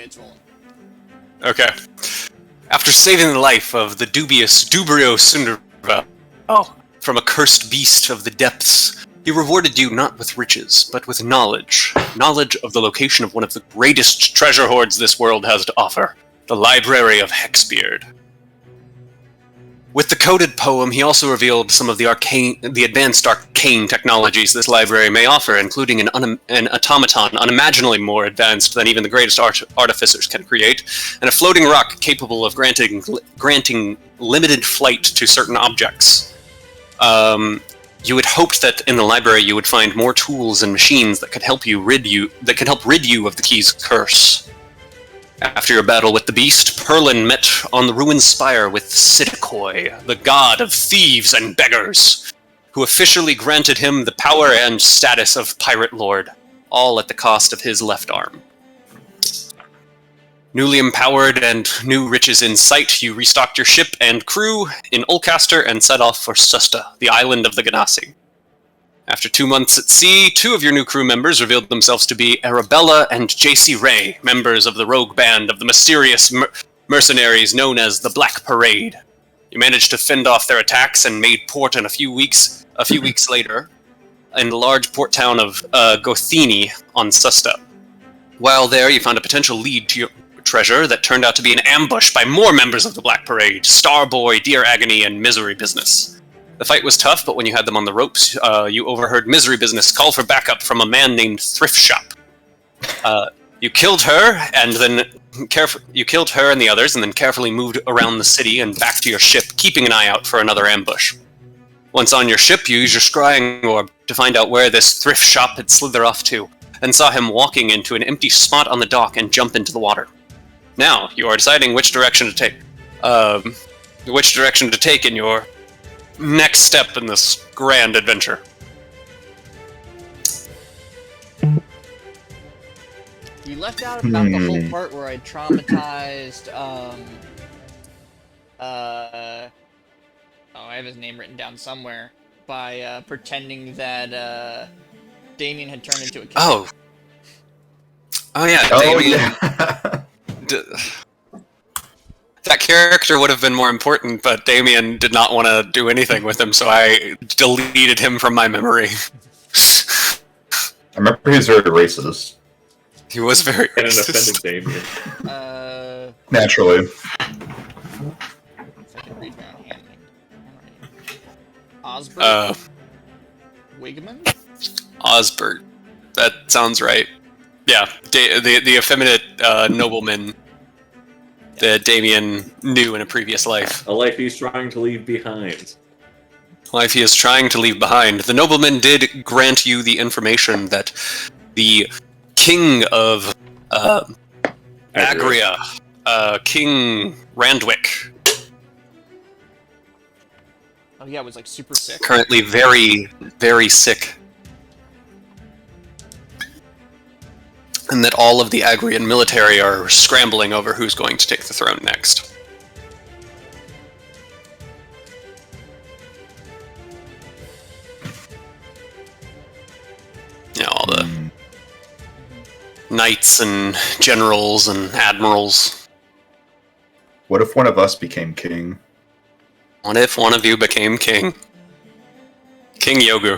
Okay, it's rolling. Okay. After saving the life of the dubious Dubrio Sunderva from a cursed beast of the depths, he rewarded you not with riches, but with knowledge. Knowledge of the location of one of the greatest treasure hoards this world has to offer, the Library of Hexbeard. With the coded poem, he also revealed some of the advanced arcane technologies this library may offer, including an automaton unimaginably more advanced than even the greatest artificers can create, and a floating rock capable of granting limited flight to certain objects. You had hoped that in the library you would find more tools and machines that could help rid you of the key's curse. After your battle with the beast, Perlin met on the ruined spire with Sidikoi, the god of thieves and beggars, who officially granted him the power and status of Pirate Lord, all at the cost of his left arm. Newly empowered and new riches in sight, you restocked your ship and crew in Ulcaster and set off for Susta, the island of the Ganassi. After 2 months at sea, 2 of your new crew members revealed themselves to be Arabella and J.C. Ray, members of the rogue band of the mysterious mercenaries known as the Black Parade. You managed to fend off their attacks and made port in a few weeks later in the large port town of Gothini on Susta. While there, you found a potential lead to your treasure that turned out to be an ambush by more members of the Black Parade, Starboy, Dear Agony, and Misery Business. The fight was tough, but when you had them on the ropes, you overheard Misery Business call for backup from a man named Thrift Shop. You killed her, and the others, and then carefully moved around the city and back to your ship, keeping an eye out for another ambush. Once on your ship, you used your scrying orb to find out where this Thrift Shop had slithered off to, and saw him walking into an empty spot on the dock and jump into the water. Now, you are deciding which direction to take. In your next step in this grand adventure. You left out about the whole part where I traumatized, I have his name written down somewhere, by, pretending that, Damien had turned into a kid. Oh yeah, Damien. Yeah. That character would have been more important, but Damien did not want to do anything with him, so I deleted him from my memory. I remember he was very racist. He was very And an racist. offended Damien. Naturally. If I can read my own handwriting. Osbert? Wigman? Osbert. That sounds right. Yeah, the effeminate nobleman that Damien knew in a previous life. A life he's trying to leave behind. Life he is trying to leave behind. The nobleman did grant you the information that the king of Agria, King Randwick, Oh yeah, it was like super sick. currently very, very sick. And that all of the Agrian military are scrambling over who's going to take the throne next. You know, all the knights and generals and admirals. What if one of us became king? What if one of you became king? King Yogu.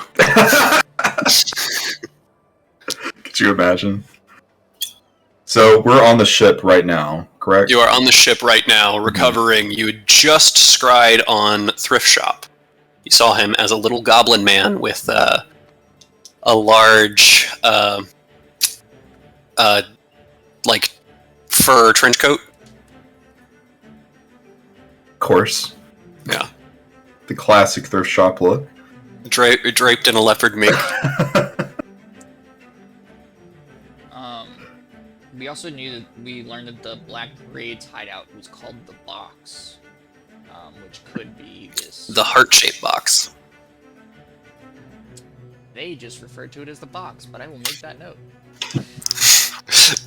Could you imagine? So we're on the ship right now, correct? You are on the ship right now, recovering. You had just scried on Thrift Shop. You saw him as a little goblin man with a large, like, fur trench coat. Of course. Yeah. The classic thrift shop look. Draped in a leopard mink. We also learned that the Black Parade's hideout was called the Box, which could be this. The heart-shaped box. They just referred to it as the Box, but I will make that note.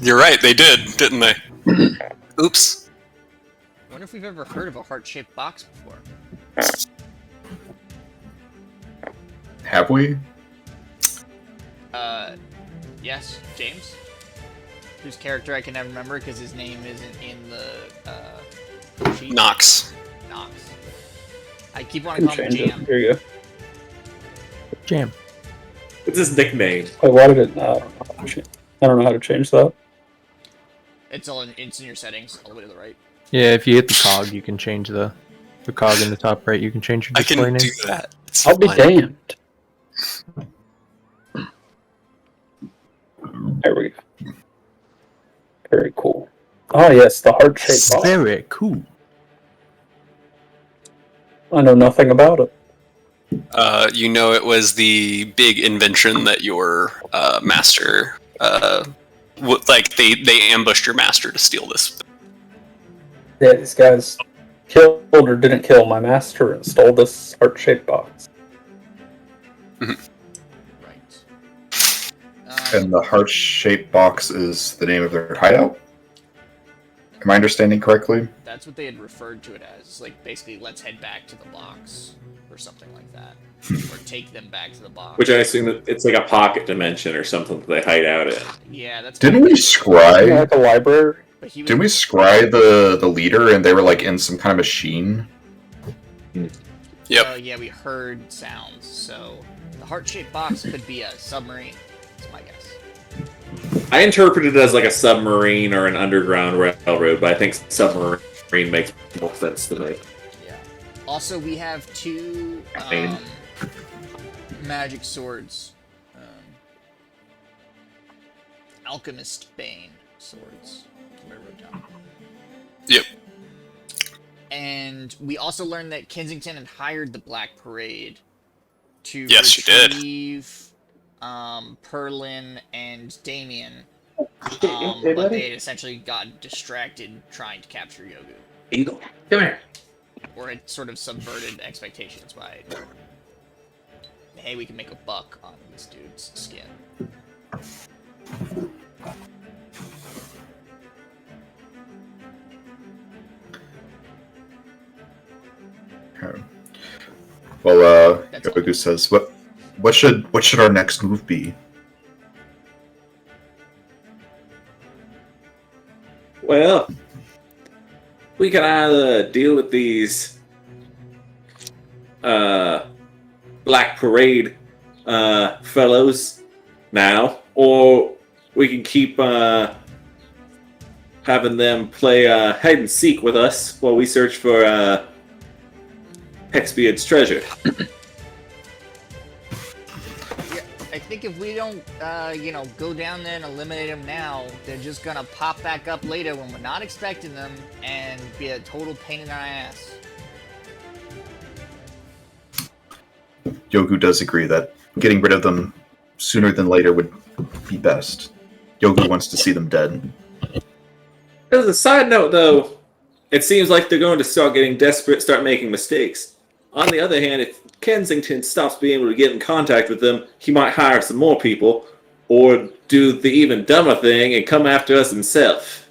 You're right, they did, didn't they? Oops. I wonder if we've ever heard of a heart-shaped box before. Have we? Yes, James? whose character I can never remember because his name isn't in the sheet. Nox. Nox. I keep wanting to call him Change it. Jam. Here you go. Jam. What's his nickname? Wait, why did it? I don't know how to change that. It's in your settings, all the way to the right. Yeah, if you hit the cog, you can change the cog in the top right. You can change your I display can name. do that. It's I'll be fun. damned. There we go. Very cool. Oh yes, the heart-shaped box. Very cool. I know nothing about it. You know, it was the big invention that your master, they ambushed your master to steal this. Yeah, these guys killed or didn't kill my master and stole this heart-shaped box. Right. And the heart-shaped box is the name of their hideout? Am I understanding correctly? That's what they had referred to it as. Like, basically, let's head back to the box. Or something like that. Or take them back to the box. Which I assume it's like a pocket dimension or something that they hide out in. Yeah, that's... Didn't we scry? Like a library. But he was... Didn't we scry the leader and they were like in some kind of machine? Yep. Yeah, we heard sounds, so... The heart-shaped box could be a submarine. That's my guess. I interpreted it as like a submarine or an underground railroad, but I think submarine makes more sense to me. Yeah. Also, we have two Bane. magic swords. Alchemist Bane swords. That's what I wrote down. Yep. And we also learned that Kensington had hired the Black Parade to Yes, she did. retrieve Perlin and Damien. Hey, But buddy. they had essentially got distracted trying to capture Yogu. Eagle, come here. Or it sort of subverted expectations by, hey, we can make a buck on this dude's skin. Okay. Well, That's all. Yogu says, what should our next move be? Well, we can either deal with these Black Parade fellows now, or we can keep having them play hide and seek with us while we search for Hexbeard's treasure. Yeah, I think if we don't, go down there and eliminate them now, they're just gonna pop back up later when we're not expecting them and be a total pain in our ass. Yogu does agree that getting rid of them sooner than later would be best. Yogu wants to see them dead. As a side note, though, it seems like they're going to start getting desperate, start making mistakes. On the other hand, if Kensington stops being able to get in contact with them, he might hire some more people, or do the even dumber thing and come after us himself.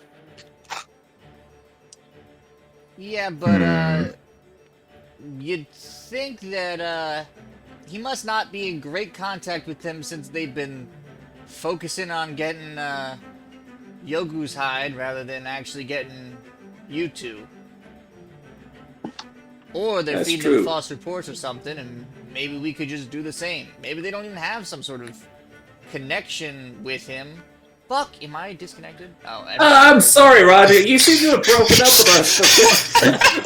Yeah, but, you'd think that, he must not be in great contact with them since they've been focusing on getting, Yogu's hide rather than actually getting you two. Or they're That's feeding true. them false reports or something, and maybe we could just do the same. Maybe they don't even have some sort of connection with him. Fuck, am I disconnected? Oh, I'm sorry, Roger. You seem to have broken up with us for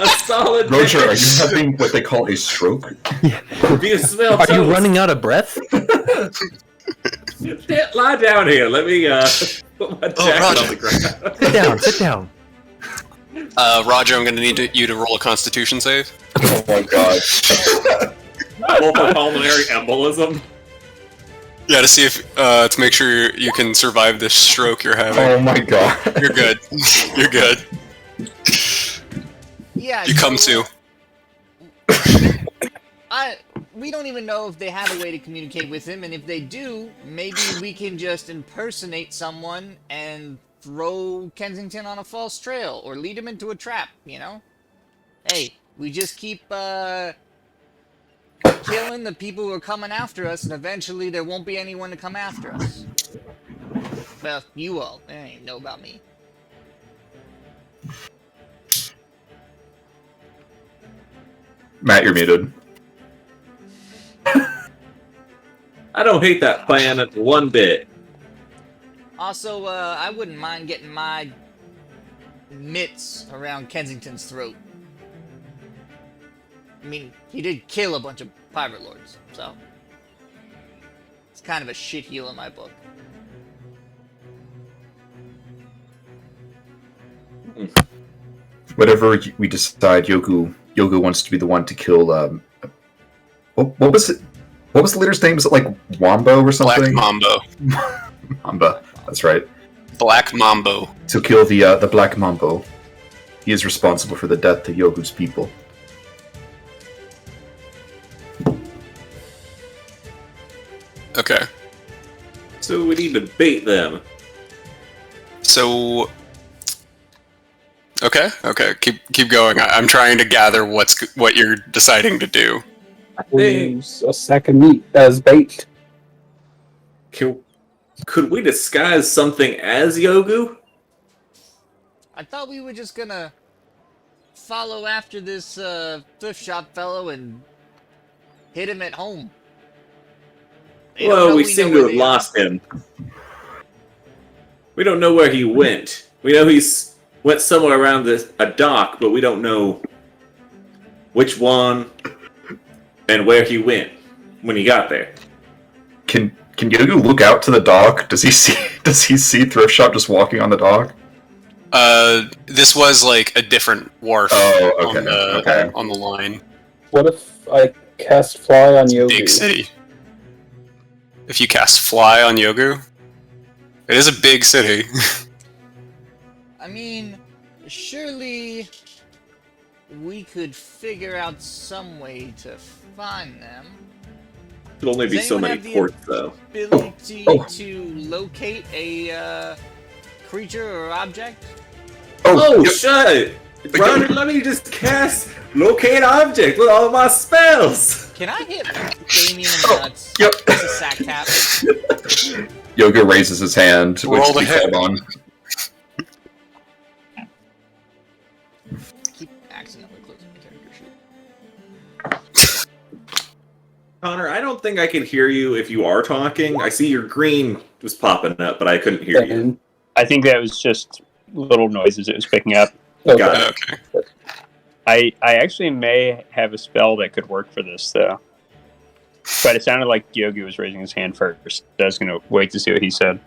a solid Roger, are minute. you having what they call a stroke? Do you smell Are you toast? running out of breath? Yeah, lie down here. Let me put my jacket Roger. on the ground. Sit down, sit down. Roger, I'm going to need you to roll a Constitution save. Oh my god. Multiple pulmonary embolism. Yeah, to see if to make sure you can survive this stroke you're having. Oh my god. You're good. You're good. yeah, You come to. we don't even know if they have a way to communicate with him, and if they do, maybe we can just impersonate someone and throw Kensington on a false trail, or lead him into a trap, you know? Hey, we just keep, killing the people who are coming after us, and eventually there won't be anyone to come after us. Well, you all. They don't even know about me. Matt, you're muted. I don't hate that plan one bit. Also, I wouldn't mind getting my mitts around Kensington's throat. I mean, he did kill a bunch of pirate lords, so it's kind of a shit heel in my book. Whatever we decide, Yogu wants to be the one to kill. What was it? What was the leader's name? Was it like Wombo or something? Black Mambo. Mamba. That's right. Black Mambo. To kill the Black Mambo. He is responsible for the death of Yogu's people. Okay. So we need to bait them. So. Okay. Keep going. I'm trying to gather what you're deciding to do. We'll use a sack of meat as bait. Could we disguise something as Yogu? I thought we were just gonna follow after this thrift shop fellow and hit him at home. They don't Well, know we know seem where to have they are. lost him. We don't know where he went. We know he's went somewhere around a dock, but we don't know which one and where he went when he got there. Can Yogu look out to the dock? Does he see Thrift Shop just walking on the dock? This was like a different wharf Oh, okay. on the line. What if I cast fly on Yogi? Big city. If you cast fly on Yogu, it is a big city. I mean, surely we could figure out some way to find them. There'll only be Does so anyone many have the ports, though. Ability Oh. to locate a creature or object? Oh, yep. shit! Ron, let me just cast Locate Object with all of my spells! Can I hit Damien in the nuts? Yep. It's a sack tap. Yoga raises his hand, which Roll the we hit. called on. Keep accidentally closing my character sheet. Connor, I don't think I can hear you if you are talking. I see your green was popping up, but I couldn't hear you. And- I think that was just little noises it was picking up. okay. Got it. Okay. I actually may have a spell that could work for this, though. But it sounded like Yogi was raising his hand first. I was going to wait to see what he said.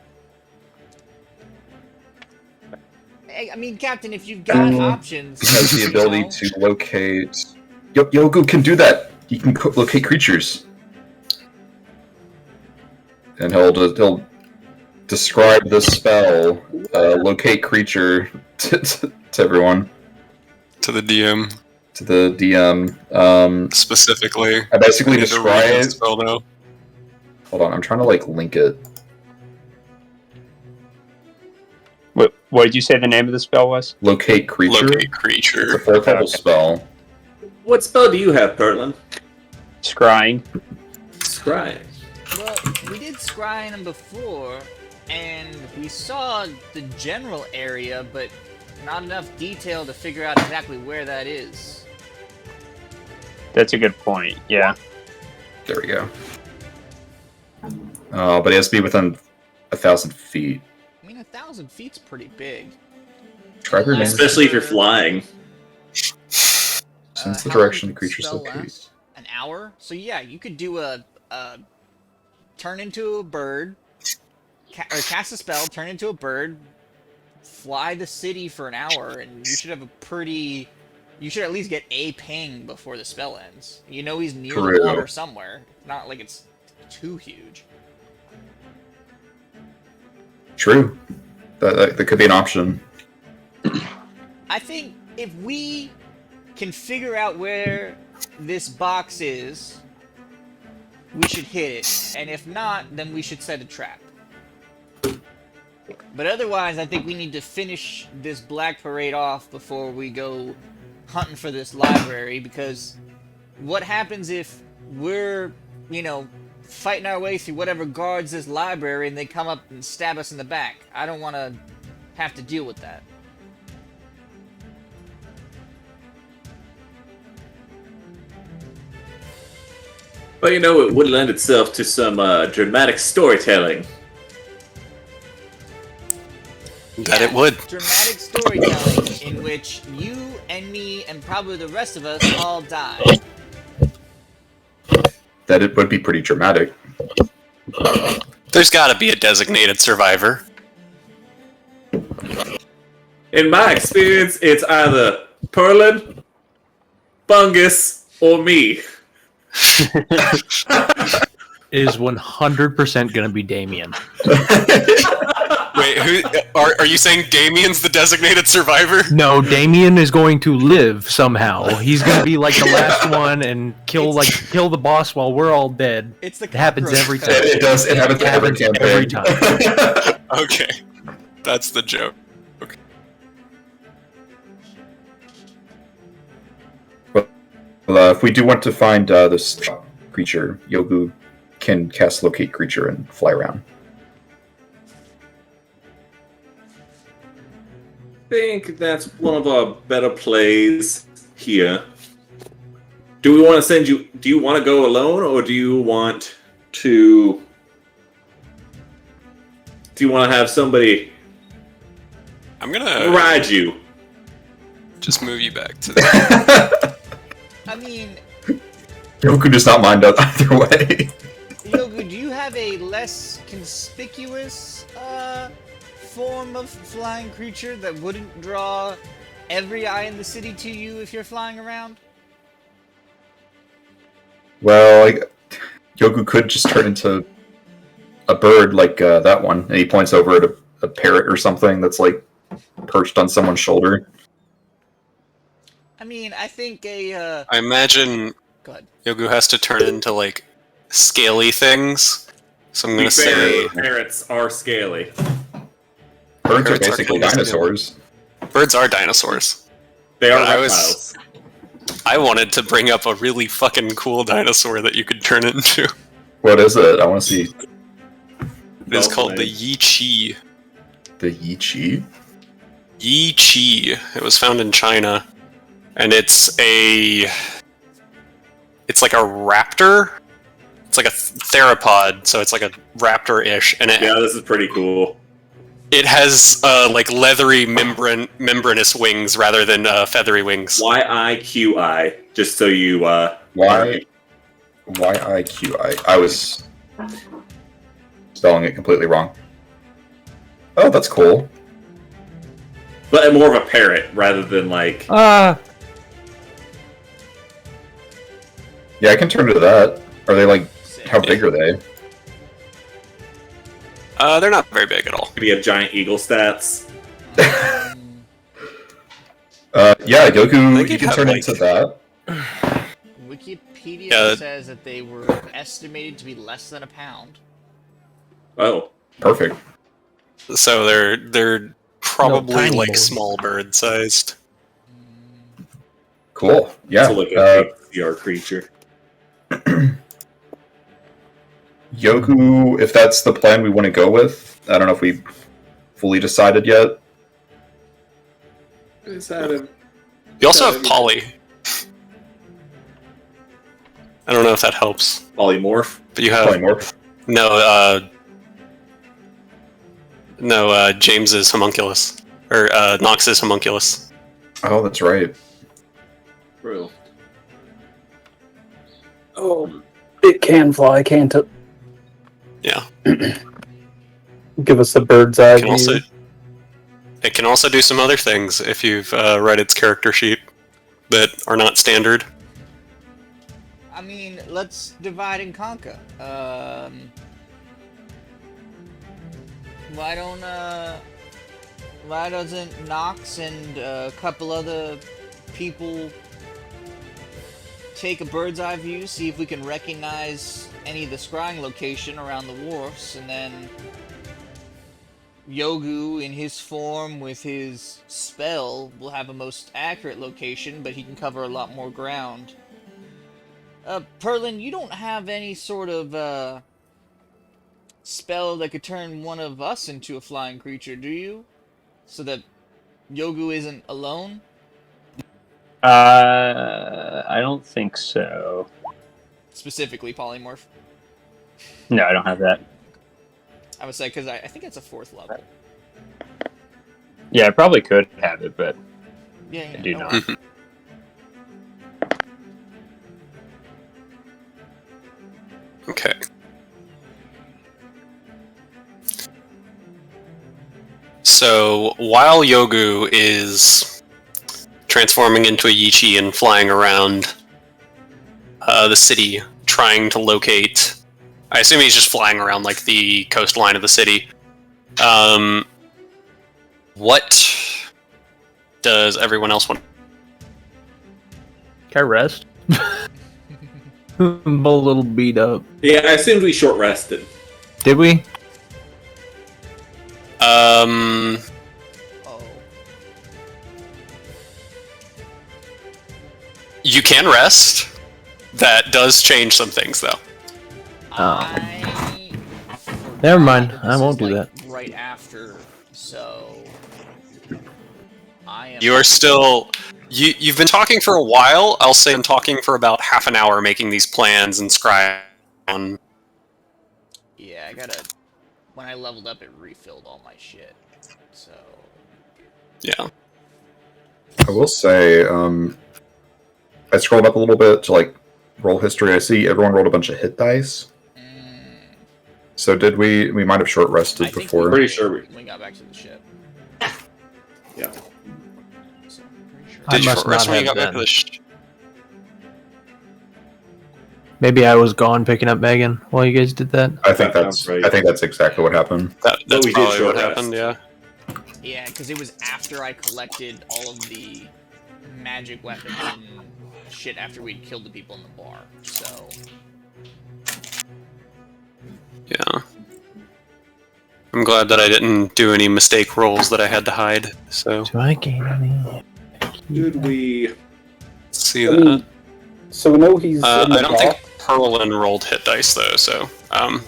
Hey, I mean, Captain, if you've got options, He has the you ability know, to locate. Yogu can do that. He can locate creatures, and he'll describe the spell, locate creature, to everyone, To the DM to the DM. specifically. I basically I need to read the describe. spell now. Hold on, I'm trying to link it. What did you say the name of the spell was? Locate creature. Locate It's a creature. 4th level Okay. spell. What spell do you have, Pertland? Scrying. Scry. well, we did scrying them before, and we saw the general area, but not enough detail to figure out exactly where that is. That's a good point. Yeah. There we go. But it has to be within 1,000 feet. I mean, 1,000 feet's pretty big. Describe your name. Especially if you're flying. Since the How long direction does the creature's spell located. last? An hour? So yeah, you could do a turn into a bird, or cast a spell, turn into a bird, fly the city for an hour, and you should have a pretty. You should at least get a ping before the spell ends. You know he's near True. the water somewhere. Not like it's too huge. True. That could be an option. I think if we can figure out where this box is, we should hit it. And if not, then we should set a trap. But otherwise, I think we need to finish this Black Parade off before we go hunting for this library, because what happens if we're, fighting our way through whatever guards this library and they come up and stab us in the back. I don't want to have to deal with that. But you know, it would lend itself to some dramatic storytelling. That it would. Dramatic storytelling in which you and me and probably the rest of us all die. That it would be pretty dramatic. There's gotta be a designated survivor. In my experience, it's either Perlin, Bungus, or me. Is 100% going to be Damien. Wait, who are you saying Damien's the designated survivor? No, Damien is going to live somehow. He's going to be like the last one and kill the boss while we're all dead. It's the It happens every time. It does. It happens every campaign. Every time. Okay. That's the joke. Well, if we do want to find this creature, Yogu can cast Locate Creature and fly around. I think that's one of our better plays here. Do we want to send you? Do you want to go alone, or do you want to? Do you want to have somebody I'm gonna ride you? just move you back to the... I mean, Yogu does not mind either way. Yogu, do you have a less conspicuous form of flying creature that wouldn't draw every eye in the city to you if you're flying around? Well, Yogu could just turn into a bird like that one, and he points over at a parrot or something that's like perched on someone's shoulder. I mean, I think a I imagine go ahead. Yogu has to turn into like scaly things. So I'm To be gonna say fair, parrots are scaly. Birds are Parrots are basically kind of dinosaurs. birds are dinosaurs. They are But I reptiles. I wanted to bring up a really fucking cool dinosaur that you could turn into. What is it? I want to see It is Well called the played. Yi Chi. the Yi-Chi. Yi Chi. It was found in China, and it's like a raptor. It's like a theropod, so it's like a raptor-ish, and Yeah, this is pretty cool. it has like leathery membranous wings rather than feathery wings. YIQI, just so you Y-I-Q-I. I was spelling it completely wrong. Oh, that's cool. but more of a parrot rather than like Yeah, I can turn to that. Are they like, how big are they? They're not very big at all. maybe a giant eagle stats. Yeah, Yogu, They you could can have, turn like- into that. Wikipedia Yeah. says that they were estimated to be less than a pound. Oh, Perfect. So they're probably tiny like boys. small bird sized. Cool. Yeah. to look at your creature. Yogu, if that's the plan we want to go with, I don't know if we fully decided yet. You also have Polly. I don't know if that helps, Polymorph. but you have Polymorph. no James's homunculus or Nox's homunculus. Oh, that's right. True. Oh, it can fly, can't it? Yeah, Give us a bird's eye it can view. it can also do some other things if you've read its character sheet that are not standard. I mean, let's divide and conquer. Why doesn't Nox and a couple other people take a bird's eye view, see if we can recognize any of the scrying location around the wharfs, and then Yogu in his form with his spell will have a most accurate location, but he can cover a lot more ground. Perlin, you don't have any sort of, spell that could turn one of us into a flying creature, do you? So that Yogu isn't alone? I don't think so. Specifically polymorph. No, I don't have that. I would say, because I think it's a 4th level. Yeah, I probably could have it, but Yeah, I do no not. worries. Okay. So while Yogu is transforming into a Yichi and flying around the city, trying to locate. I assume he's just flying around like the coastline of the city. What does everyone else want? Can I rest? I'm a little beat up. Yeah, I assumed we short rested. Did we? Oh. You can rest. That does change some things, though. I Never mind, forgot I this won't is, do like, that. Right after, so I am. You are still. You've been talking for a while. I'll say I'm talking for about half an hour, making these plans and scribe on. Yeah, I gotta. When I leveled up, it refilled all my shit. So. Yeah. I will say, I scrolled up a little bit to like roll history. I see everyone rolled a bunch of hit dice. So did we? We might have short rested I think before. Pretty sure we- when we got back to the ship. Yeah. So, pretty sure. I Did you must short rest not when you have got back to then. the Maybe I was gone picking up Megan while you guys did that. I think That that's. sounds right. I think that's exactly what happened. That's we did probably short what rest. happened, yeah. Yeah, because it was after I collected all of the magic weapons and shit after we'd killed the people in the bar. So. Yeah. I'm glad that I didn't do any mistake rolls that I had to hide, so Do I gain any? Did we? see I that. mean, so we know he's in I the don't think dock. Perlin rolled hit dice though, so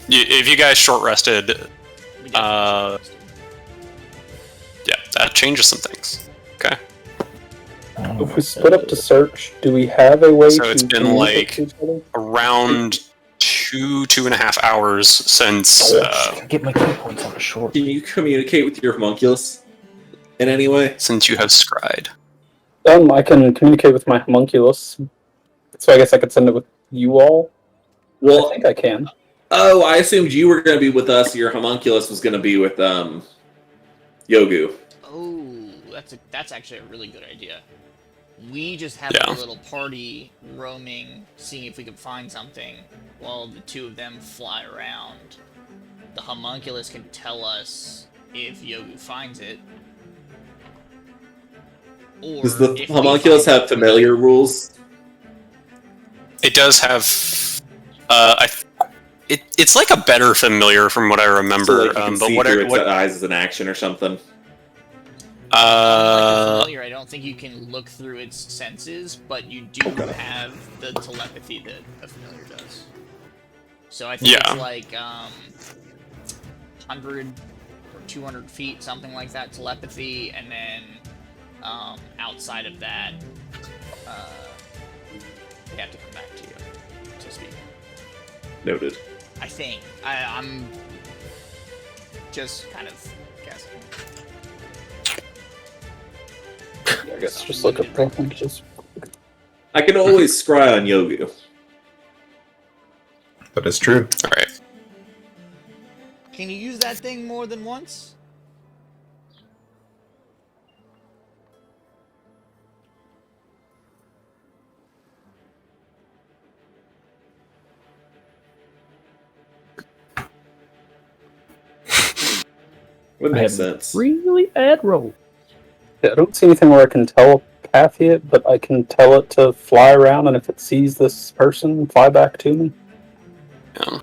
if you guys short rested, We yeah, that changes some things. Okay, If we split up to search, do we have a way So to it's been, communicate like, to each other? around 2.5 hours since. Get my key points on a short. Can you communicate with your homunculus in any way? Since you have scried. I can communicate with my homunculus, so I guess I could send it with you all. I Well, think I can. oh, I assumed you were going to be with us. Your homunculus was going to be with Yogu. Oh, that's actually a really good idea. We just have Yeah. a little party roaming, seeing if we can find something, while the two of them fly around. The homunculus can tell us if Yogu finds it. Or Does the if we homunculus find have it, familiar rules? It does have. It's like a better familiar from what I remember. So, like, you can but see what, through its what eyes as an action or something. familiar, I don't think you can look through its senses, but you do have the telepathy that a familiar does. So I think Yeah. it's like 100 or 200 feet, something like that, telepathy, and then outside of that, they have to come back to you to speak. Noted. I think. I'm just kind of guessing. I guess just look up homunculus. I can always scry on Yogu. That is true. all right. Can you use that thing more than once? Would I make have sense. Really bad roll. Yeah, I don't see anything where I can telepathy it, but I can tell it to fly around, and if it sees this person, fly back to me. Yeah.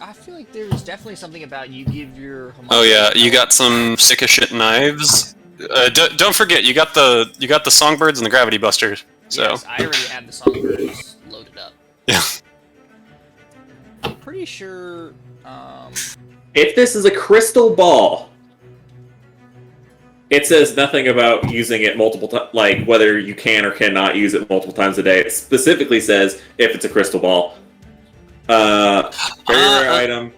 I feel like there's definitely something about you give your Oh yeah, you homunculus got some sick as shit knives. Don't forget, you got the songbirds and the gravity busters. So Yes, I already have the songbirds loaded up. yeah. I'm pretty sure. If this is a crystal ball, it says nothing about using it multiple times, like whether you can or cannot use it multiple times a day. It specifically says if it's a crystal ball. Barrier item.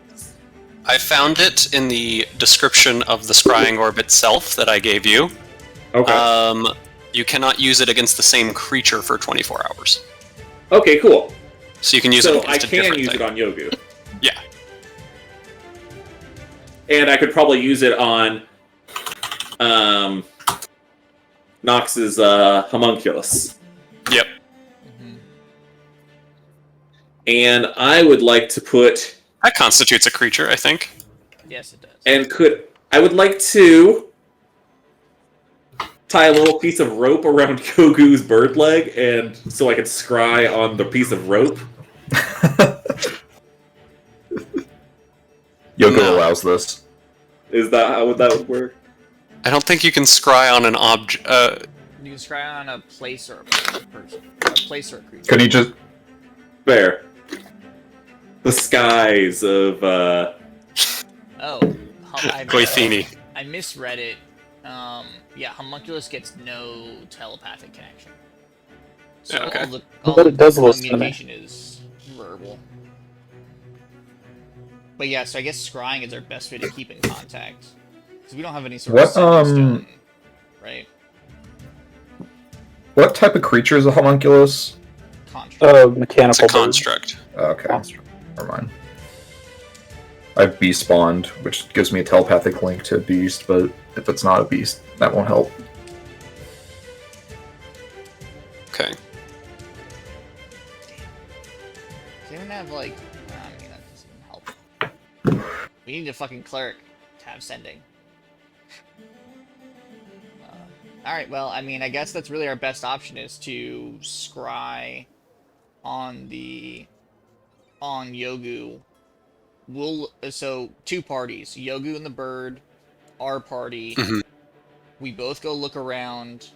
I found it in the description of the scrying orb itself that I gave you. Okay. You cannot use it against the same creature for 24 hours. Okay, cool. So you can use it So against I a can different use thing. it on Yogu. Yeah. And I could probably use it on Nox's homunculus. Yep. And I would like to put That constitutes a creature, I think. Yes, it does. and I would like to tie a little piece of rope around Yogu's bird leg, and so I could scry on the piece of rope. Yogo No. allows this. Is that how that would work? I don't think you can scry on an object. You can scry on a place or a person. A place or a creature. Can he just? Fair. The skies of Oh, Goithini. I misread it. Yeah, homunculus gets no telepathic connection. So Okay. But it does listen to me. communication is verbal. But yeah, so I guess scrying is our best way to keep in contact. Because we don't have any sort of What, stone, right? What type of creature is a homunculus? Construct. Mechanical It's a bird. construct. Okay, Construct. never mind. I've beast spawned, which gives me a telepathic link to a beast, but if it's not a beast, that won't help. Okay. They don't have like. I mean, that doesn't help. We need a fucking cleric to have sending. Alright, well, I mean, I guess that's really our best option is to scry on Yogu. So, two parties. Yogu and the bird, our party. Mhm. We both go look around.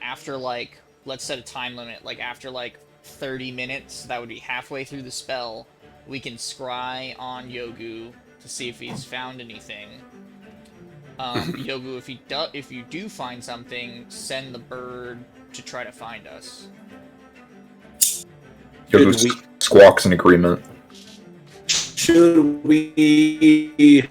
After, like, let's set a time limit. Like, after, like, 30 minutes, that would be halfway through the spell, we can scry on Yogu to see if he's found anything. Yogu, if you do find something, send the bird to try to find us. Yogo Should we- squawks in agreement. should we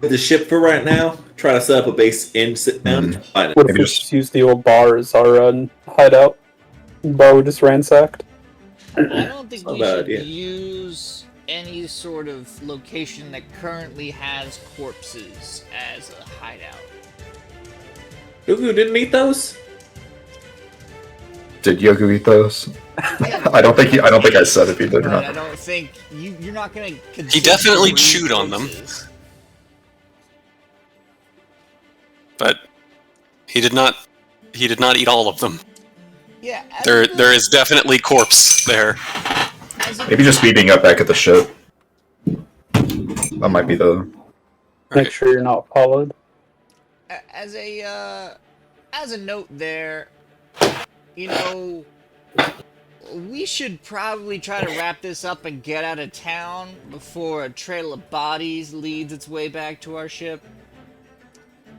the ship for right now? Try to set up a base in sit down. Find it. What if Maybe we just- just use the old bar as our hideout? Bar we just ransacked? I don't think Not we a bad should idea. use any sort of location that currently has corpses as a hideout. Yogu didn't eat those? Did Yogo eat those? I don't think I said if he did or But I not. don't think you're not gonna. He definitely consume chewed on them. corpses. But he did not eat all of them. Yeah. There is definitely corpse there. Maybe just meeting up back at the ship. That might be the. Make sure you're not followed. As a note there, you know, we should probably try to wrap this up and get out of town before a trail of bodies leads its way back to our ship.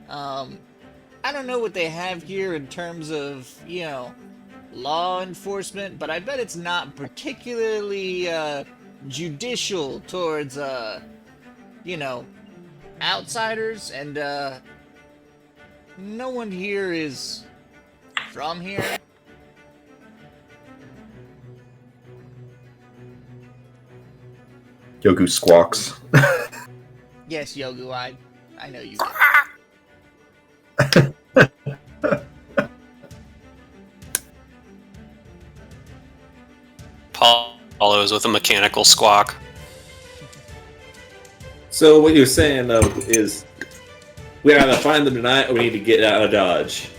I don't know what they have here in terms of, you know, law enforcement, but I bet it's not particularly judicial towards you know, outsiders, and no one here is from here. Yogo squawks. Yes, Yogu, I know you. Paul follows with a mechanical squawk. So what you're saying though is we either find them tonight or we need to get out of Dodge.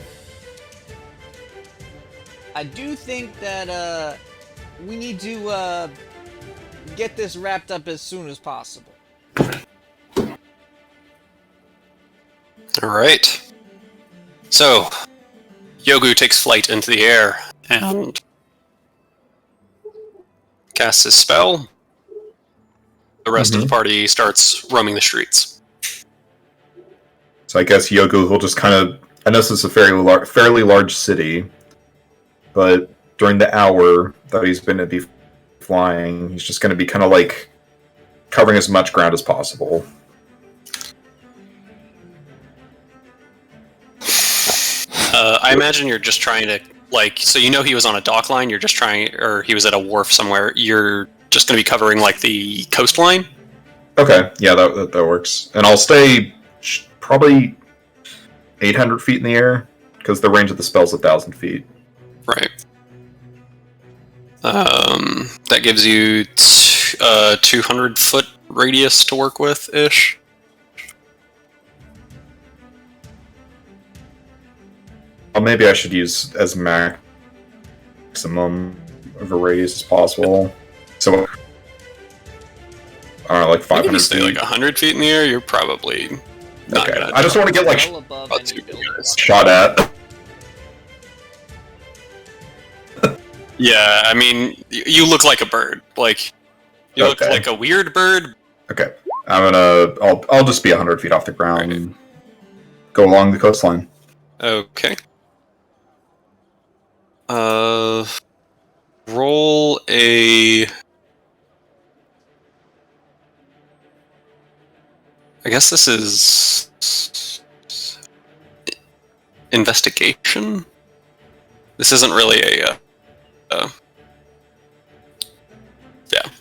I do think that we need to get this wrapped up as soon as possible. All right. So, Yogu takes flight into the air and casts his spell. The rest of the party starts roaming the streets. So I guess Yogu will just kind of... I know this is a fairly large city, but during the hour that he's going to be flying, he's just going to be kind of like covering as much ground as possible. I imagine you're just trying to, like, so you know he was on a dock line, you're just trying, or he was at a wharf somewhere, you're just going to be covering, like, the coastline? Okay, yeah, that works. And I'll stay probably 800 feet in the air, because the range of the spell's 1,000 feet. Right. That gives you a 200-foot radius to work with, ish. Well, maybe I should use as maximum of a radius as possible. So, I don't know, like 500 If you stay feet. like 100 feet in the air, you're probably not Okay, gonna... I just want to get like Well above about any two building. guys. shot at. Yeah, I mean, you look like a bird. Like, you look Okay. like a weird bird. Okay, I'll just be 100 feet off the ground and go along the coastline. Okay. Roll a... I guess this is... investigation? This isn't really a...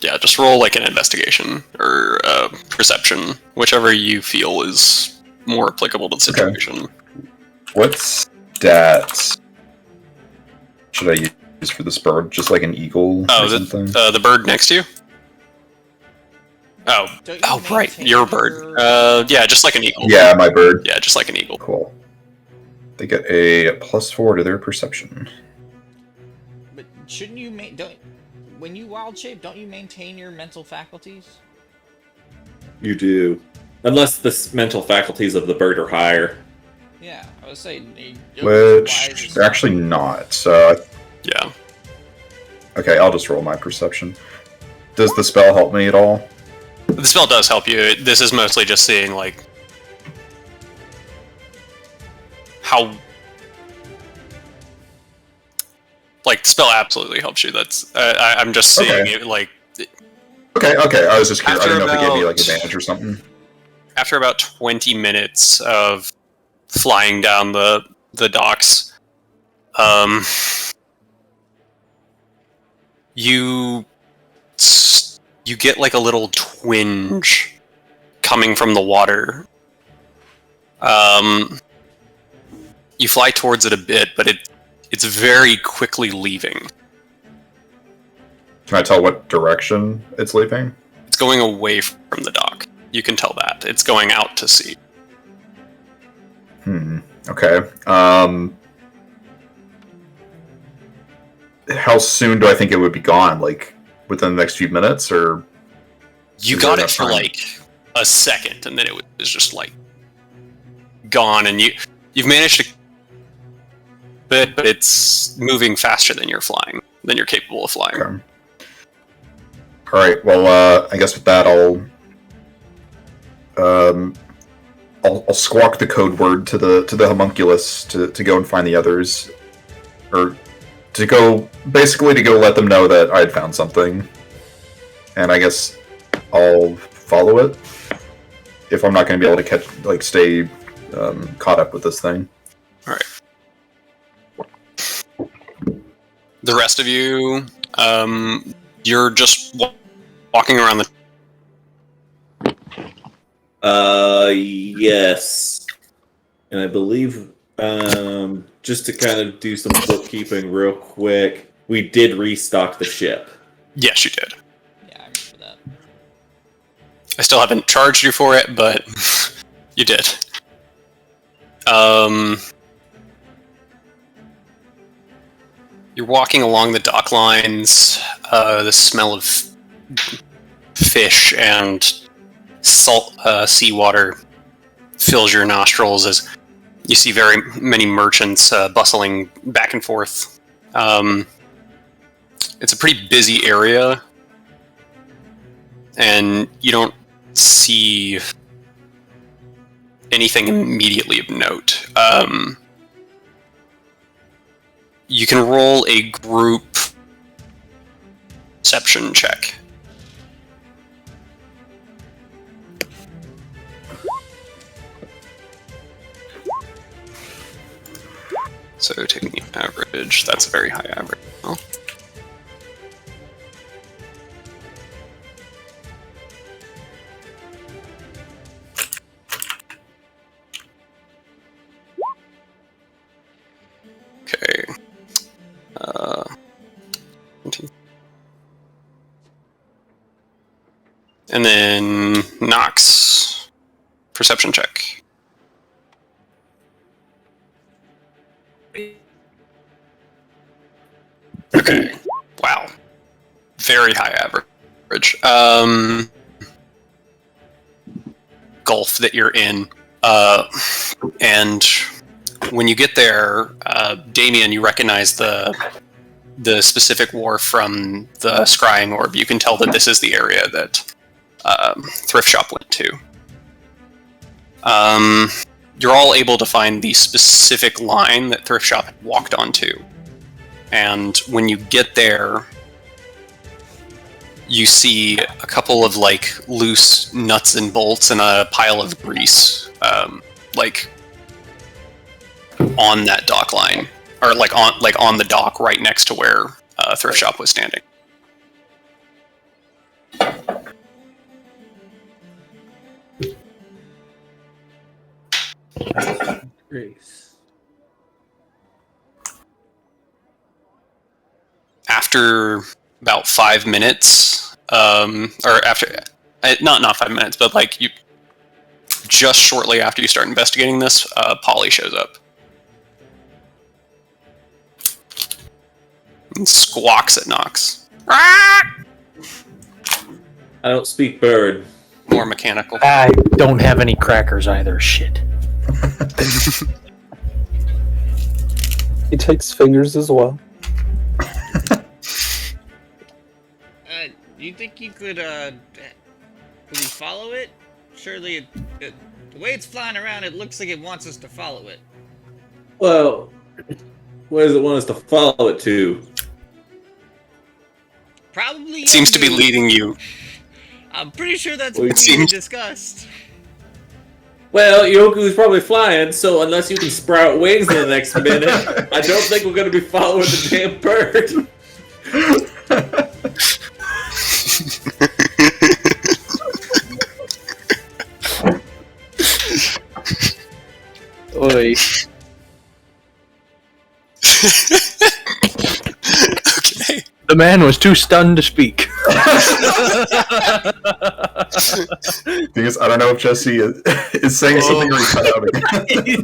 yeah, just roll like an investigation or perception, whichever you feel is more applicable to the situation. What stats should I use for this bird? Just like an eagle Oh, or something? the bird next to you? Oh, Don't you right, maintain your bird. Yeah, just like an eagle. Yeah, my bird. Yeah, just like an eagle. Cool. They get a +4 to their perception. But shouldn't you when you wild shape, don't you maintain your mental faculties? You do. Unless the mental faculties of the bird are higher. Yeah, I was saying. Which they're actually not. So, Yeah. okay, I'll just roll my perception. Does the spell help me at all? The spell does help you. This is mostly just seeing, like, how... Like, the spell absolutely helps you. That's... I'm just seeing Okay. it, like... Okay. I was just curious. I After didn't know if it gave me like about- advantage or something. After about 20 minutes of flying down the docks, you get like a little twinge coming from the water. You fly towards it a bit, but it's very quickly leaving. Can I tell what direction it's leaving? It's going away from the dock. You can tell that. It's going out to sea. Okay. How soon do I think it would be gone? Like within the next few minutes, or You Is got there it for enough time? like a second, and then it was just like gone, and you've managed to, but it's moving faster than you're capable of flying. Okay. All right. Well, I guess with that, I'll squawk the code word to the homunculus to go and find the others, or to go let them know that I had found something, and I guess I'll follow it if I'm not going to be able to stay caught up with this thing. All right. The rest of you, you're just walking around the. Yes. And I believe, just to kind of do some bookkeeping real quick, we did restock the ship. Yes, you did. Yeah, I remember that. I still haven't charged you for it, but you did. You're walking along the dock lines. the smell of fish and salt seawater fills your nostrils as you see very many merchants bustling back and forth. It's a pretty busy area, and you don't see anything immediately of note. You can roll a group perception check. So taking the average, that's a very high average. Oh. Okay. 20. And then Nox, perception check. Okay. Wow. Very high average. Gulf that you're in. And when you get there, Damien, you recognize the specific wharf from the scrying orb. You can tell that this is the area that Thrift Shop went to. You're all able to find the specific line that Thrift Shop walked onto. And when you get there, you see a couple of like loose nuts and bolts and a pile of grease, like on that dock line, or like on the dock right next to where Thrift Shop was standing. Grease. After about 5 minutes, or after, not 5 minutes, but like you, just shortly after you start investigating this, Polly shows up and squawks at Nox. I don't speak bird. More mechanical. I don't have any crackers either. Shit. He takes fingers as well. You think you could we follow it? Surely, the way it's flying around, it looks like it wants us to follow it. Well, where does it want us to follow it to? Probably. It seems to be Yogu. leading you. I'm pretty sure that's Well, what it we discussed. Well, Yoku's probably flying, so unless you can sprout wings in the next minute, I don't think we're going to be following the damn bird. Oi. Okay. The man was too stunned to speak. Thing is, I don't know if Jesse is saying something or he cut out again.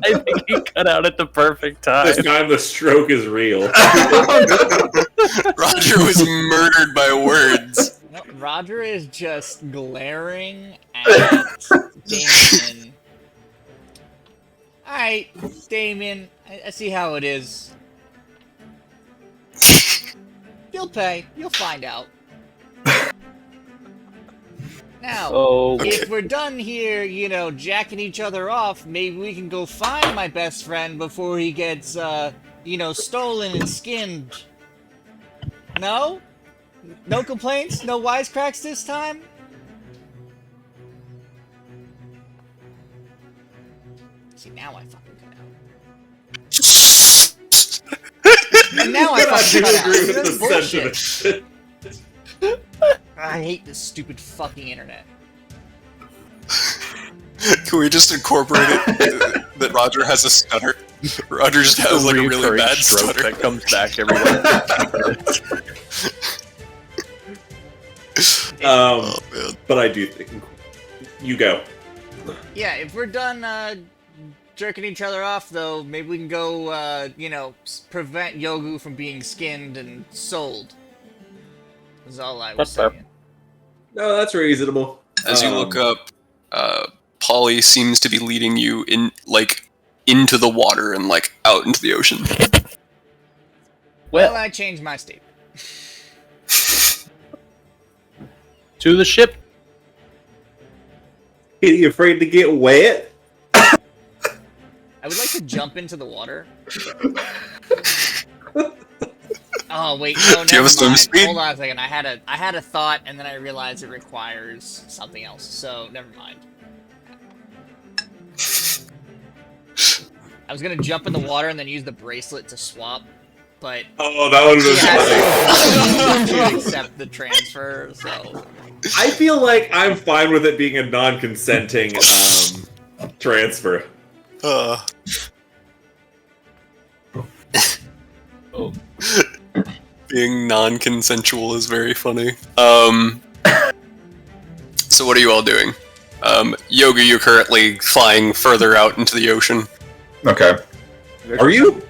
I think he cut out at the perfect time. This time the stroke is real. Roger was murdered by words. No, Roger is just glaring at Damien. Alright, Damien, I see how it is. You'll pay. You'll find out. Now, Oh, if we're done here, jacking each other off, maybe we can go find my best friend before he gets, stolen and skinned. No? No complaints? No wisecracks this time? See, now I fucking cut out. And now I fucking cut out. agree with This is the bullshit. sentiment. I hate this stupid fucking internet. Can we just incorporate it that Roger has a stutter? Roger just has like a really Recurring bad stroke stutter. that comes back every Oh, man. But I do think you go. Yeah, if we're done jerking each other off, though, maybe we can go, prevent Yogu from being skinned and sold. Is all I was That's fair. saying. No, that's reasonable. As you look up, Polly seems to be leading you into the water and out into the ocean. Well, I changed my statement. To the ship. Are you afraid to get wet? I would like to jump into the water. Oh wait, no, Do you have never a swim mind. speed? Hold on a second. I had a thought, and then I realized it requires something else. So never mind. I was gonna jump in the water and then use the bracelet to swap, but Oh, that would he have has to accept the transfer. So I feel like I'm fine with it being a non-consenting transfer. Being non-consensual is very funny. So what are you all doing? Yoga, you're currently flying further out into the ocean. Okay. Are you?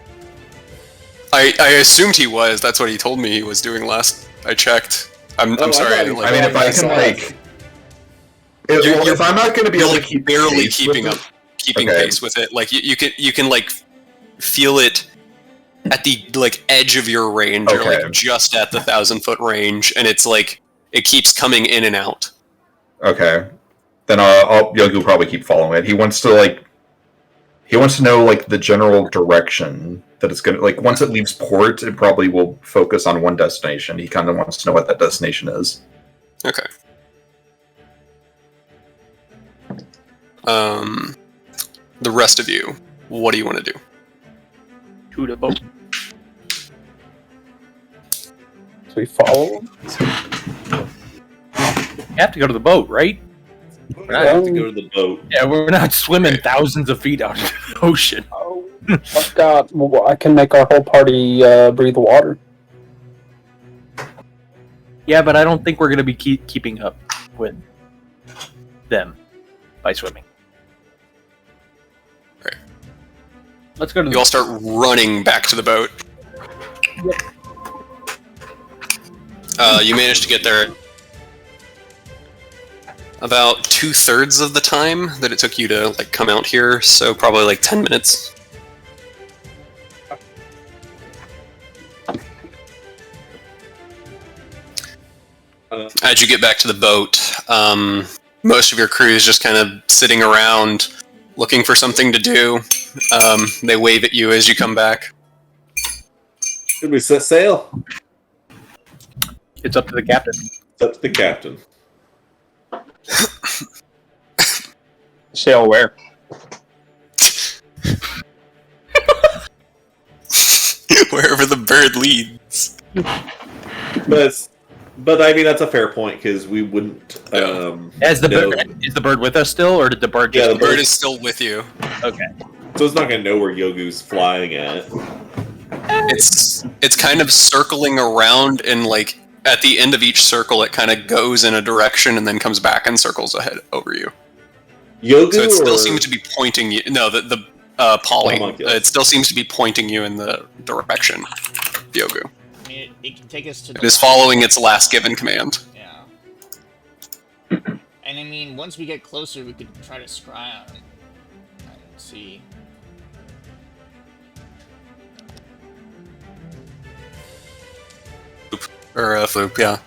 I assumed he was. That's what he told me he was doing last I checked. I'm I sorry. thought he- I mean, if I can if I'm not going to be able to keep barely pace keeping with up, keeping Okay. pace with it. Like you can feel it at the edge of your range, or Okay. just at the 1,000-foot range, and it's it keeps coming in and out. Okay, then Yogi will probably keep following it. He wants to know the general direction that it's gonna once it leaves port, it probably will focus on one destination. He kind of wants to know what that destination is. Okay. The rest of you, what do you want to do? To the boat. So we follow him. You have to go to the boat, right? I have to go to the boat. Yeah, we're not swimming thousands of feet out into the ocean. Oh, I've got. Well, I can make our whole party breathe water. Yeah, but I don't think we're going to be keeping up with them by swimming. Right. Let's go to the You all start running back to the boat. You manage to get there about 2/3 of the time that it took you to come out here, so probably 10 minutes. As you get back to the boat, most of your crew is just kind of sitting around looking for something to do. They wave at you as you come back. Should we set sail? It's up to the captain. It's up to the captain. Sail where? Wherever the bird leads. But I mean that's a fair point because we wouldn't. Is the know. bird with us still, or did the bird Yeah, just... The bird is still with you. Okay. So it's not gonna know where Yogu's flying at. It's kind of circling around, and at the end of each circle, it kind of goes in a direction and then comes back and circles ahead over you. Yogu, So it still or... seems to be pointing you. No, the Polly. Homunculus. It still seems to be pointing you in the direction. Yogu. I mean, it can take us to the. It is following its last given command. Yeah. And I mean, once we get closer, we could try to scry on him and see. Or Floop, yeah.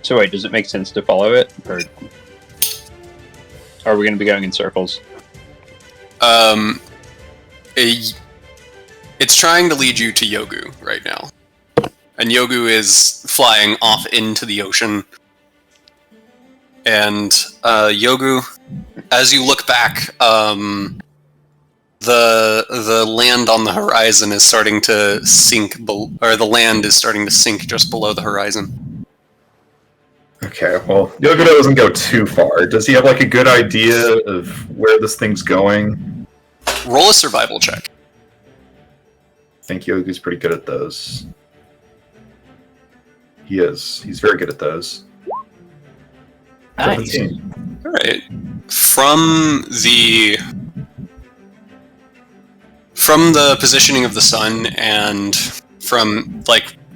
So wait, does it make sense to follow it, or are we going to be going in circles? It's trying to lead you to Yogu right now. And Yogu is flying off into the ocean. And Yogu, as you look back, the land on the horizon is starting to sink, or the land is starting to sink just below the horizon. Okay, well, Yogi doesn't go too far. Does he have a good idea of where this thing's going? Roll a survival check. I think Yogi's pretty good at those. He is. He's very good at those. Nice. 17. All right. From the positioning of the sun and from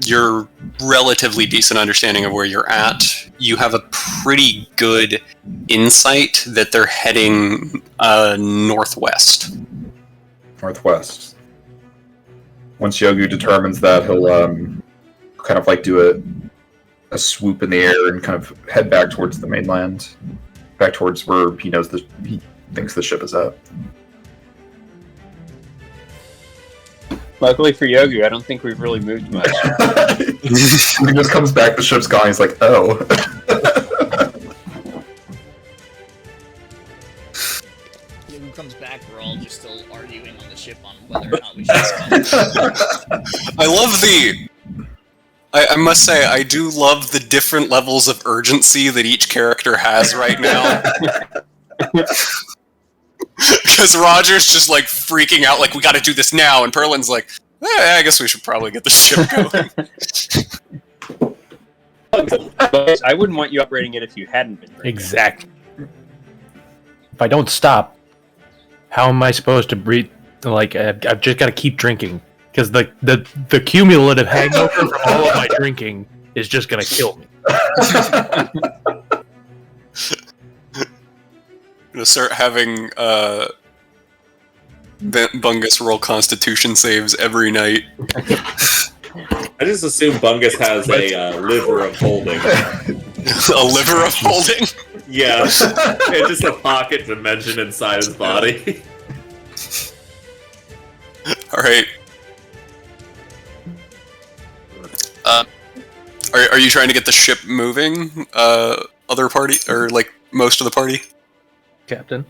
your relatively decent understanding of where you're at. You have a pretty good insight that they're heading northwest. Northwest. Once Yogu determines that, he'll kind of like do a swoop in the air and kind of head back towards the mainland, back towards where he thinks the ship is at. Luckily for Yogu, I don't think we've really moved much. He just comes back, the ship's gone, he's like, oh. Who comes back, we're all just still arguing on the ship on whether or not we should stop. I love I must say, I do love the different levels of urgency that each character has right now. Because Roger's just like freaking out, like, we gotta do this now, and Perlin's like, I guess we should probably get the ship going. I wouldn't want you operating it if you hadn't been. Exactly. If I don't stop, how am I supposed to breathe? Like, I've just got to keep drinking. Because the cumulative hangover from all of my drinking is just going to kill me. I'm gonna start having Bungus roll Constitution saves every night. I just assume Bungus has a liver of holding. A liver of holding? Yeah, it's just a pocket dimension inside his body. Alright. Are you trying to get the ship moving? Other party, or like most of the party? Captain?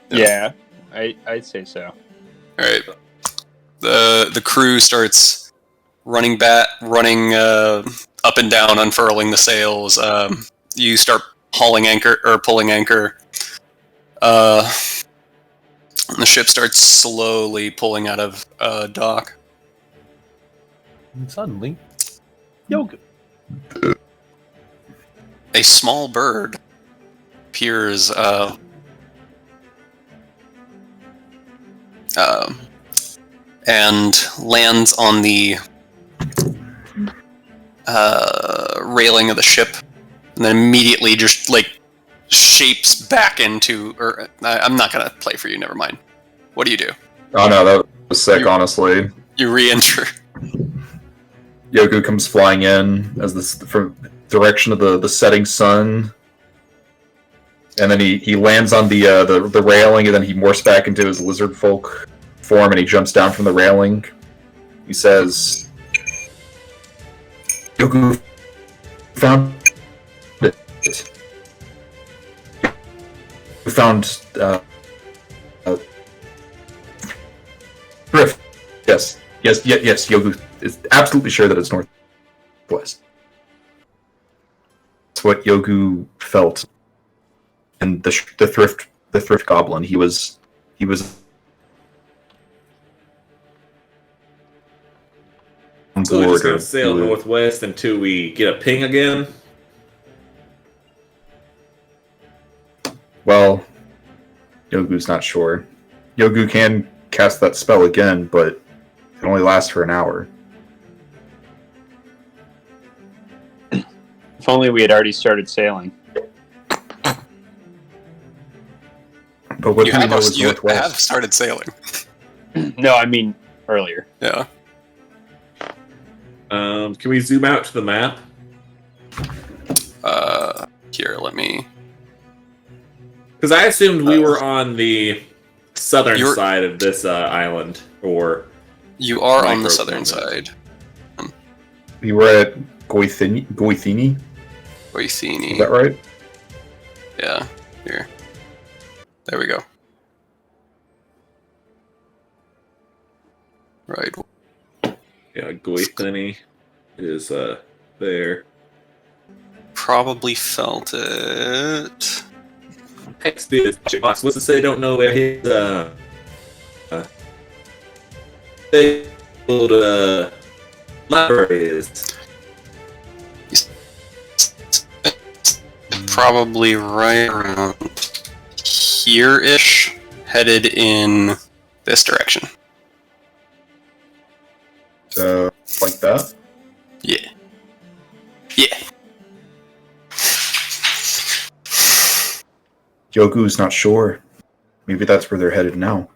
Yeah, I'd say so. Alright. The crew starts running up and down, unfurling the sails. You start hauling anchor, or pulling anchor. The ship starts slowly pulling out of dock. And suddenly, Yoga. A small bird appears and lands on the railing of the ship, and then immediately just like shapes back into. Or I'm not gonna play for you. Never mind. What do you do? Oh no, that was sick, honestly. You re-enter. Yogu comes flying in as from direction of the setting sun, and then he lands on the railing, and then he morphs back into his lizard folk form, and he jumps down from the railing. He says, "Yogu found it. We found Griff. Yes. Yogu is absolutely sure that it's northwest. It's what Yogu felt. And the thrift goblin. He was on So we're board. just gonna sail northwest until we get a ping again. Well, Yogu's not sure. Yogu can cast that spell again, but it only lasts for an hour. If only we had already started sailing. But what You do we have, know is you northwest? have started sailing. No, I mean earlier. Yeah. Can we zoom out to the map? Here, let me. Because I assumed we were on the southern You're- side of this island, or You are on the Micro southern continent. side. We were at Goithini? Is Oithini. that right? Yeah. Here. There we go. Right. yeah, Goithini is there. Probably felt it. Next is Box. What's to say? Don't know where his library is. Probably right around here-ish, headed in this direction. So, like that? Yeah. Yogu's not sure. Maybe that's where they're headed now.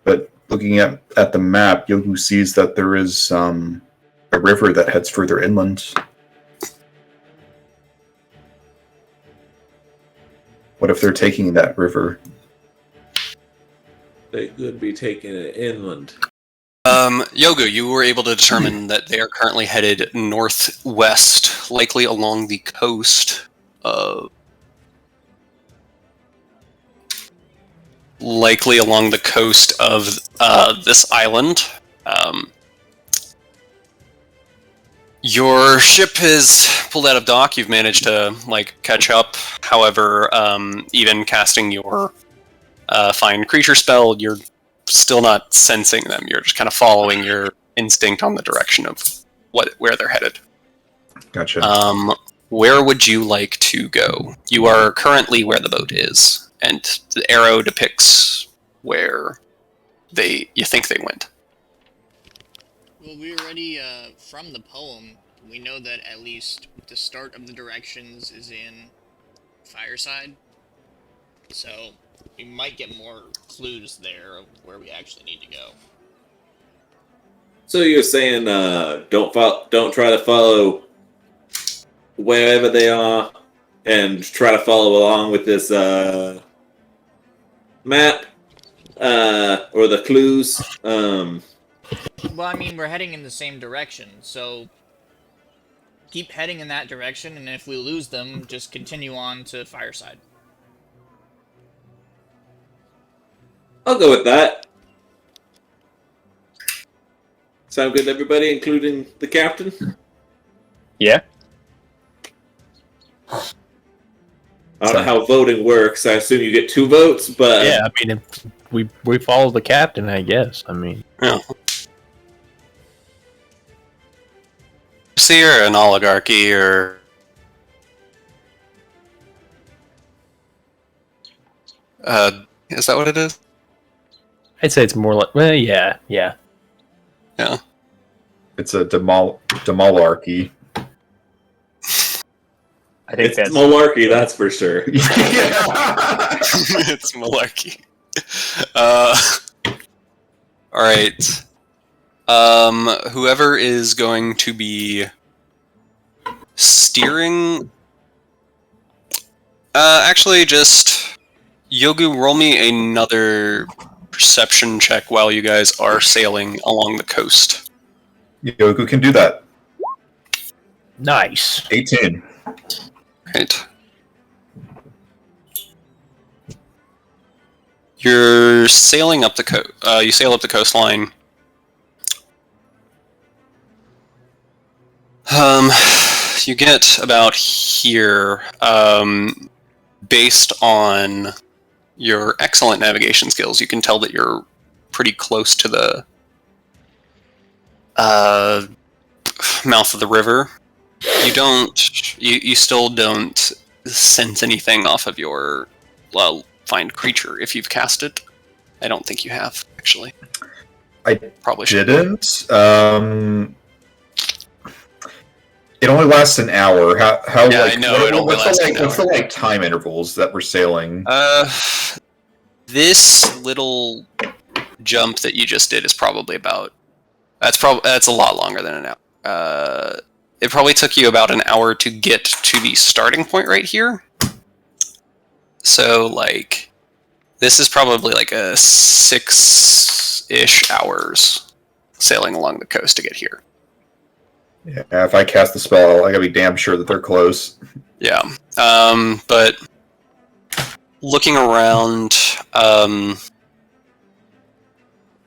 But looking at the map, Yogu sees that there is a river that heads further inland. What if they're taking that river? They could be taking it inland. Yogu, you were able to determine that they are currently headed northwest, likely along the coast of... Likely along the coast of this island. Your ship is pulled out of dock. You've managed to catch up. However, even casting your find creature spell, you're still not sensing them. You're just kind of following your instinct on the direction of where they're headed. Gotcha. Where would you like to go? You are currently where the boat is, and the arrow depicts where you think they went. Well, we already, from the poem, we know that at least the start of the directions is in Fireside. So, we might get more clues there of where we actually need to go. So you're saying don't try to follow wherever they are, and try to follow along with this map or the clues. Well, I mean, we're heading in the same direction, so keep heading in that direction, and if we lose them, just continue on to Fireside. I'll go with that. Sound good to everybody, including the captain? Yeah. I don't know how voting works. I assume you get 2 votes, but... Yeah, I mean, if we follow the captain, I guess. I mean... Yeah. See, you're an oligarchy, or... is that what it is? I'd say it's more like... Well, yeah. Yeah. It's a demolarchy. I think It's that's malarkey, that's for sure. It's malarkey. Alright. Whoever is going to be steering... actually, just... Yogu, roll me another perception check while you guys are sailing along the coast. Yogu can do that. Nice. 18. Right. You're sailing up the you sail up the coastline. You get about here, based on your excellent navigation skills, you can tell that you're pretty close to the mouth of the river. You still don't sense anything off of your find creature if you've cast it. I don't think you have, actually. I probably should. didn't. It only lasts an hour. How Yeah, like, I know, it only lasts an what's the hour. time intervals that we're sailing? This little jump that you just did is probably about... That's a lot longer than an hour. It probably took you about an hour to get to the starting point right here. So, this is probably a 6-ish hours sailing along the coast to get here. Yeah, if I cast the spell, I gotta be damn sure that they're close. Yeah. But looking around,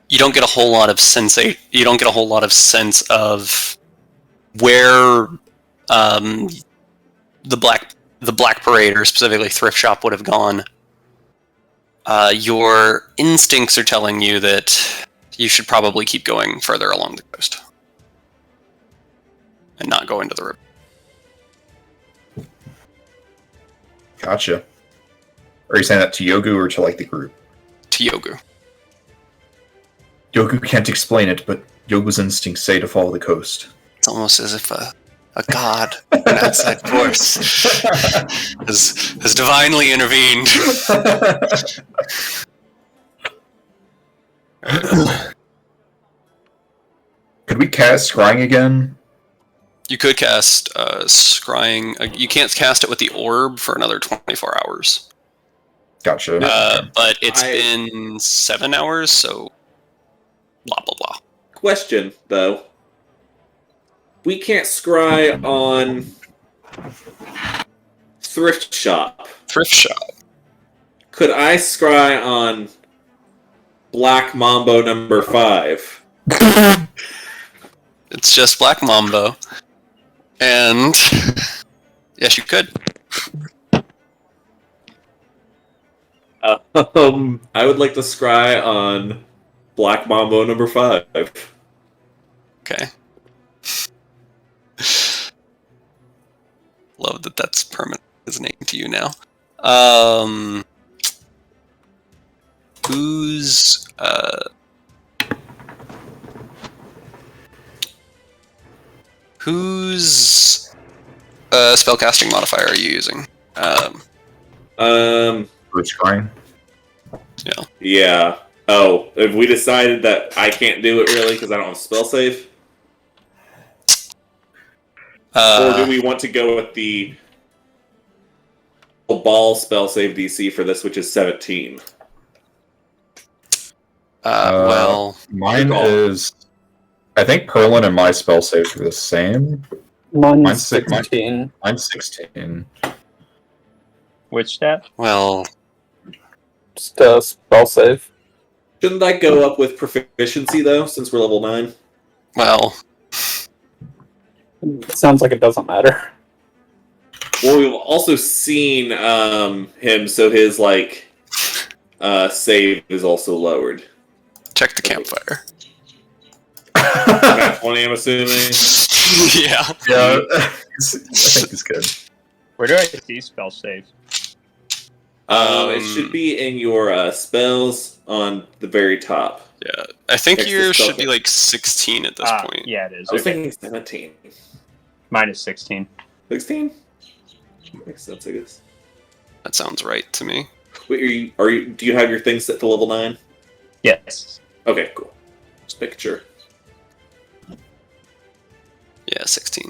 you don't get a whole lot of sense of where the Black Parade, or specifically Thrift Shop, would have gone. Your instincts are telling you that you should probably keep going further along the coast and not go into the river. Gotcha. Are you saying that to Yogu or to the group? To Yogu. Yogu can't explain it, but Yogu's instincts say to follow the coast. It's almost as if A god, an outside force, has divinely intervened. Could we cast Scrying again? You could cast Scrying. You can't cast it with the orb for another 24 hours. Gotcha. But it's been 7 hours, so blah, blah, blah. Question, though. We can't scry on Thrift Shop. Thrift Shop. Could I scry on Black Mambo number 5? It's just Black Mambo. And yes, you could. I would like to scry on Black Mambo number 5. Okay. Love that that's permanent as a name to you now. Whose spellcasting modifier are you using? For Scrying? Yeah. Yeah. Oh, have we decided that I can't do it really because I don't have spell save? Or do we want to go with the ball spell save DC for this, which is 17? Well, mine is. I think Perlin and my spell saves are the same. Mine's six- 16. Mine's 16. Which stat? well, Just spell save. Shouldn't that go up with proficiency, though, since we're level 9? well. It sounds like it doesn't matter. Well, we've also seen him, so his, save is also lowered. Check the campfire. Nat 20, I'm assuming. Yeah. Yeah, I think he's good. Where do I see spell save? It should be in your spells on the very top. Yeah. I think Next to yours spell should be check. like 16 at this point. Yeah, it is. I was Okay. thinking 17. Mine is 16. 16? Makes sense, I guess. That sounds right to me. Wait, do you have your thing set to level 9? Yes. Okay, cool. Just making sure. Yeah, 16.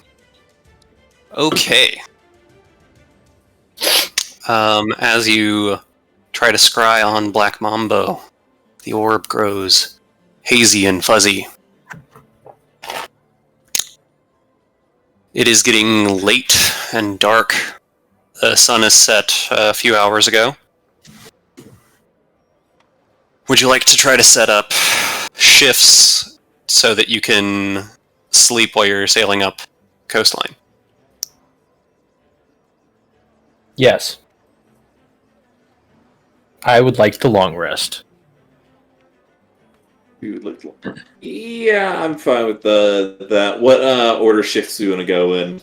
Okay. As you try to scry on Black Mambo, the orb grows hazy and fuzzy. It is getting late and dark. The sun is set a few hours ago. Would you like to try to set up shifts so that you can sleep while you're sailing up coastline? Yes. I would like the long rest. Yeah, I'm fine with that. What order shifts do we want to go in?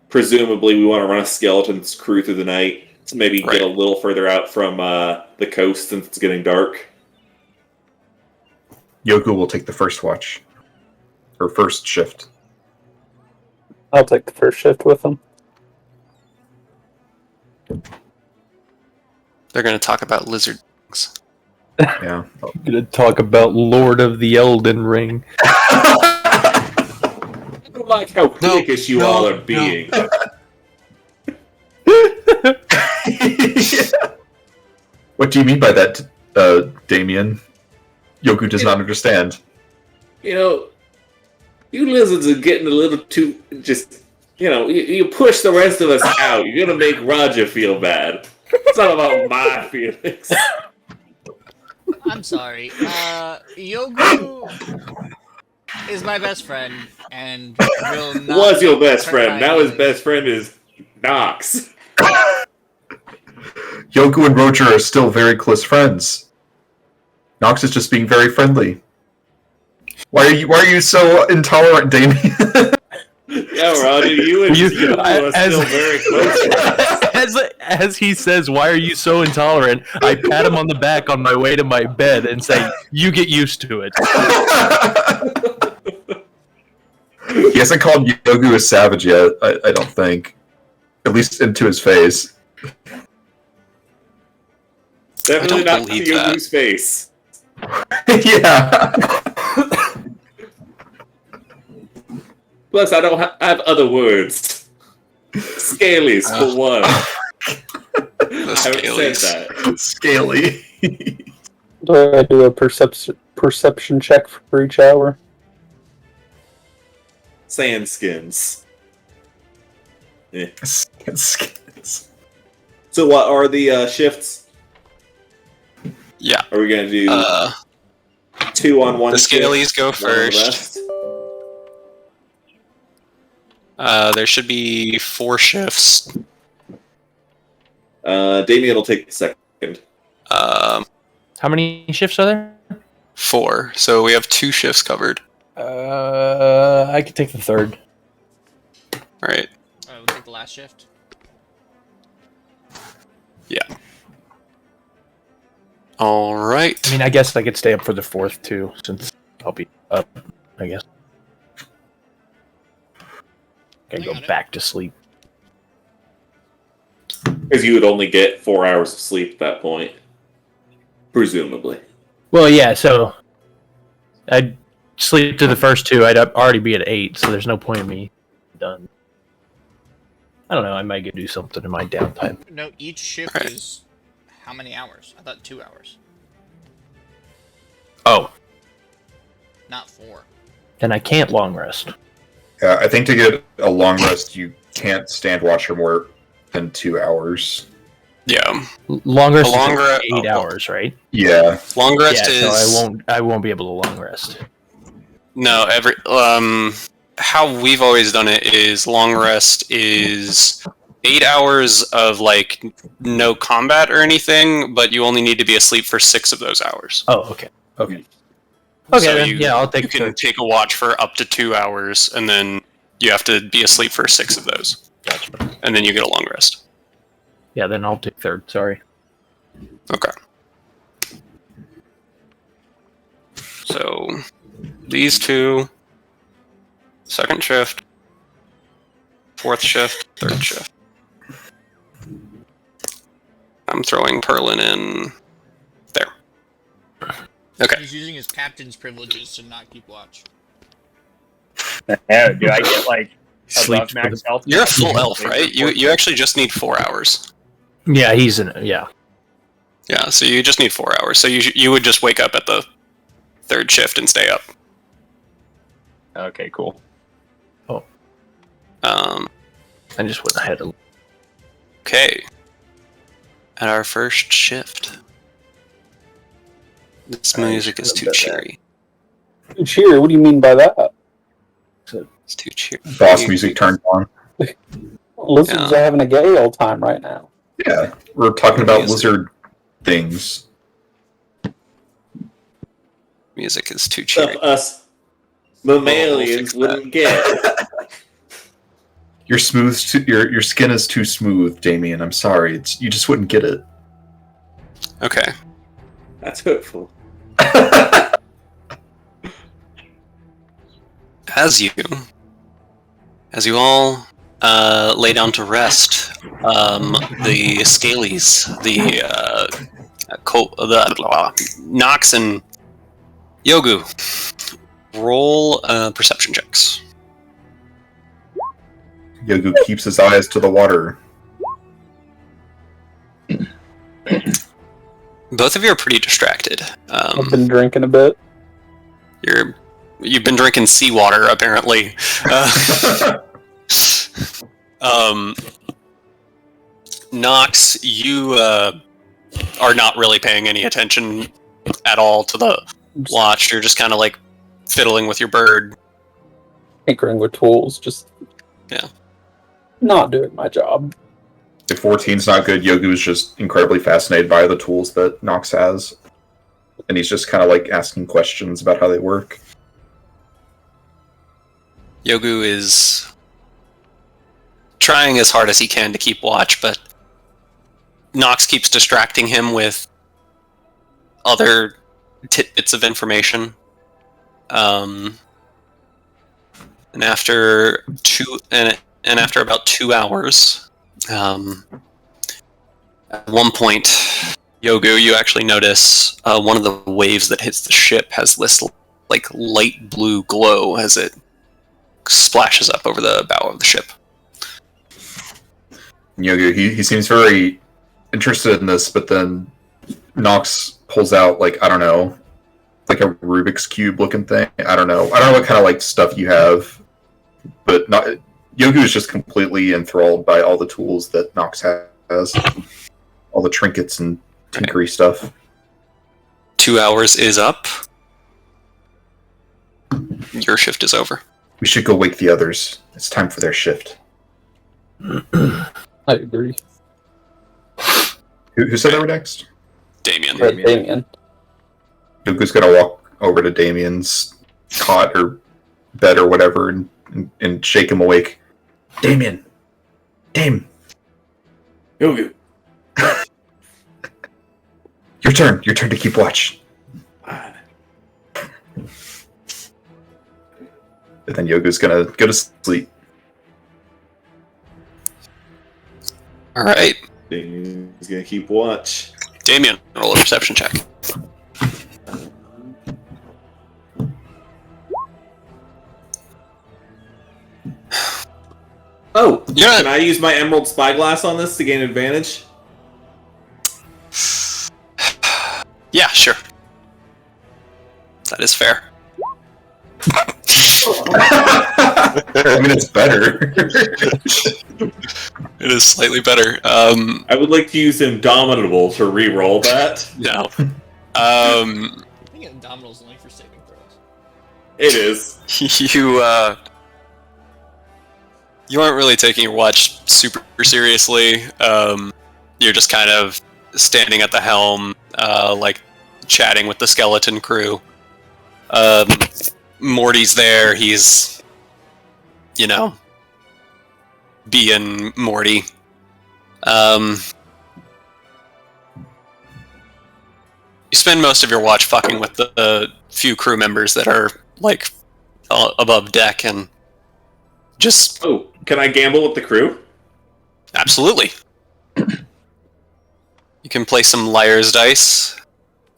Presumably, we want to run a skeleton's crew through the night to maybe Right. get a little further out from the coast since it's getting dark. Yoku will take the first watch. Or first shift. I'll take the first shift with them. They're going to talk about lizard things. Yeah. I'm gonna talk about Lord of the Elden Ring. I don't like how cliquish you all are being. What do you mean by that, Damien? Yoku does not understand. You lizards are getting a little too you push the rest of us out. You're gonna make Roger feel bad. It's not about my feelings. I'm sorry. Yogu is my best friend, and will not Was your best friend. hurt Now my his best friend is Nox. Yoku and Roger are still very close friends. Nox is just being very friendly. Why are you so intolerant, Damien? Yeah, Roger, you and you are still very close friends. As he says, "Why are you so intolerant?" I pat him on the back on my way to my bed and say, "You get used to it." He hasn't called Yogu a savage yet, I don't think. At least into his face. Definitely don't not to believe that. Yogu's face. Yeah. Plus, I don't have other words. Scalies, for one. The I haven't Scalies. said that. Scaly. Do I do a perception check for each hour? Sand skins. Yeah. Skins. So what are the shifts? Yeah. Are we going to do 2 on one The shift, Scalies go 1 on the first. rest? There should be 4 shifts. Damien will take the second. How many shifts are there? 4. So we have 2 shifts covered. I could take the third. All right. We'll take the last shift. Yeah. All right. I mean, I guess I could stay up for the fourth too, since I'll be up. I guess. I go back to sleep. Because you would only get 4 hours of sleep at that point. Presumably. Well, yeah. So I'd sleep to the first 2. I'd already be at 8, so there's no point in me done. I don't know. I might go do something in my downtime. No, each shift Right. is how many hours? I thought 2 hours, Oh, not 4. then I can't long rest. Yeah, I think to get a long rest, you can't stand watch for more than 2 hours. Yeah. Long rest A long is re- 8 hours, right? Yeah. Long rest yeah, is so I won't be able to long rest. no every how we've always done it is long rest is 8 hours of like no combat or anything, but you only need to be asleep for 6 of those hours. Oh, okay. Okay. Okay, So then, yeah, I'll You take can take a watch for up to 2 hours, and then you have to be asleep for 6 of those, Gotcha. and then you get a long rest. Yeah, then I'll take third. Sorry. Okay. So these 2, second shift, 4th shift, 3rd shift. I'm throwing Perlin in there. Okay. He's using his captain's privileges to not keep watch. Yeah, do I get like Sleep above max health? You're a full elf, right? You actually just need 4 hours. Yeah, he's in it. Yeah. Yeah, so you just need 4 hours. So you would just wake up at the 3rd shift and stay up. Okay, cool. I just went ahead and Okay. At our first shift. This music is too cheery. Cheer, what do you mean by that? It's too cheery. Boss music turned on. Lizards are having a gay old time right now. Yeah. We're talking about Music. lizard things. Music is too Stuff cheery. us mammalians wouldn't get. Your your skin is too smooth, Damien. I'm sorry. You just wouldn't get it. Okay. That's hurtful. As you all lay down to rest, the Scalies, the Nox and Yogu, roll perception checks. Yogu keeps his eyes to the water. Both of you are pretty distracted. I've been drinking a bit. You've been drinking seawater, apparently. Nox, you are not really paying any attention at all to the watch. You're just kind of like fiddling with your bird. Tinkering with tools, just not doing my job. If 14's not good, Yogu is just incredibly fascinated by the tools that Nox has. And he's just kind of like asking questions about how they work. Yogu is trying as hard as he can to keep watch, but Nox keeps distracting him with other tidbits of information. And And after after about 2 hours, at one point, Yogu, you actually notice one of the waves that hits the ship has this like light blue glow as it splashes up over the bow of the ship. Yogu, he seems very interested in this, but then Nox pulls out, like, I don't know, like a Rubik's Cube looking thing. I don't know what kind of like stuff you have, but Yogu is just completely enthralled by all the tools that Nox has, all the trinkets and tinkery stuff. 2 hours is up. Your shift is over. We should go wake the others. It's time for their shift. I agree. Who said they were next? Damien. Damien. Yogu's gonna walk over to Damien's cot or bed or whatever and shake him awake. Damien! Dame! Yogu. Your turn to keep watch. And then Yogu's gonna go to sleep. Alright. He's gonna keep watch. Damien, roll a perception check. Oh, Yeah. can I use my emerald spyglass on this to gain advantage? Yeah, sure. That is fair. I mean, it's better. It is slightly better. I would like to use Indomitable to re-roll that. No. I think Indomitable's only for saving throws. It is. You aren't really taking your watch super seriously. You're just kind of standing at the helm, like chatting with the skeleton crew. Morty's there. He's, being Morty. You spend most of your watch fucking with the few crew members that are like above deck and just Oh, can I gamble with the crew? absolutely. You can play some liar's dice.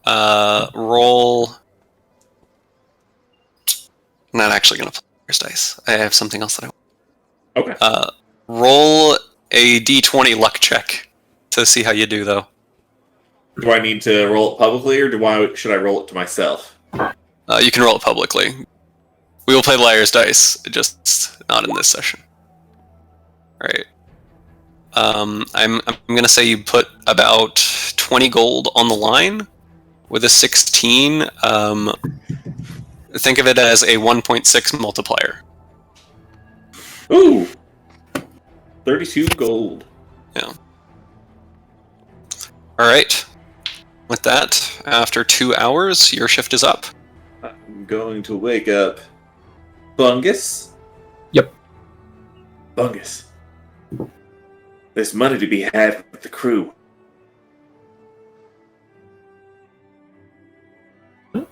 Roll. I'm not actually going to play liar's dice. I have something else that I want. Okay. Roll a d20 luck check to see how you do, though. Do I need to roll it publicly, or should I roll it to myself? You can roll it publicly. We will play liar's dice, just not in this session. Right. I'm going to say you put about 20 gold on the line with a 16. Think of it as a 1.6 multiplier. Ooh! 32 gold. Yeah. Alright. With that, after 2 hours, your shift is up. I'm going to wake up Bungus. Yep. Bungus. There's money to be had with the crew.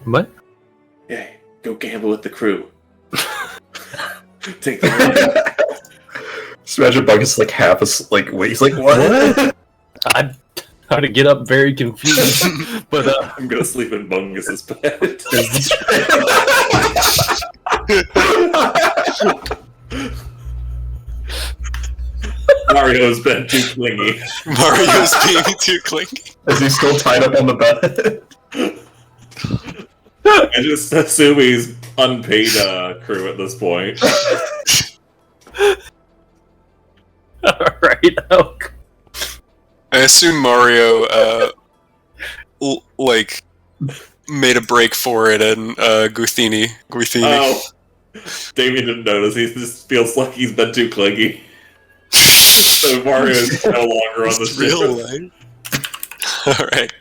What? Yeah, go gamble with the crew. Take the money. Just imagine Bungus like half like wait, he's like what? I'm trying to get up very confused, but I'm gonna sleep in Bungus's bed. Mario's been too clingy. Mario's being too clingy. Is he still tied up on the bed? I just assume he's unpaid crew at this point. alright, okay. I assume Mario, made a break for it and, Guthini. Oh, Damien didn't notice. He just feels like he's been too clingy. So Mario is no longer on the ship. Alright.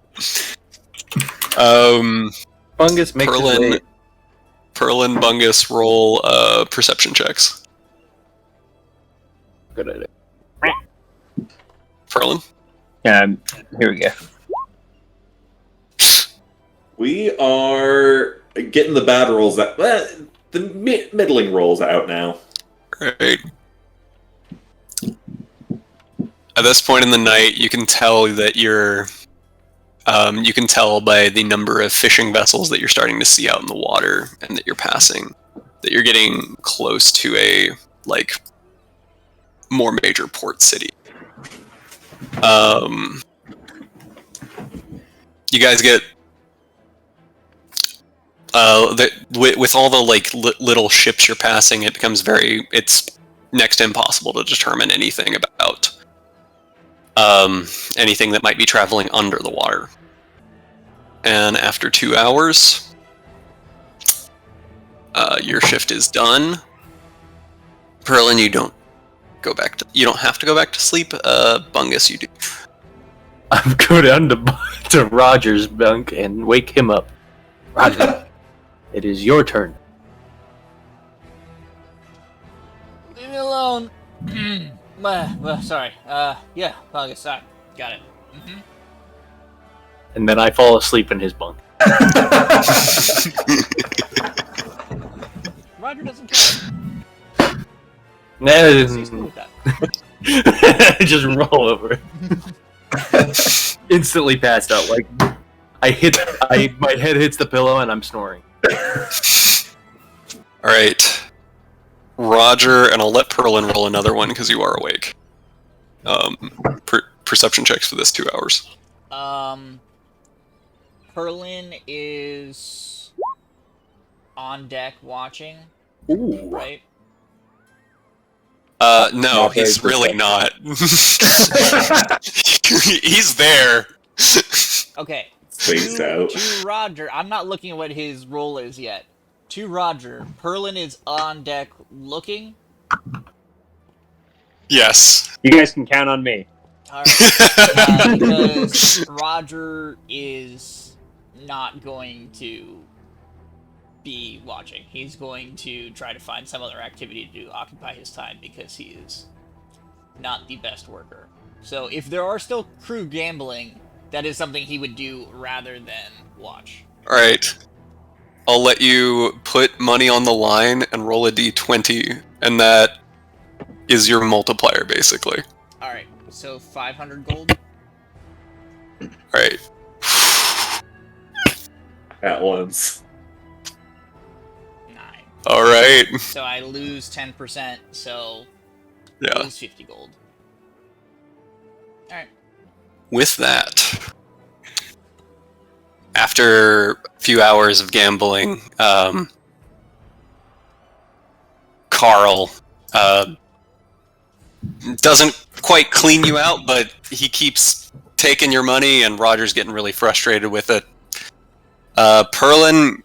Fungus makes his way. Pearl and Bungus roll, perception checks. Good idea. Perlin? Here we go. We are getting the bad rolls. The middling rolls out now. Right. At this point in the night, you can tell that you're. You can tell by the number of fishing vessels that you're starting to see out in the water and that you're passing that you're getting close to a more major port city. You guys get with all the little ships you're passing, it becomes it's next to impossible to determine anything about anything that might be traveling under the water. And after 2 hours, your shift is done. Perlin, you don't have to go back to sleep. Bungus, you do. I'm go down to Roger's bunk and wake him up. Roger, it is your turn. Leave me alone. Sorry. Yeah, Bungus, got it. Mm-hmm. And then I fall asleep in his bunk. Roger doesn't care. Nah, He's cool with that. just roll over. Instantly passed out. Like my head hits the pillow and I'm snoring. All right, Roger, and I'll let Perlin roll another one because you are awake. Perception checks for this 2 hours. Perlin is on deck watching. Ooh. Right? No, Not very he's really perceptive. not. He's there. Okay. Spaced out. To Roger, I'm not looking at what his role is yet. To Roger, Perlin is on deck looking. Yes. You guys can count on me. Alright. Because Roger is not going to be watching. He's going to try to find some other activity to occupy his time because he is not the best worker. So if there are still crew gambling, that is something he would do rather than watch. Alright. I'll let you put money on the line and roll a d20, and that is your multiplier, basically. Alright, so 500 gold? Alright. At once. 9. Alright. So I lose 10%, so I Yeah. lose 50 gold. Alright. With that, after a few hours of gambling, Carl doesn't quite clean you out, but he keeps taking your money, and Roger's getting really frustrated with it. Perlin,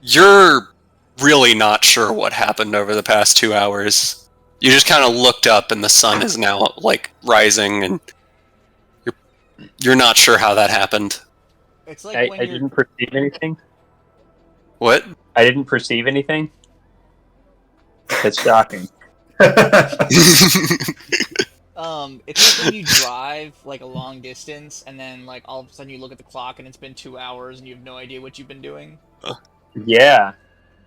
you're really not sure what happened over the past 2 hours. You just kind of looked up, and the sun is now rising, and you're not sure how that happened. It's like I when you're... didn't perceive anything. What? I didn't perceive anything. That's shocking. It's like when you drive like a long distance and then like all of a sudden you look at the clock and it's been 2 hours and you have no idea what you've been doing. Yeah.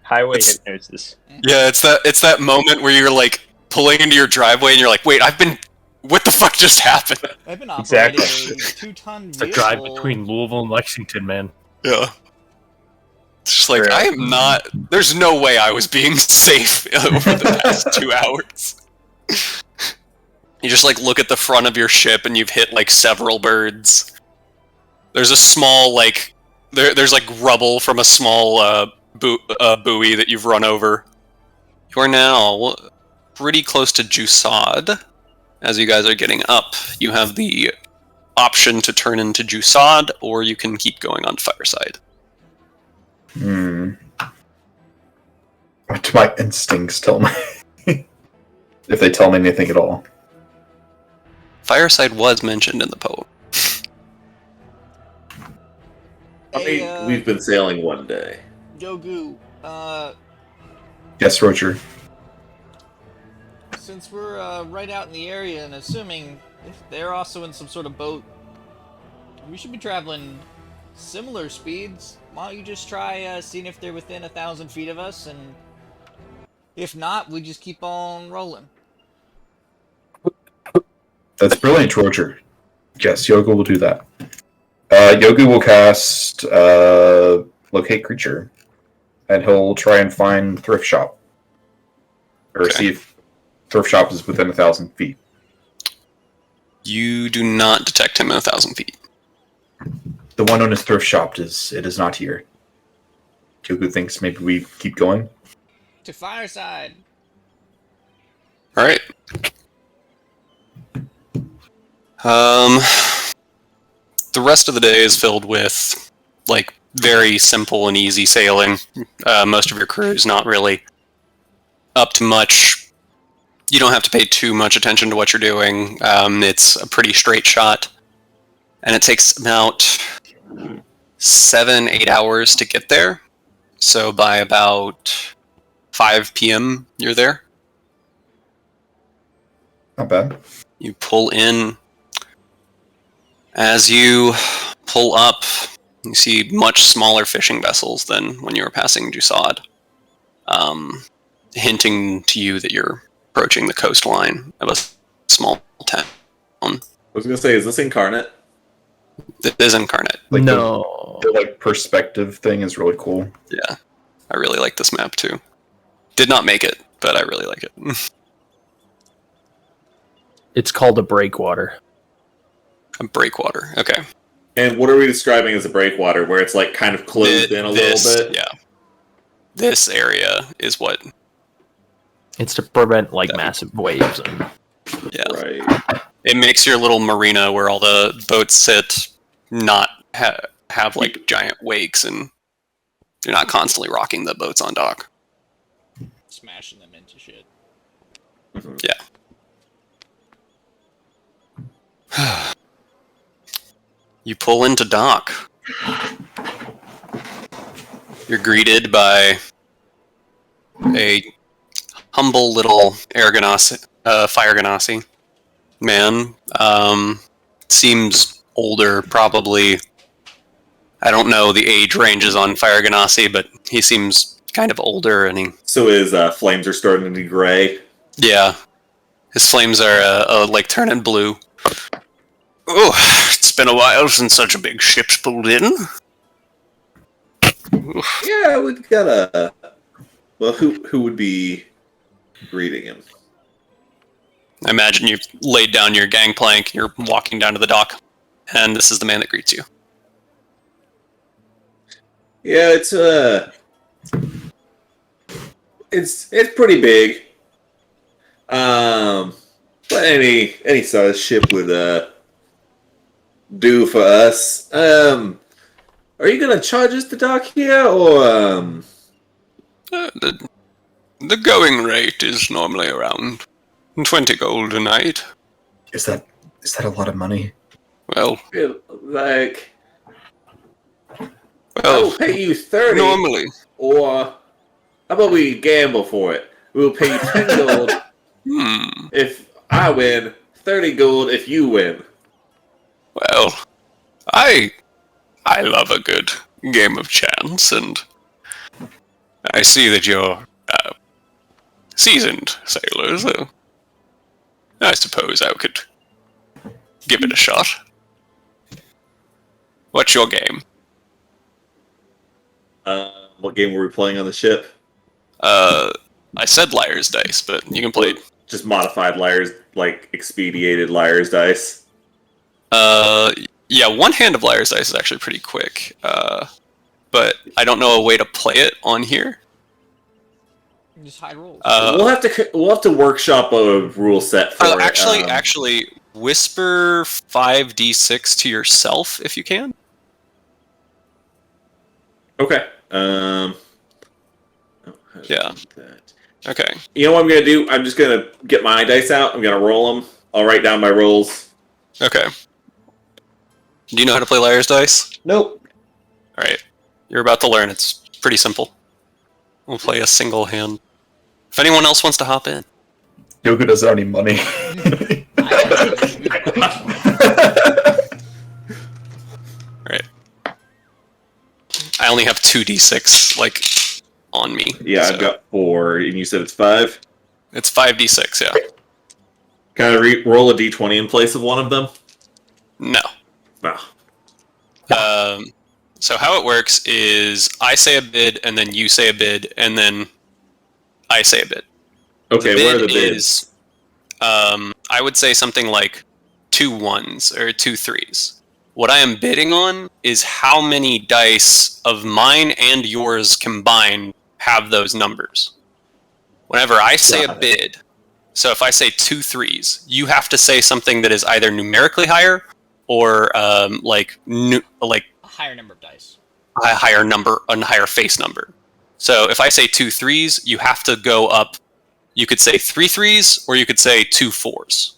Highway It's- hypnosis. Yeah, it's that moment where you're like pulling into your driveway and you're like, wait, what the fuck just happened? I've been operating Exactly. a 2-ton It's a vehicle. drive between Louisville and Lexington, man. Yeah. It's just like, Right. I am not, there's no way I was being safe over the past 2 hours. You just like look at the front of your ship and you've hit like several birds. There's a small there's like rubble from a small buoy that you've run over. You are now pretty close to Jusad. As you guys are getting up, you have the option to turn into Jusad, or you can keep going on Fireside. What do my instincts tell me? If they tell me anything at all. Fireside was mentioned in the poem. Hey, We've been sailing one day. Dogu, Yes, Roger. since we're right out in the area and assuming if they're also in some sort of boat, we should be traveling similar speeds. Why don't you just try seeing if they're within 1,000 feet of us, and if not, we just keep on rolling. That's brilliant, Roger. Yes, Yoga will do that. Yoga will cast Locate Creature, and he'll try and find Thrift Shop. Or see if Thrift Shop is within 1,000 feet. You do not detect him at 1,000 feet. The one known as Thrift Shop is not here. Yoga thinks maybe we keep going. To Fireside. Alright. The rest of the day is filled with, like, very simple and easy sailing. Most of your crew is not really up to much. You don't have to pay too much attention to what you're doing. It's a pretty straight shot. And it takes about 7-8 hours to get there. So by about 5 p.m., you're there. Not bad. You pull in. As you pull up, you see much smaller fishing vessels than when you were passing Jusad, hinting to you that you're approaching the coastline of a small town. I was gonna say, is this Incarnate? It is Incarnate. Like No. The like perspective thing is really cool. Yeah, I really like this map too. Did not make it, but I really like it. It's called a breakwater. A breakwater. Okay. And what are we describing as a breakwater, where it's like kind of closed in a little bit? Yeah. This area is what. It's to prevent like massive waves. And Yeah. Right. It makes your little marina where all the boats sit not have like giant wakes, and you're not constantly rocking the boats on dock. Smashing them into shit. Yeah. You pull into dock. You're greeted by a humble little fire ganassi man. Seems older, probably. I don't know the age ranges on Fire Ganassi, but he seems kind of older, and So his flames are starting to be gray. yeah, his flames are like turning blue. Oh, it's been a while since such a big ship's pulled in. Yeah, we've got a. Well, who would be greeting him? I imagine you've laid down your gangplank, you're walking down to the dock, and this is the man that greets you. Yeah, it's pretty big. But any size ship would do for us. Are you gonna charge us to dock here, or The going rate is normally around 20 gold a night. Is that a lot of money? Well, like I'll pay you 30, normally. or how about we gamble for it? We'll pay you 10 gold if I win, 30 gold if you win. Well, I love a good game of chance, and I see that you're seasoned sailors, so I suppose I could give it a shot. What's your game? What game were we playing on the ship? I said liar's dice, but you can play. Just modified liars, like expedited liar's dice. Yeah, one hand of liar's dice is actually pretty quick, but I don't know a way to play it on here. Just high rolls. We'll have to workshop a rule set for it. Actually, whisper 5d6 to yourself if you can. Okay. Yeah. Okay. You know what I'm gonna do? I'm just gonna get my dice out. I'm gonna roll them. I'll write down my rolls. Okay. Do you know how to play liar's dice? Nope. All right. You're about to learn. It's pretty simple. We'll play a single hand. If anyone else wants to hop in. Yoga doesn't have any money. Right. I only have 2d6 like on me. Yeah, so I've got 4, and you said it's 5. it's 5d6. Yeah. Can I roll a d20 in place of one of them? No. No. So how it works is I say a bid, and then you say a bid, and then I say a bid. Okay, where are the bids? Is, I would say something like 2 1s or 2 3s. What I am bidding on is how many dice of mine and yours combined have those numbers. Whenever I say a bid, so if I say 2 3s, you have to say something that is either numerically higher or like A higher number of dice. a higher face number. So if I say 2 3s, you have to go up. You could say 3 3s, or you could say 2 4s.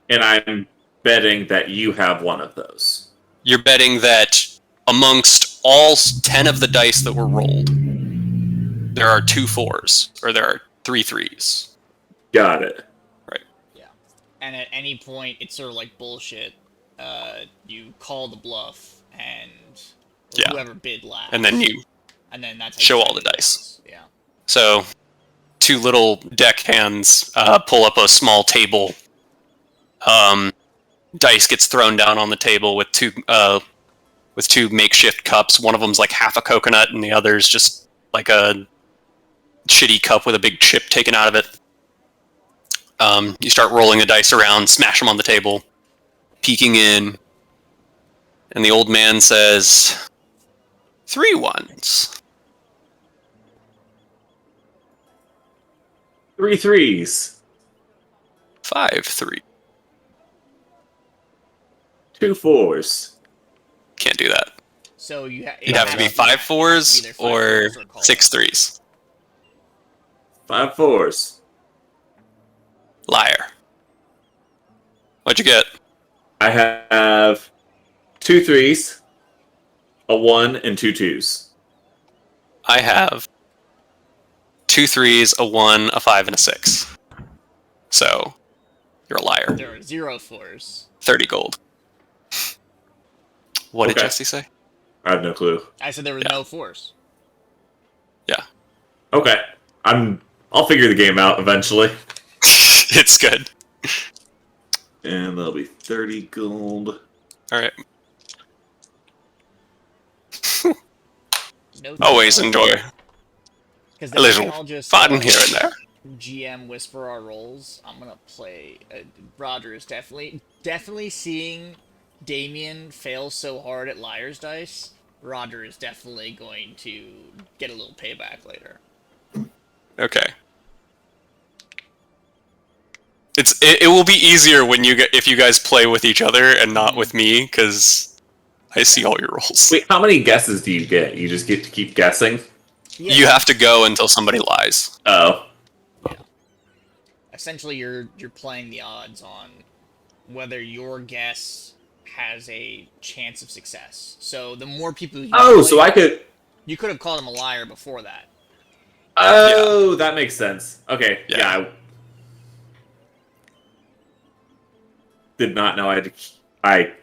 And I'm betting that you have one of those. You're betting that amongst all 10 of the dice that were rolled, there are 2 4s, or there are 3 3s. Got it. Yeah. And at any point, it's sort of like bullshit. You call the bluff, and whoever bid last. And then that's how show you all the dice. Yeah. So 2 little deck hands pull up a small table. Dice gets thrown down on the table with two makeshift cups. One of them's like half a coconut, and the other's just like a shitty cup with a big chip taken out of it. You start rolling the dice around, smash them on the table, peeking in, and the old man says, 3 1s. 3 3s. 5 3. 2 4s. Can't do that. So It'd have to be 5 4s or 6 3s. 5 4s. Liar. What'd you get? I have 2 3s, a 1, and 2 2s. I have 2 3s, a 1, a 5, and a 6. So, you're a liar. There are 0 4s. 30 gold. What did Okay. Jesse say? I have no clue. I said there were no 4s. Yeah. Okay. I'll figure the game out eventually. It's good. And that'll be 30 gold. Alright. No Always enjoy Because a little I'll just fun here and there. GM whisper our roles. I'm gonna play. Roger is definitely seeing Damien fail so hard at Liar's Dice. Roger is definitely going to get a little payback later. Okay. It will be easier when if you guys play with each other and not with me, because I see all your rolls. Wait, how many guesses do you get? You just get to keep guessing? Yeah. You have to go until somebody lies. Oh. Essentially, you're playing the odds on whether your guess has a chance of success. So the more people you play, So I could... You could have called him a liar before that. Oh, that makes sense. Okay, Yeah. I did not know I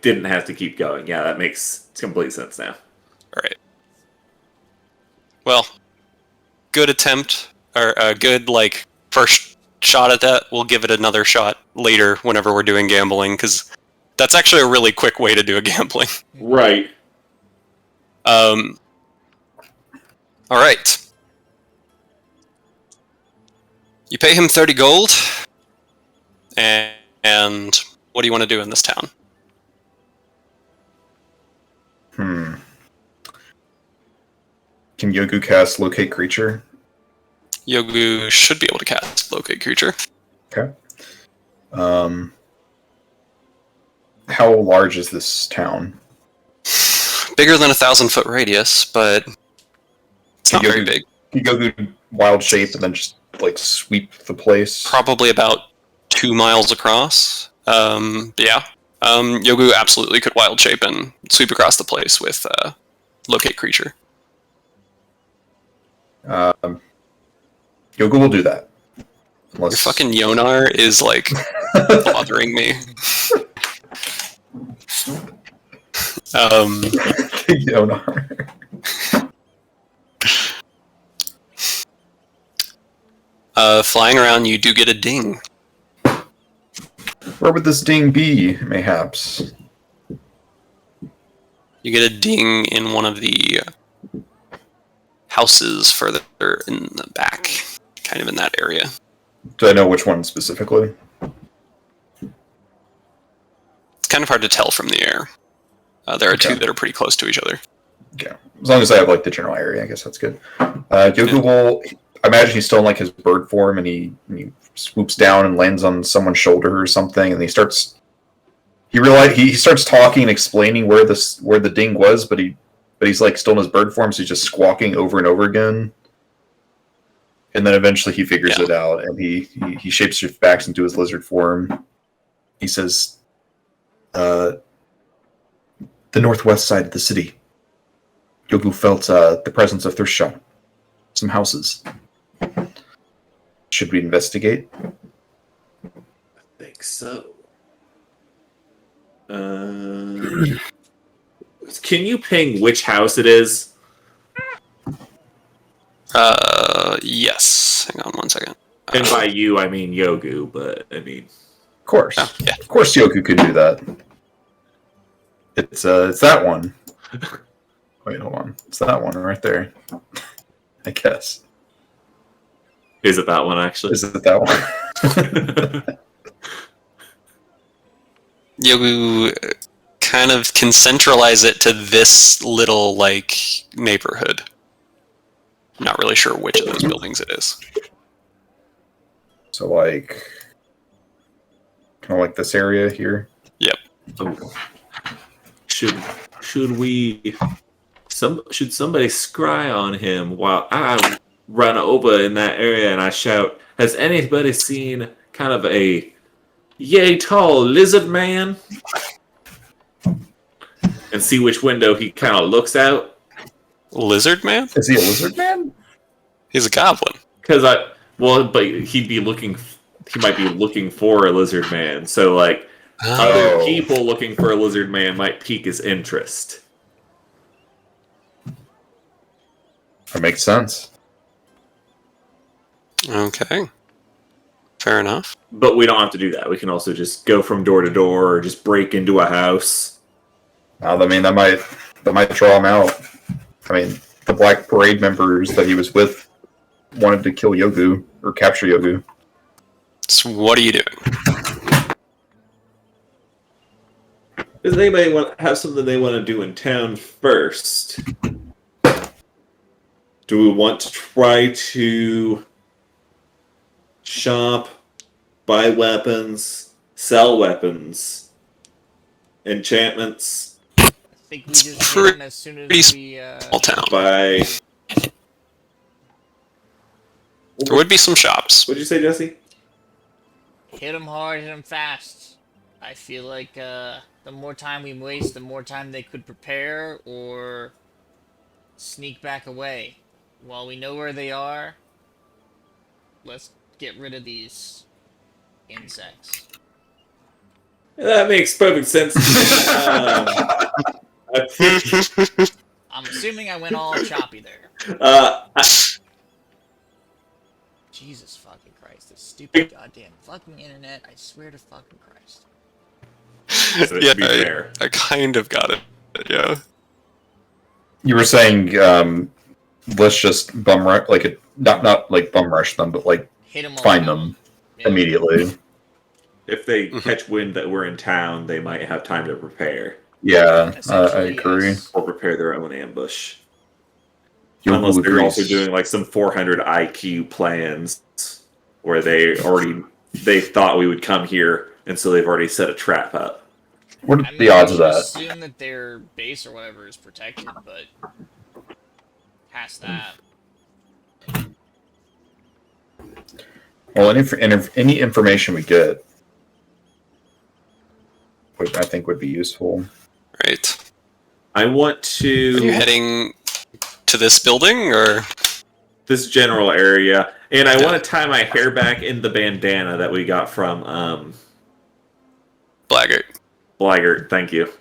didn't have to keep going. Yeah, that makes complete sense now. Alright. Well, good attempt, or a good, first shot at that. We'll give it another shot later whenever we're doing gambling, because that's actually a really quick way to do a gambling. Right. Alright. You pay him 30 gold, and what do you want to do in this town? Can Yogu cast Locate Creature? Yogu should be able to cast Locate Creature. Okay. How large is this town? Bigger than 1,000-foot radius, but it's not very big. Can Yogu wild shape and then just sweep the place? Probably about 2 miles across. Yeah. Yogu absolutely could wild shape and sweep across the place with Locate Creature. Yogu will do that. Your fucking Yonar is bothering me. Yonar. Flying around, you do get a ding. Where would this ding be, mayhaps? You get a ding in one of the houses further in the back, kind of in that area. Do I know which one specifically? It's kind of hard to tell from the air. There are two that are pretty close to each other. Okay. As long as I have like the general area, I guess that's good. Yogu will. I imagine he's still in like his bird form, and he swoops down and lands on someone's shoulder or something, and he starts. He starts talking and explaining where the ding was, but he's like still in his bird form, so he's just squawking over and over again. And then eventually he figures it out, and he shapeshifts back into his lizard form. He says, "The northwest side of the city. Yogu felt the presence of thirst shot. Some houses. Should we investigate?" I think so. Can you ping which house it is? Yes. Hang on one second. And by you, I mean Yogu, but I mean... Of course. Oh, yeah. Of course Yogu could do that. It's that one. Wait, hold on. It's that one right there. I guess. Is it that one, actually? Is it that one? Yogu kind of can centralize it to this little, like, neighborhood. I'm not really sure which of those buildings it is. So, like... kind of like this area here? Yep. Oh. Should we... should somebody scry on him while I run over in that area and I shout, "Has anybody seen kind of a yay tall lizard man?" And see which window he kind of looks out. Lizard man? Is he a lizard man? He's a goblin. But he might be looking for a lizard man. So, like, other people looking for a lizard man might pique his interest. That makes sense. Okay. Fair enough. But we don't have to do that. We can also just go from door to door or just break into a house. I mean, that might draw him out. I mean, the Black Parade members that he was with wanted to kill Yogu, or capture Yogu. So what are you doing? Does anybody have something they want to do in town first? Do we want to try to shop, buy weapons, sell weapons, enchantments? I think we just hit him as soon as we... Small town. Buy... There would be some shops. What'd you say, Jesse? hit him hard, hit him fast. I feel like the more time we waste, the more time they could prepare or sneak back away. While we know where they are, let's get rid of these insects. That makes perfect sense. I'm assuming I went all choppy there. Jesus fucking Christ, this stupid goddamn fucking internet, I swear to fucking Christ. So Yeah, to be fair. I kind of got it, yeah. You were saying, let's just bum rush, like, not like bum rush them, but like Hit them all find down. them Yeah. immediately. If they catch wind that we're in town, they might have time to prepare. Yeah, I Essentially, agree. yes. Or prepare their own ambush. Yogu Unless they're agrees. also doing like some 400 IQ plans where they thought we would come here, and so they've already set a trap up. What I are mean, the odds we of that? assume that their base or whatever is protected, but past that, Well, any information we get, which I think would be useful. Right. I want Are you to heading to this building, or...? this general area, and I want to tie my hair back in the bandana that we got from Blaggart. Blaggart. Thank you.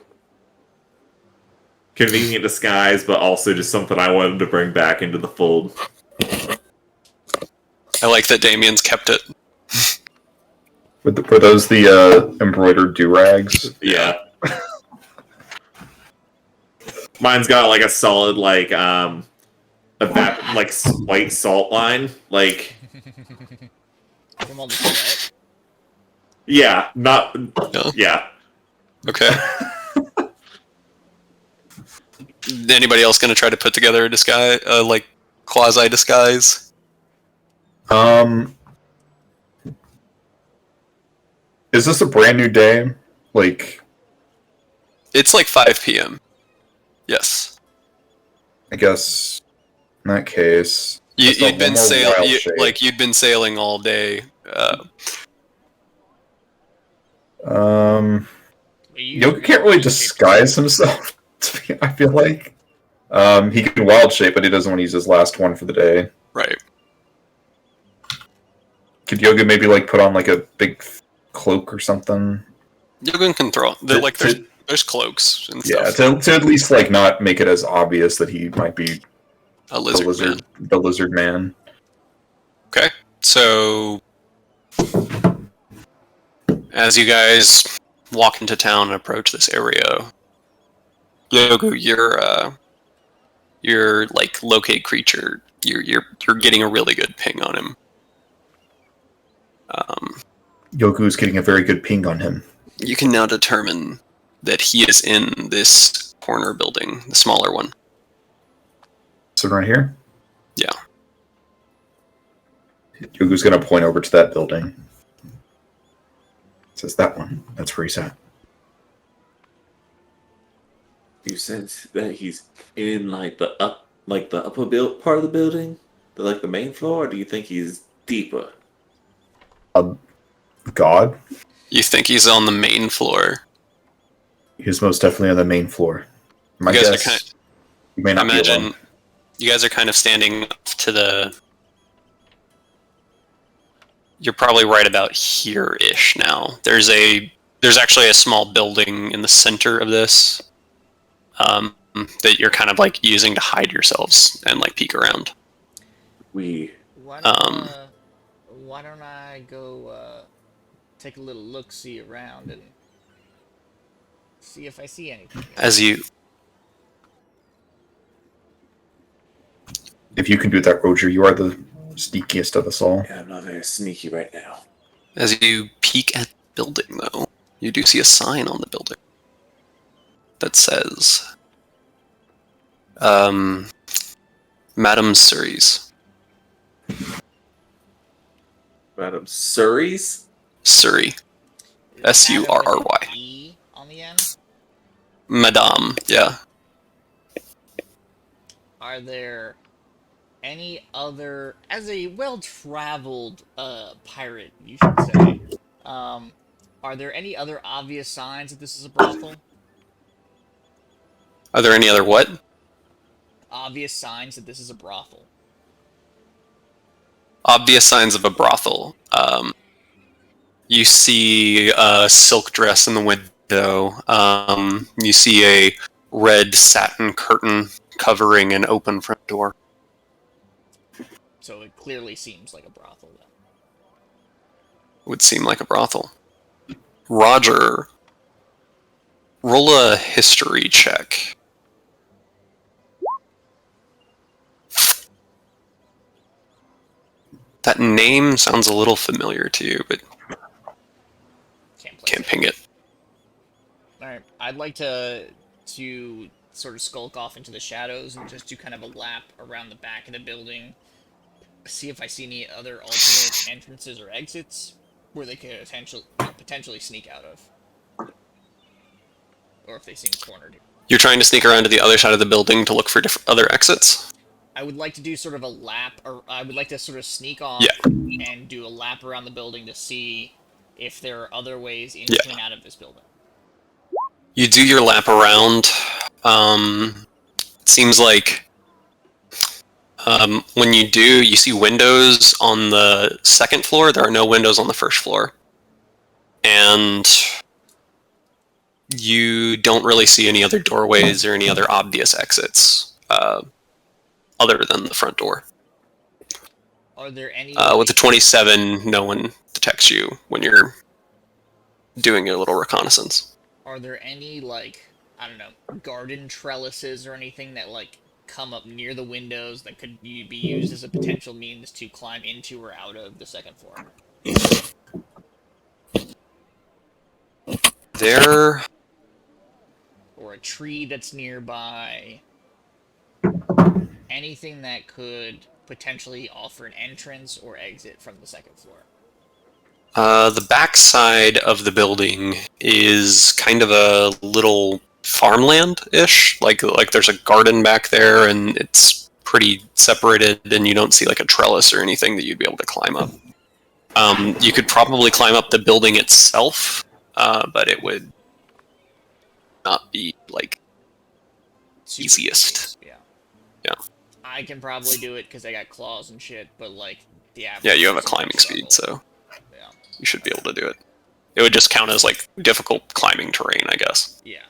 convenient disguise, but also just something I wanted to bring back into the fold. I like that Damien's kept it. Were those the embroidered do-rags? Yeah. Mine's got like a solid like white salt line. Like From all the sweat. yeah, not No? yeah. Okay. Anybody else going to try to put together a disguise, like quasi disguise? Is this a brand new day? Like, It's like 5 p.m. Yes. I guess in that case, You, that's a you'd been more sail wild you, shape. like you'd been sailing all day. Yoga can't really disguise himself. I feel like he can wild shape, but he doesn't want to use his last one for the day. Right. Could Yoga maybe like put on like a big cloak or something? Yogun can throw. Like there's cloaks and Yeah, stuff. to at least like not make it as obvious that he might be A lizard. the lizard man. Okay, so as you guys walk into town and approach this area, Yogu, your like locate creature, you're getting a really good ping on him. Yogu's getting a very good ping on him. You can now determine that he is in this corner building, the smaller one. So right here? Yeah. Yogu's gonna point over to that building. Says that one. That's where he's at. You sense that he's in like the upper part of the building, the main floor, or do you think he's deeper? God? You think he's on the main floor? He's most definitely on the main floor. My You guys guess, are kind you may not be imagine alone. you guys are kind of standing to the. You're probably right about here-ish now. There's actually a small building in the center of this that you're kind of like using to hide yourselves and like peek around. We Why don't I go take a little look-see around and see if I see anything. As you If you can do that, Roger, you are the sneakiest of us all. I'm not very sneaky right now. As you peek at the building, though, you do see a sign on the building that says, Madam Surrey's. Madam Surrey's? Surrey. S-U-R-R-Y. E on the end. Madame, yeah. Are there any other, as a well-traveled pirate, you should say, are there any other obvious signs that this is a brothel? Are there any other what? Obvious signs that this is a brothel. Obvious signs of a brothel. You see a silk dress in the window. You see a red satin curtain covering an open front door. So it clearly seems like a brothel then. Would seem like a brothel. Roger, roll a history check. That name sounds a little familiar to you, but can't ping it. Alright, I'd like to sort of skulk off into the shadows and just do kind of a lap around the back of the building. See if I see any other alternate entrances or exits where they could potentially sneak out of. Or if they seem cornered. You're trying to sneak around to the other side of the building to look for other exits? I would like to do sort of a lap, or I would like to sort of sneak off and do a lap around the building to see if there are other ways into and out of this building. You do your lap around. It seems like when you do, you see windows on the second floor. There are no windows on the first floor. And You don't really see any other doorways or any other obvious exits other than the front door. Are there any... With a 27, no one detects you when you're doing your little reconnaissance. Are there any, like, I don't know, garden trellises or anything that, like, come up near the windows that could be used as a potential means to climb into or out of the second floor? There... Or a tree that's nearby? Anything that could potentially offer an entrance or exit from the second floor? The back side of the building is kind of a little farmland-ish. Like there's a garden back there, and it's pretty separated, and you don't see like a trellis or anything that you'd be able to climb up. You could probably climb up the building itself, but it would not be like easiest. Yeah. Yeah. I can probably do it because I got claws and shit, but like the average... Yeah, you have a person climbing would speed, struggle. so Yeah. you should be able to do it. It would just count as like difficult climbing terrain, I guess. Yeah.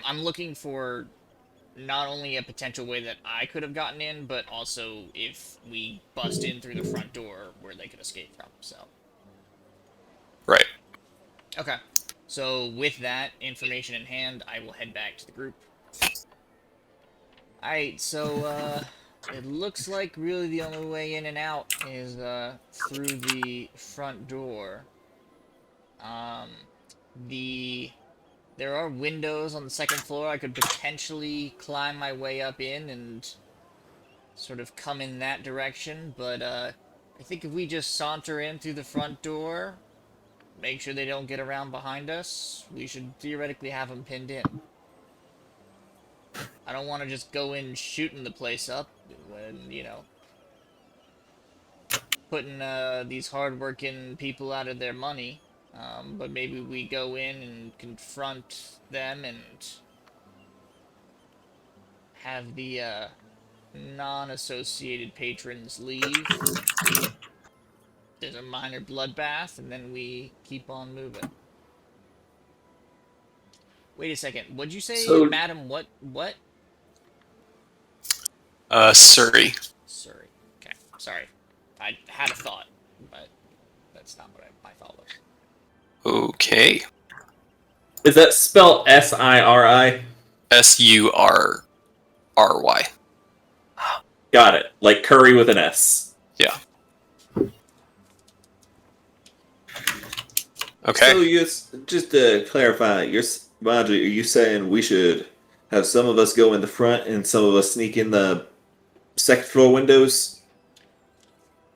I'm looking for not only a potential way that I could have gotten in, but also if we bust in through the front door where they could escape from, so. Right. Okay. So with that information in hand, I will head back to the group. Alright, so it looks like really the only way in and out is through the front door. There are windows on the second floor. I could potentially climb my way up in and sort of come in that direction, but I think if we just saunter in through the front door, make sure they don't get around behind us, we should theoretically have them pinned in. I don't want to just go in shooting the place up when, you know, putting these hard-working people out of their money. But maybe we go in and confront them and have the non-associated patrons leave. There's a minor bloodbath, and then we keep on moving. Wait a second. What'd you say, So- madam? What? Surrey. Surrey. Okay. Sorry. I had a thought, but that's not what my thought was. Okay. Is that spelled S-I-R-I? Surry. Got it. Like curry with an S. Yeah. Okay. So just to clarify, Roger, are you saying we should have some of us go in the front and some of us sneak in the second floor windows?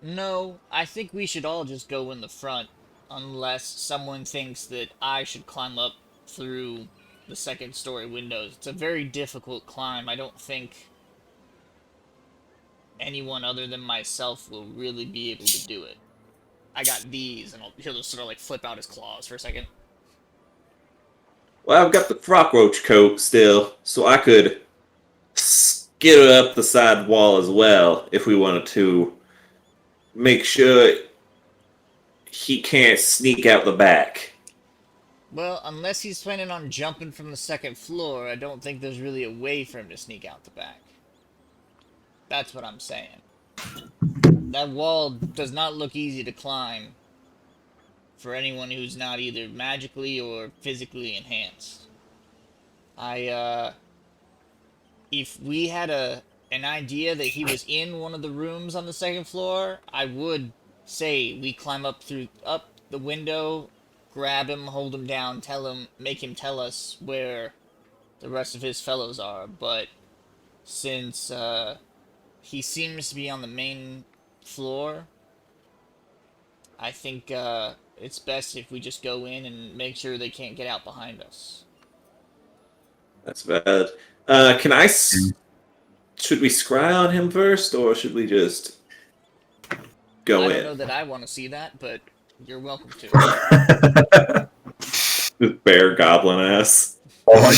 No, I think we should all just go in the front, unless someone thinks that I should climb up through the second story windows. It's a very difficult climb. I don't think anyone other than myself will really be able to do it. I got these, and he'll just sort of like flip out his claws for a second. Well, I've got the cockroach coat still, so I could skitter up the side wall as well if we wanted to make sure he can't sneak out the back. Well, unless he's planning on jumping from the second floor, I don't think there's really a way for him to sneak out the back. That's what I'm saying. That wall does not look easy to climb for anyone who's not either magically or physically enhanced. If we had an idea that he was in one of the rooms on the second floor, I would say we climb up the window, grab him, hold him down, make him tell us where the rest of his fellows are. But since he seems to be on the main floor, I think it's best if we just go in and make sure they can't get out behind us. That's bad. Should we scry on him first, or should we just go I in? don't know that I want to see that, but you're welcome to. This bear goblin ass. Oh my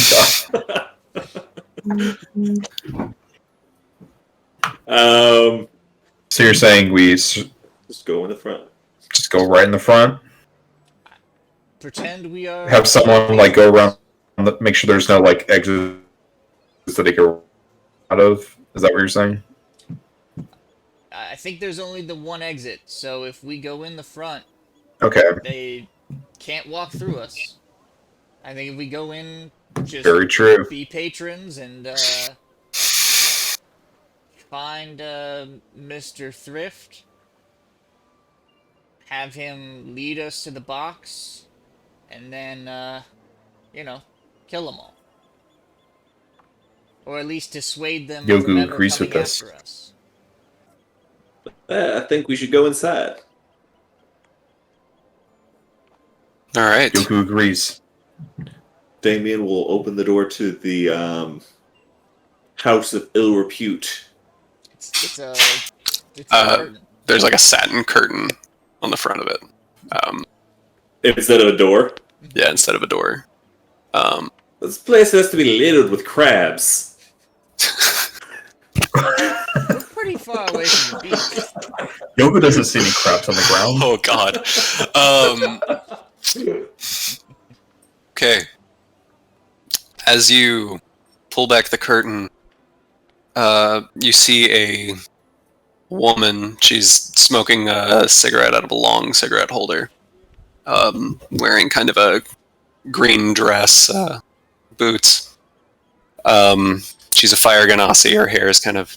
god. So you're saying we Just go in the front. just go right in the front? pretend we are. Have someone like go around, make sure there's no like exits that they go out of. Is that what you're saying? I think there's only the one exit, so if we go in the front, Okay, they can't walk through us. I think if we go in, just very true. be patrons and find Mr. Thrift, have him lead us to the box, and then, kill them all. Or at least dissuade them from Yogu ever agrees coming with this. after us. I think we should go inside. All right. Yogu agrees. Damien will open the door to the house of ill repute. It's a curtain. There's like a satin curtain on the front of it. Instead of a door. Yeah, instead of a door. This place has to be littered with crabs. Pretty far away from the beach. Yogu doesn't see any crabs on the ground. Oh God. Okay. As you pull back the curtain, you see a woman. She's smoking a cigarette out of a long cigarette holder, wearing kind of a green dress, boots. She's a fire ganassi. Her hair is kind of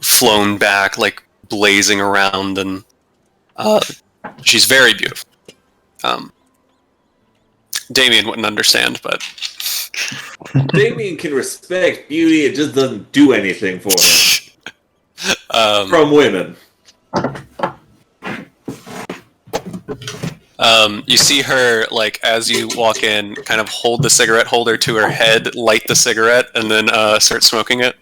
flown back, like blazing around, and she's very beautiful. Damien wouldn't understand, but Damien can respect beauty, it just doesn't do anything for him. From women. You see her, like, as you walk in, kind of hold the cigarette holder to her head, light the cigarette, and then start smoking it.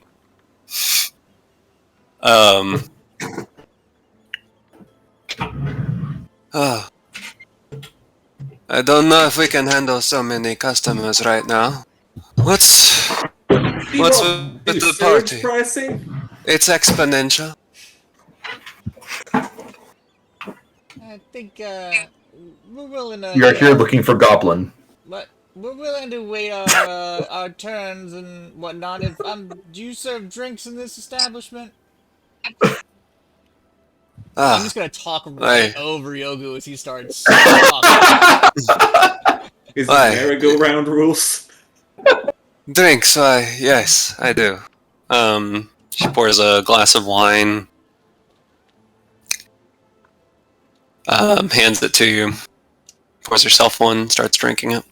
I don't know if we can handle so many customers right now. What's with the party? Pricing? It's exponential. I think we're willing to. You're here looking for Goblin. But we're willing to wait our turns and whatnot. If do you serve drinks in this establishment? I'm just gonna talk right over Yogu as he starts talking. Is this merry-go-round rules? Drinks, yes, I do. She pours a glass of wine, hands it to you, pours herself one, starts drinking it.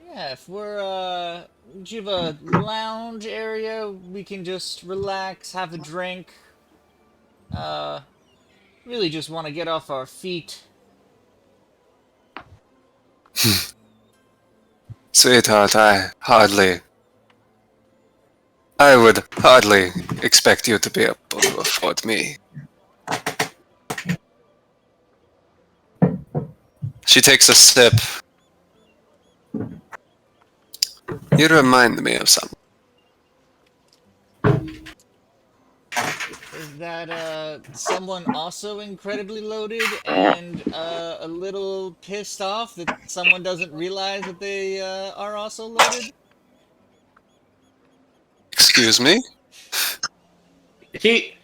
Yeah, if we're do you have a lounge area we can just relax, have a drink? Really just want to get off our feet. Sweetheart, I would hardly expect you to be able to afford me. She takes a sip. You remind me of something. Is that someone also incredibly loaded and a little pissed off that someone doesn't realize that they are also loaded? Excuse me? It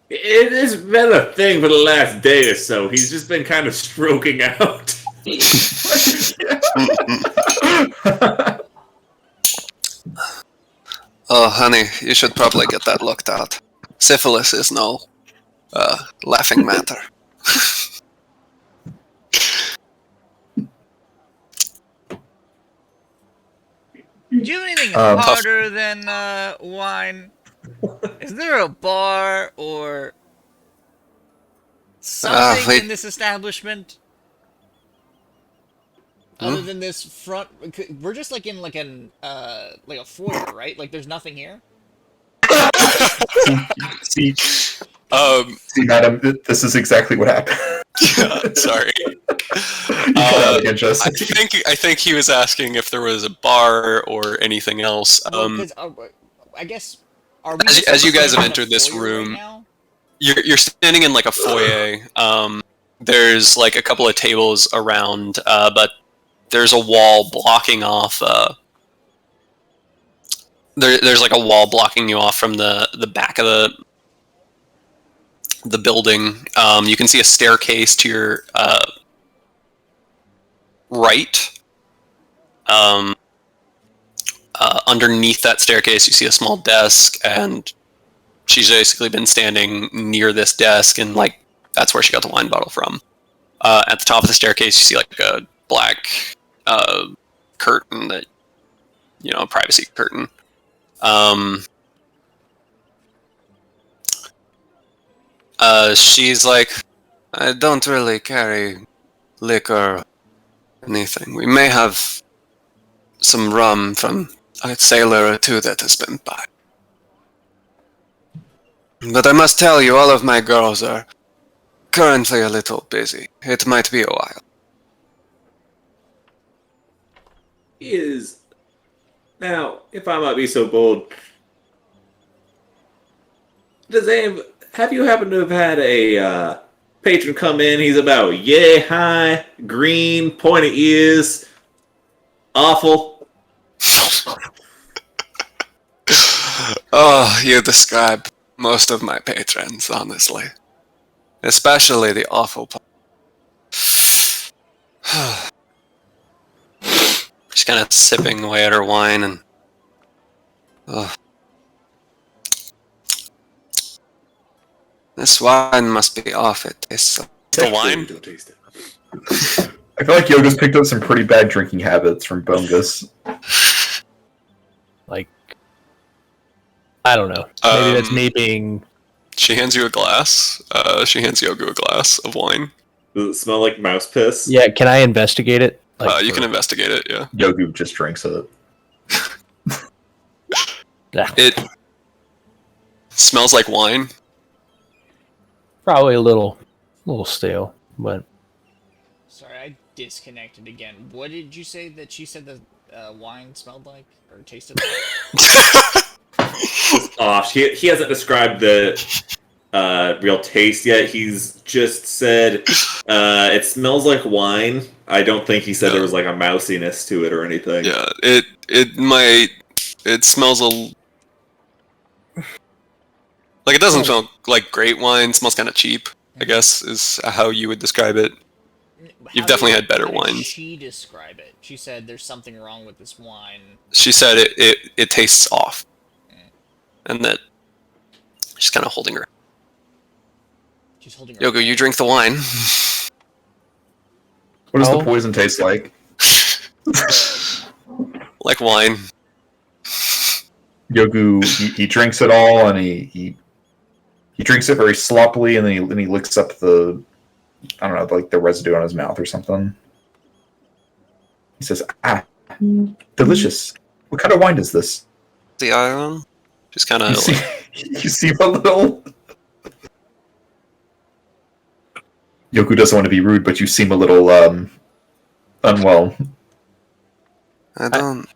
has been a thing for the last day or so. He's just been kind of stroking out. Oh, honey, you should probably get that looked at. Syphilis is no laughing matter. Do you have anything harder than wine? Is there a bar or something in this establishment? Other than this front, we're just like in like an like a foyer, right? Like there's nothing here. See, madam, this is exactly what happened. Yeah, sorry. You cut out again, Jesse. I think he was asking if there was a bar or anything else. Well, I guess are we as you guys have in a entered this foyer room, right now? you're standing in like a foyer. there's like a couple of tables around, but there's a wall blocking off. There's like a wall blocking you off from the back of the building. You can see a staircase to your right. Underneath that staircase, you see a small desk, and she's basically been standing near this desk, and like that's where she got the wine bottle from. At the top of the staircase, you see like a black curtain that, a privacy curtain. She's like, I don't really carry liquor or anything. We may have some rum from a sailor or two that has been by. But I must tell you, all of my girls are currently a little busy. It might be a while. Now, if I might be so bold, have you happened to have had a patron come in? He's about yay high, green, pointy ears, awful. Oh, you describe most of my patrons, honestly. Especially the awful part. She's kind of sipping away at her wine and... This wine must be off. It tastes like the wine. Don't taste it. I feel like Yoga's picked up some pretty bad drinking habits from Bungus. Like, I don't know. Maybe that's me being... She hands you a glass. She hands Yoga a glass of wine. Does it smell like mouse piss? Yeah, can I investigate it? You can investigate it, yeah. Yogu just drinks it. Yeah. It smells like wine. Probably a little stale, but... Sorry, I disconnected again. What did you say that she said the wine smelled like or tasted like? It's off. He hasn't described the real taste yet. He's just said it smells like wine. I don't think he said there was like a mousiness to it or anything. Yeah, it smells like it doesn't smell like great wine. It smells kind of cheap, I guess, is how you would describe it. You've definitely had better wines. How did she describe it? She said there's something wrong with this wine. She said it tastes off. And that she's kind of holding her. She's holding her. Yogo, you drink the wine. What does the poison taste like? Like wine. Yogu, he drinks it all, and he drinks it very sloppily, and then he licks up the, I don't know, like the residue on his mouth or something. He says, delicious. What kind of wine is this? The iron. Just kind of You seem a little... Yoku doesn't want to be rude, but you seem a little, unwell. I don't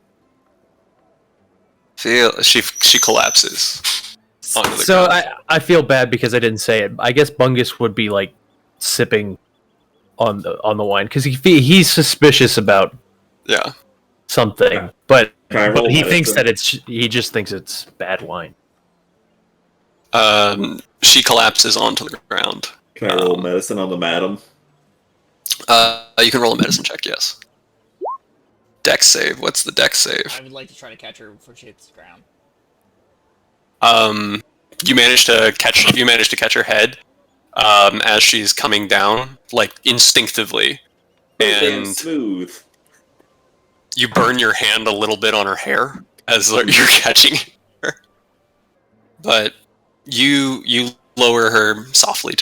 feel... She collapses onto the ground. I feel bad because I didn't say it. I guess Bungus would be, like, sipping on the wine, because he's suspicious about something, but he thinks that he just thinks it's bad wine. She collapses onto the ground. Can I roll medicine on the madam? You can roll a medicine check, yes. Dex save. What's the dex save? I would like to try to catch her before she hits the ground. You manage to catch her head as she's coming down, like instinctively, and smooth. You burn your hand a little bit on her hair as you're catching her, but you lower her softly,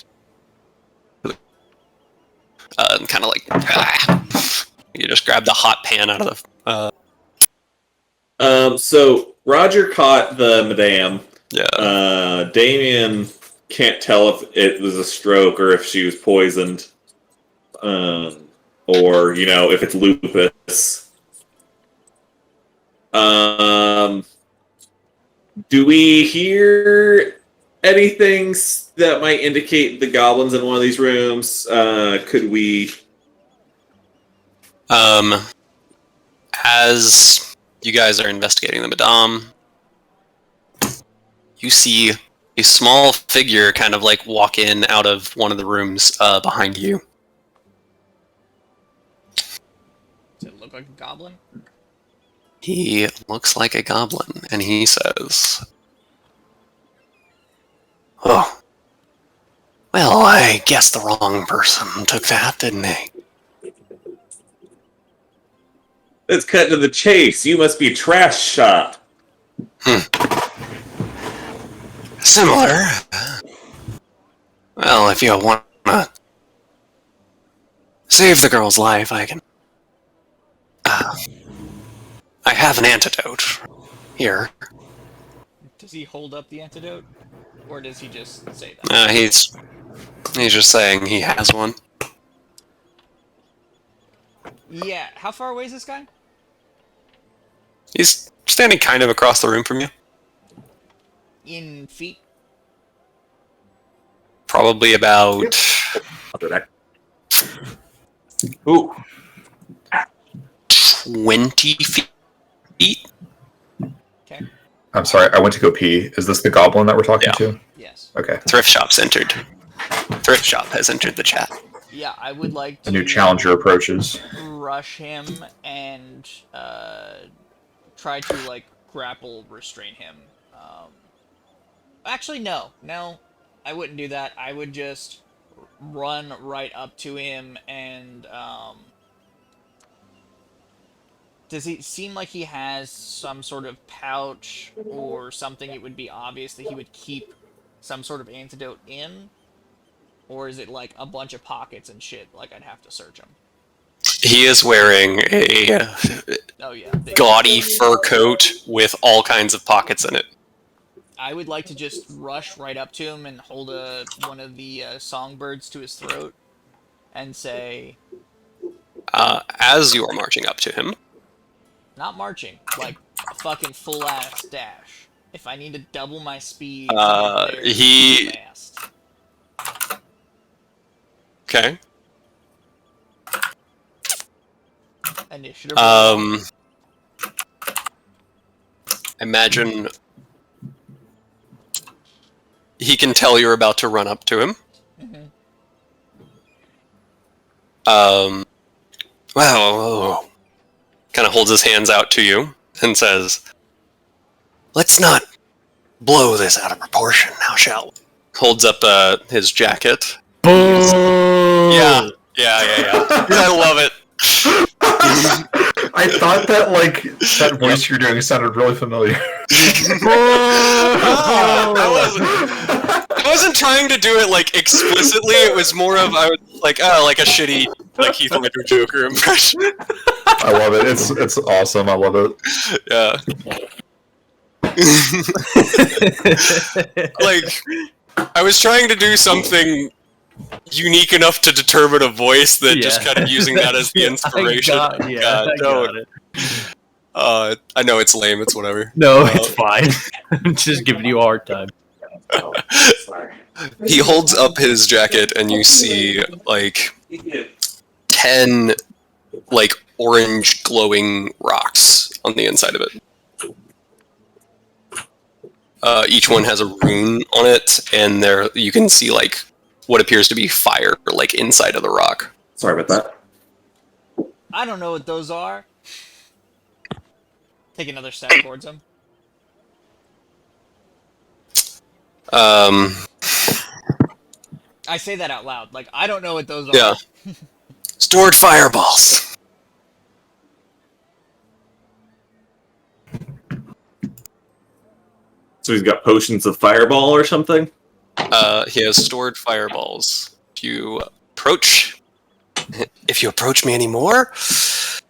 and kind of like you just grab the hot pan out of the. So Roger caught the madame. Yeah. Damien can't tell if it was a stroke or if she was poisoned, or if it's lupus. Do we hear anything that might indicate the goblins in one of these rooms? Could we? As you guys are investigating the Madame, you see a small figure kind of like walk in out of one of the rooms behind you. Does it look like a goblin? He looks like a goblin, and he says, "Oh, well, I guess the wrong person took that, didn't they?" Let's cut to the chase. You must be trash shot. Similar. Well, if you want to save the girl's life, I can... I have an antidote here. Does he hold up the antidote? Or does he just say that? He's just saying he has one. Yeah, how far away is this guy? He's standing kind of across the room from you. In feet? Probably about... I'll do that. Ooh. 20 feet? Okay. I'm sorry, I went to go pee. Is this the goblin that we're talking to? Yes. Okay. Thrift Shop's entered. Thrift Shop has entered the chat. Yeah, I would like to... A new challenger approaches. rush him and try to, like, grapple restrain him. Actually, no. No, I wouldn't do that. I would just run right up to him and, does he seem like he has some sort of pouch or something it would be obvious that he would keep some sort of antidote in? Or is it like a bunch of pockets and shit, like I'd have to search him? He is wearing a Oh yeah. gaudy fur coat with all kinds of pockets in it. I would like to just rush right up to him and hold one of the songbirds to his throat and say... As you are marching up to him... Not marching, like a fucking full-ass dash. If I need to double my speed, he... fast. Okay. Initiative. Imagine he can tell you're about to run up to him. Well, kind of holds his hands out to you and says, "Let's not blow this out of proportion now, shall we?" Holds up his jacket. Yeah. I love it. I thought that, like, that voice you're doing sounded really familiar. I wasn't trying to do it, like, explicitly. It was more of, I was like, like a shitty, like, Heath Ledger Joker impression. I love it. It's awesome. I love it. Yeah. Like, I was trying to do something unique enough to determine a voice that just kind of using that as the inspiration. I got it. I know it's lame, it's whatever. No, it's fine. I'm just giving you a hard time. He holds up his jacket and you see, like, 10, like, orange glowing rocks on the inside of it. Each one has a rune on it, and there you can see, like, what appears to be fire, like, inside of the rock. Sorry about that. I don't know what those are. Take another step towards him. I say that out loud. Like, I don't know what those are. Yeah. Stored fireballs. So he's got potions of fireball or something? He has stored fireballs. If you approach me anymore,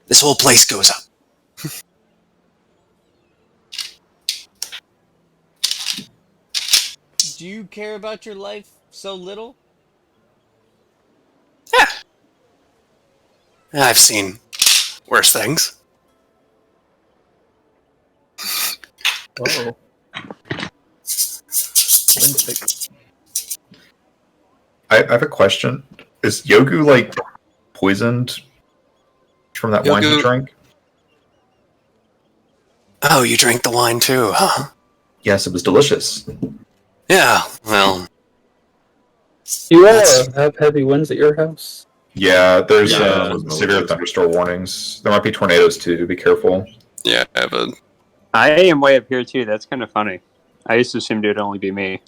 this whole place goes up. Do you care about your life so little? Yeah. I've seen worse things. Oh. I have a question. Is Yogu like poisoned from that wine he Yogu- drank? Oh, you drank the wine too, huh? Yes, it was delicious. Yeah, well, You all That's- have heavy winds at your house? Yeah, there's Yeah. severe thunderstorm warnings. There might be tornadoes too. Be careful. yeah, but I am way up here too. That's kind of funny. I used to assume it would only be me.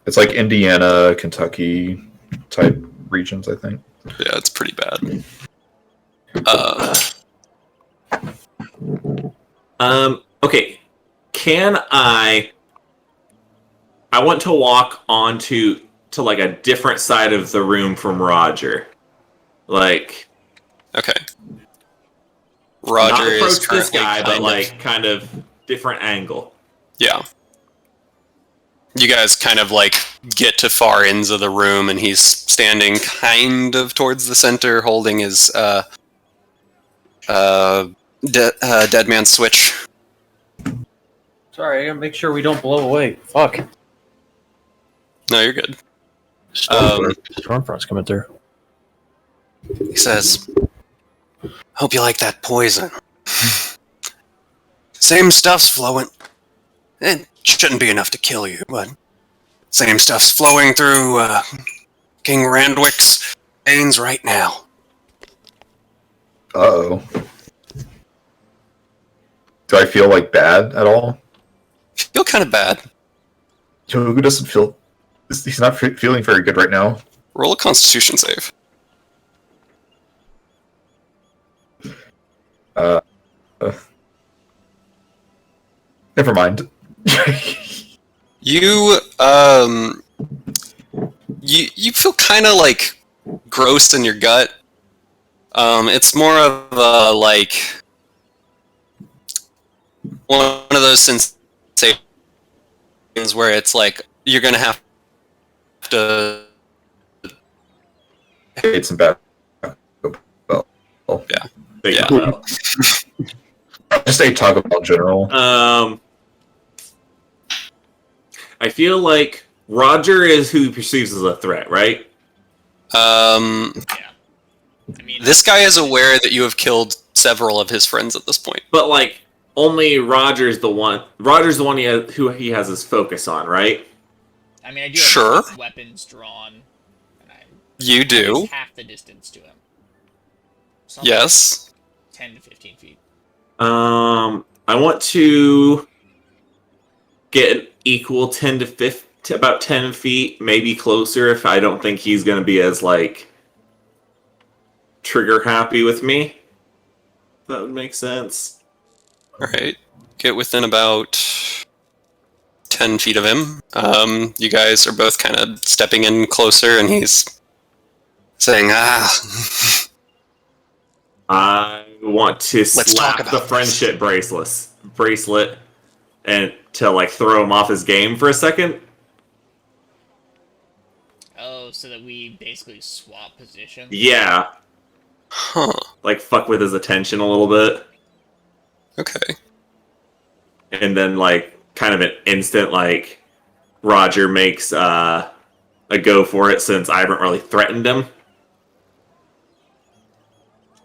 It's like Indiana, Kentucky type regions, I think. yeah, it's pretty bad. Okay. Can I want to walk onto like a different side of the room from Roger. Like Okay. not Roger is approach this currently guy, but kind of- like kind of different angle. Yeah. You guys kind of like get to far ends of the room, and he's standing kind of towards the center, holding his dead man switch. Sorry, I gotta make sure we don't blow away. Fuck. No, you're good. Stormfront's coming through. He says, "Hope you like that poison. Same stuff's flowing. It shouldn't be enough to kill you, but same stuff's flowing through King Randwick's veins right now." Uh-oh. Do I feel like bad at all? Feel kind of bad. Yogu doesn't feel. He's not feeling very good right now. Roll a Constitution save. Never mind. You you feel kind of like gross in your gut. It's more of a like one of those sensations where it's like you're gonna have to. It's some bad. Big Yeah. well. Just a talk about general. I feel like Roger is who he perceives as a threat, right? Yeah. I mean, This guy is aware that you have killed several of his friends at this point. But like only Roger's the one. Roger's the one who he has his focus on, right? I mean, I do have Sure. weapons drawn, and I You do, half the distance to him. Something yes. like 10 to 15 feet. I want to get an equal 10 to 50, to about 10 feet, maybe closer if I don't think he's going to be as like trigger happy with me. That would make sense. All right, get within about 10 feet of him. You guys are both kind of stepping in closer, and he's saying, I want to Let's talk slap about the this. friendship bracelet and to like throw him off his game for a second. Oh, so that we basically swap positions? Yeah, huh, like fuck with his attention a little bit. okay. And then like kind of an instant like Roger makes a go for it since I haven't really threatened him.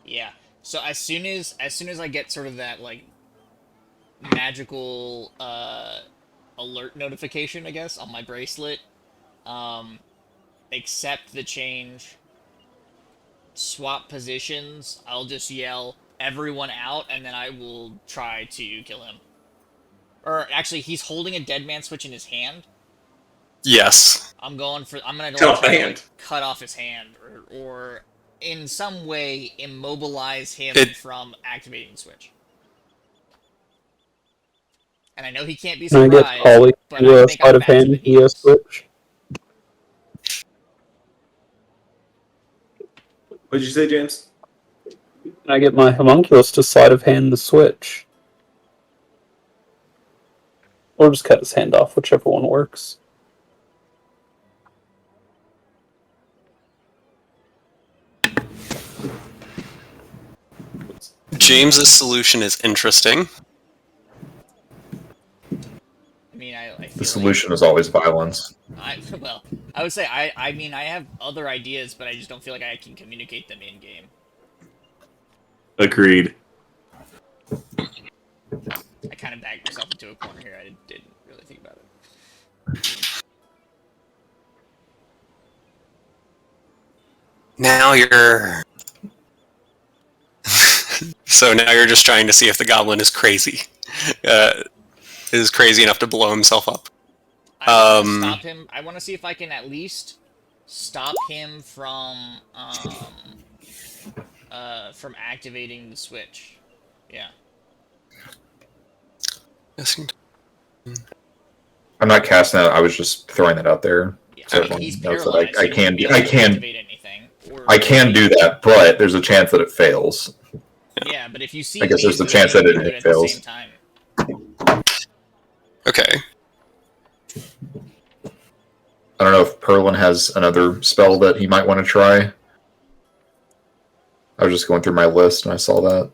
Yeah. So as soon as I get sort of that like magical alert notification, I guess, on my bracelet, accept the change, swap positions, I'll just yell everyone out, and then I will try to kill him. Or actually, he's holding a dead man switch in his hand. Yes. I'm gonna Cut off try the to, like, hand. cut off his hand, or in some way immobilize him from activating the switch. And I know he can't be Can I get surprised, Polly but to I a think sleight I'm of hand faster than he ES is. switch? What did you say, James? Can I get my homunculus to sleight of hand the switch? Or just cut his hand off, whichever one works. James's solution is interesting. I mean, I feel The like solution is always violence. Well, I would say I mean I have other ideas, but I just don't feel like I can communicate them in game. Agreed. I kind of backed myself into a corner here. I didn't really think about it. Now you're. So now you're just trying to see if the goblin is crazy. Is crazy enough to blow himself up. I want to stop him. I want to see if I can at least stop him from activating the switch. Yeah. I'm not casting it. I was just throwing that out there. Yeah, So I mean, he's everyone knows that paralyzed. I He can wouldn't be do. able to activate anything. I can do that, but there's a chance that it fails. Yeah, but if you see, I guess me there's a do chance you that can it do at fails. the same time. Okay. I don't know if Perlin has another spell that he might want to try. I was just going through my list and I saw that.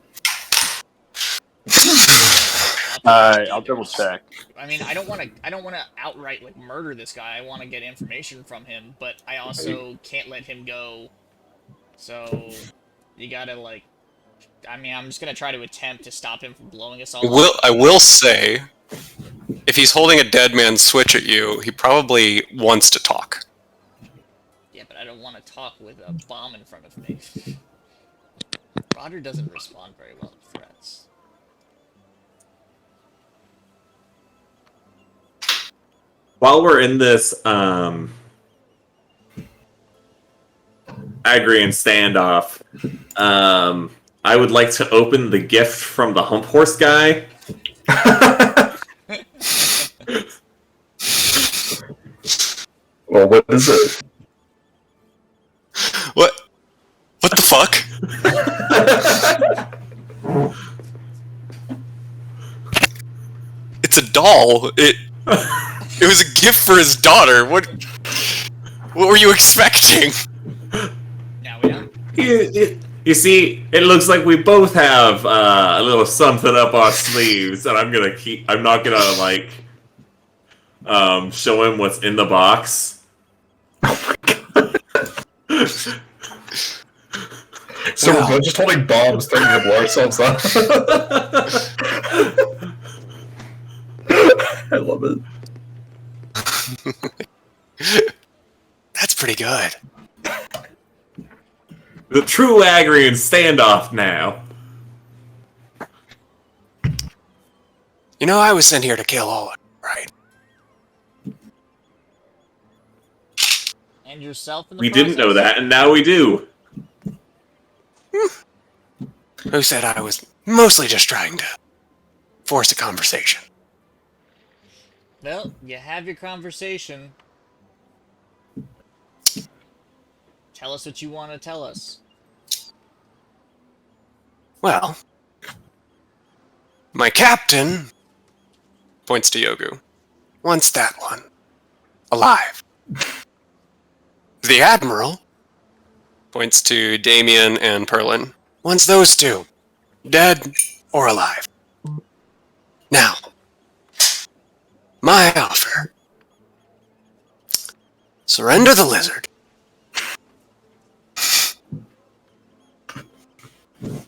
I'll double check. I mean, I don't want to outright like murder this guy. I want to get information from him, but I also can't let him go. So you gotta like. I mean, I'm just gonna try to attempt to stop him from blowing us all up. I will say, if he's holding a dead man's switch at you, he probably wants to talk. Yeah, but I don't want to talk with a bomb in front of me. Roger doesn't respond very well to threats. While we're in this Agrian standoff, I would like to open the gift from the hump horse guy. Well, what is it? What? What the fuck? It's a doll. It was a gift for his daughter. What were you expecting? Now we know. You see, it looks like we both have a little something up our sleeves, and I'm not gonna like show him what's in the box. So we're both just holding bombs, threatening to blow ourselves up. I love it. That's pretty good. The true Agrian standoff now. You know, I was sent here to kill all of you, right? And yourself in the We process? didn't know that, and now we do. Who said I was mostly just trying to force a conversation? Well, you have your conversation. Tell us what you want to tell us. Well, my captain, points to Yogu, wants that one alive. The admiral, points to Damien and Perlin, wants those two dead or alive. Now, my offer: surrender the lizard,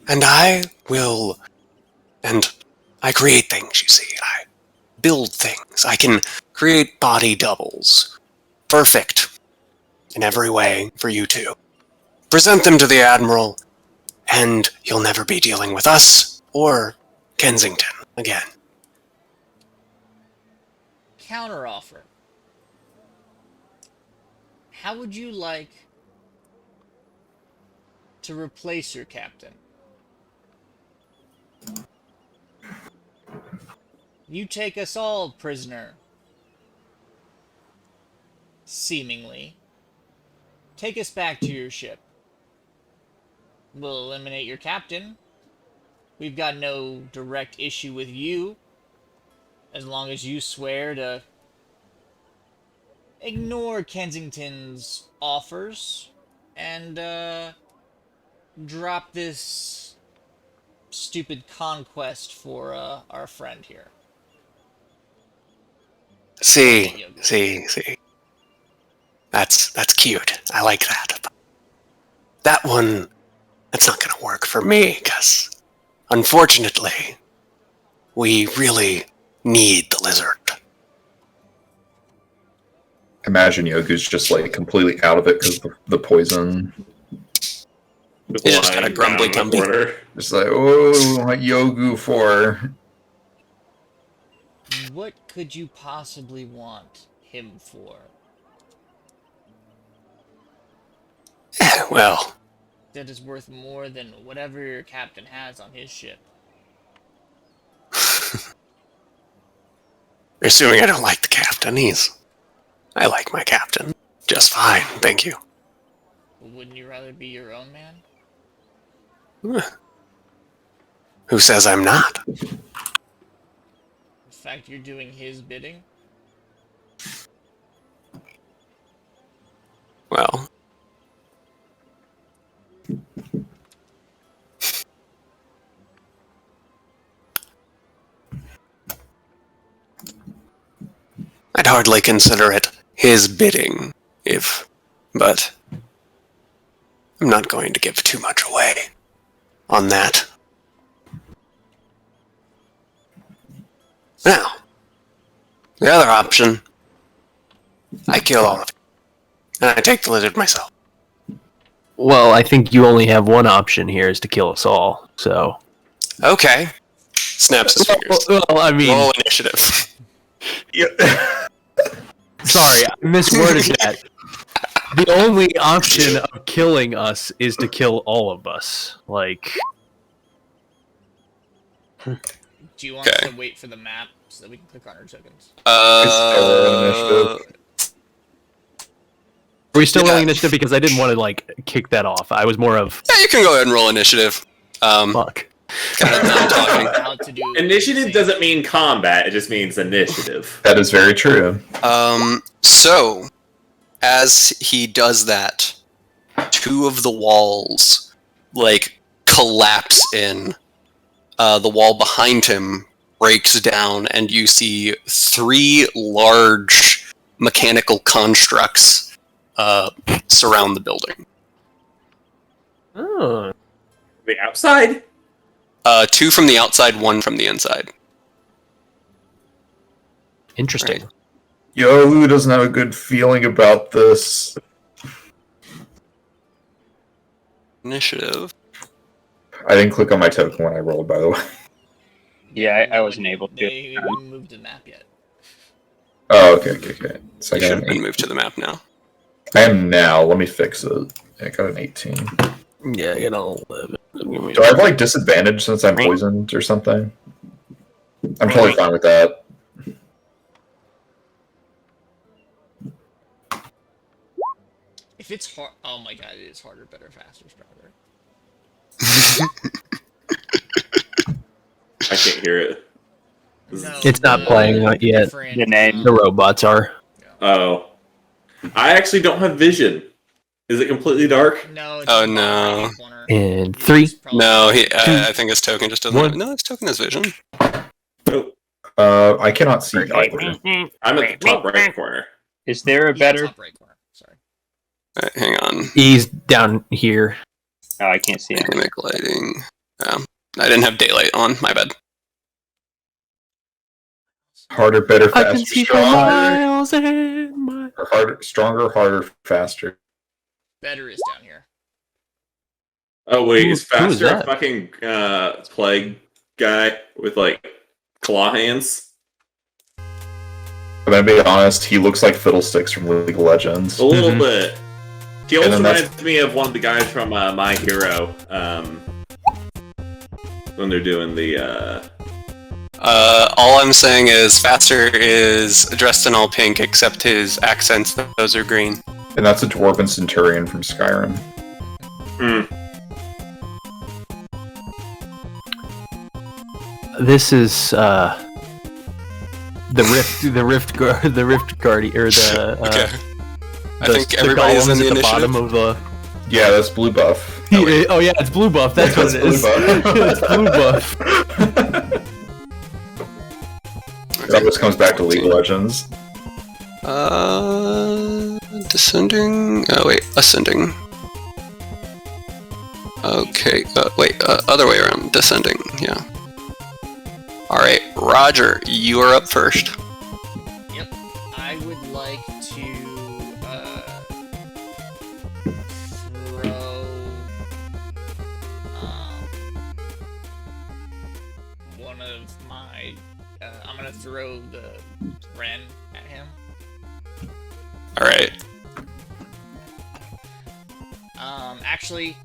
and I will. And I create things, you see. I build things. I can create body doubles. Perfect in every way for you two. Present them to the Admiral, and you'll never be dealing with us or Kensington again. Counteroffer. How would you like to replace your captain? You take us all prisoner. Seemingly. Take us back to your ship. We'll eliminate your captain. We've got no direct issue with you, as long as you swear to ignore Kensington's offers and drop this stupid conquest for our friend here. See. That's cute. I like that. But that one, that's not gonna work for me, because unfortunately, we really need the lizard. Imagine Yogu's just like completely out of it because the poison. He's just got a grumbly tummy. Just like, oh, what Yogu for? What could you possibly want him for? Well, That is worth more than whatever your captain has on his ship. assuming I don't like the captain, I like my captain just fine, thank you. Wouldn't you rather be your own man? Who says I'm not? In fact, you're doing his bidding? Well, I'd hardly consider it his bidding, but I'm not going to give too much away on that. Now, the other option, I kill all of you, and I take the lizard myself. Well, I think you only have one option here, is to kill us all. So. Okay. Snaps his fingers. Well, I mean, roll initiative. Sorry, I misworded that. The only option of killing us is to kill all of us. Like. Do you want Okay. to wait for the map so that we can click on our tokens? Are we still Yeah. rolling initiative? Because I didn't want to, like, kick that off. I was more of, Yeah, you can go ahead and roll initiative. fuck. Got it done talking. How to do Initiative doesn't mean combat, it just means initiative. That is very true. So, as he does that, two of the walls, like, collapse in. The wall behind him breaks down, and you see three large mechanical constructs surround the building. Oh. The outside? Two from the outside, one from the inside. Interesting. Yo, who doesn't have a good feeling about this? Initiative. I didn't click on my token when I rolled, by the way. Yeah, I wasn't able to. They haven't moved the map yet. Oh, okay. So I You should got have an been 8. moved to the map now. I am now. Let me fix it. I got an 18. Yeah, you know. 11. Do I have like disadvantage since I'm poisoned or something? I'm totally fine with that. If it's hard, oh my god, it is harder, better, faster, stronger. I can't hear it. No, It's not playing yet. different, The name. The robots are. Oh. I actually don't have vision. Is it completely dark? No. It's Oh, in the no. bottom right corner. And 3. It's probably- No, I think his token just doesn't. One. No, his token has vision. I cannot see either. I'm at the top right corner. Is there a Yeah, better? top right corner. Sorry. Alright, hang on. He's down here. Oh, I can't see it. Dynamic lighting. I didn't have daylight on. My bad. Harder, better, I can faster, see for stronger. miles and miles. Or harder, stronger, harder, faster. Better is down here. Oh wait, Who- is who is Faster a that? fucking plague guy with like claw hands? I'm gonna be honest, he looks like Fiddlesticks from League of Legends. A little Mhm. bit. He And also then that's- reminds me of one of the guys from My Hero. When they're doing the All I'm saying is Faster is dressed in all pink except his accents, those are green. And that's a Dwarven Centurion from Skyrim. This is the rift guardian, or the Okay. I the- think the everybody's golems in the at the initiative. bottom of the. Yeah, that's blue buff. Oh yeah, it's blue buff. That's what it is. It's blue buff. It always comes back to League of Legends. Descending. Oh wait, ascending. Okay. Wait. Other way around. Descending. Yeah. All right, Roger. You are up first. Yep. I would like to throw one of my. I'm gonna throw the Ren at him. All right. Actually,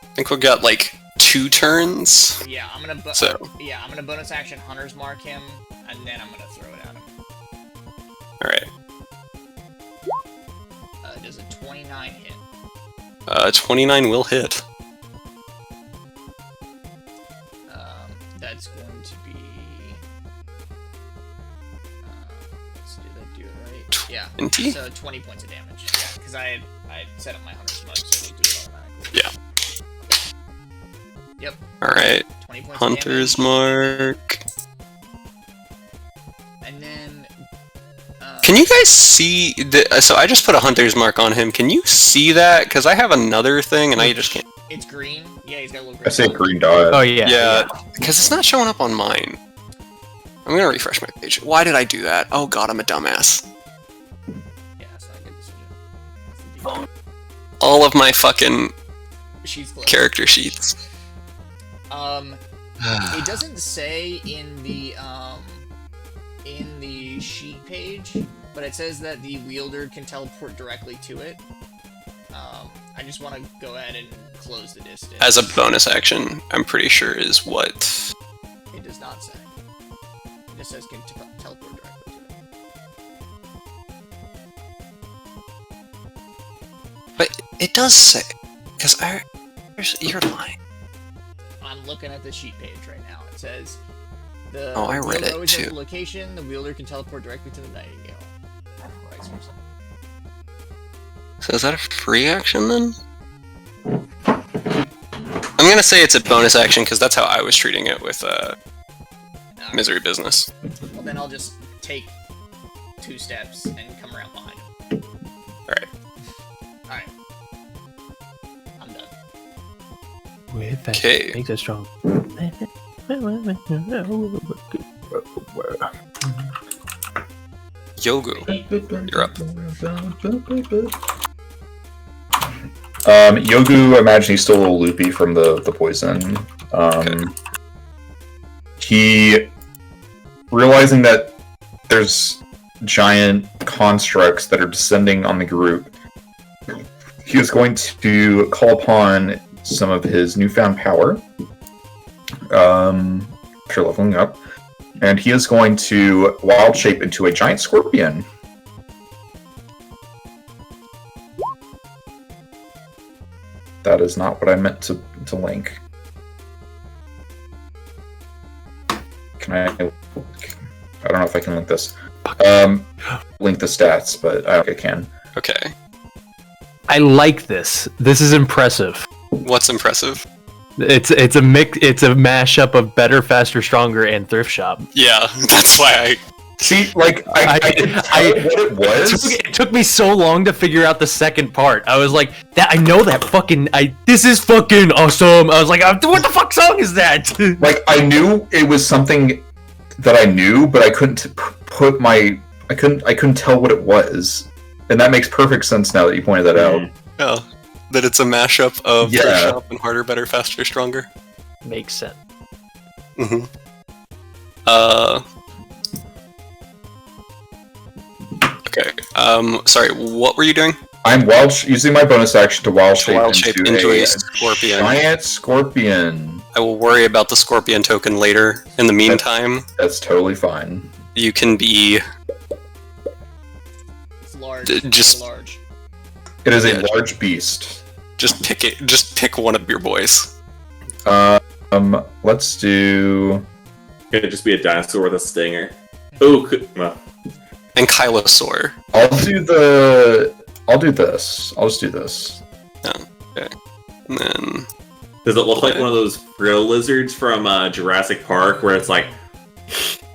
I think we've got like 2 turns. yeah, I'm gonna I'm gonna bonus action Hunter's Mark him, and then I'm gonna throw it at him. All right. Does a 29 hit? 29 will hit. That's going to be. Let's do it right. Yeah. 20? So 20 points of damage. Yeah, because I set up my Hunter's Mark, so it'll do it automatically. Yeah. Yep. All right. 20 points Hunter's of damage. Mark. And then. Can you guys see? So I just put a Hunter's Mark on him. Can you see that? Because I have another thing, and I just can't. It's green. Yeah, he's got a little green. I see a green dot. Oh yeah. Yeah, because it's not showing up on mine. I'm gonna refresh my page. Why did I do that? Oh god, I'm a dumbass. Yeah, that's not a good decision. All of my fucking She's close. character sheets. It doesn't say in the sheet page, but it says that the wielder can teleport directly to it. I just want to go ahead and close the distance. As a bonus action, I'm pretty sure is what. It does not say. It just says can teleport directly to it. But it does say. Because you're lying. I'm looking at the sheet page right now. It says the Oh, I read it, wielder too. at the location, the wielder can teleport directly to the Nightingale. Vice versa. So is that a free action then? I'm gonna say it's a bonus action because that's how I was treating it with Misery Business. Well, then I'll just take 2 steps and come around behind him. Alright. Alright. I'm done. Okay. Makes it strong. Yogu, you're up. Yogu, I imagine he's still a little loopy from the poison. He, realizing that there's giant constructs that are descending on the group, he is going to call upon some of his newfound power after leveling up, and he is going to wild shape into a giant scorpion. That is not what I meant to link. Can I don't know if I can link this. Link the stats, but I don't think I can. Okay. I like this. This is impressive. What's impressive? It's a mashup of Better, Faster, Stronger, and Thrift Shop. Yeah, that's why I. See, like, I didn't tell what it was. It took me so long to figure out the second part. I was like, that I know that fucking. This is fucking awesome. I was like, what the fuck song is that? Like, I knew it was something that I knew, but I couldn't put my. I couldn't tell what it was, and that makes perfect sense now that you pointed that out. Oh, that it's a mashup of Thrift Shop and Harder, Better, Faster, Stronger. Makes sense. Mm-hmm. Okay. Sorry. What were you doing? I'm using my bonus action to wild shape into a scorpion. Giant scorpion. I will worry about the scorpion token later. In the meantime, that's totally fine. You can be. It's large. Just large. It is a large beast. Just pick it. Just pick one of your boys. Let's do. Could it just be a dinosaur with a stinger? Oh, well. And Kylosaur. I'll do this. I'll just do this. Oh, okay. And then. Does it look like one of those frill lizards from Jurassic Park, where it's like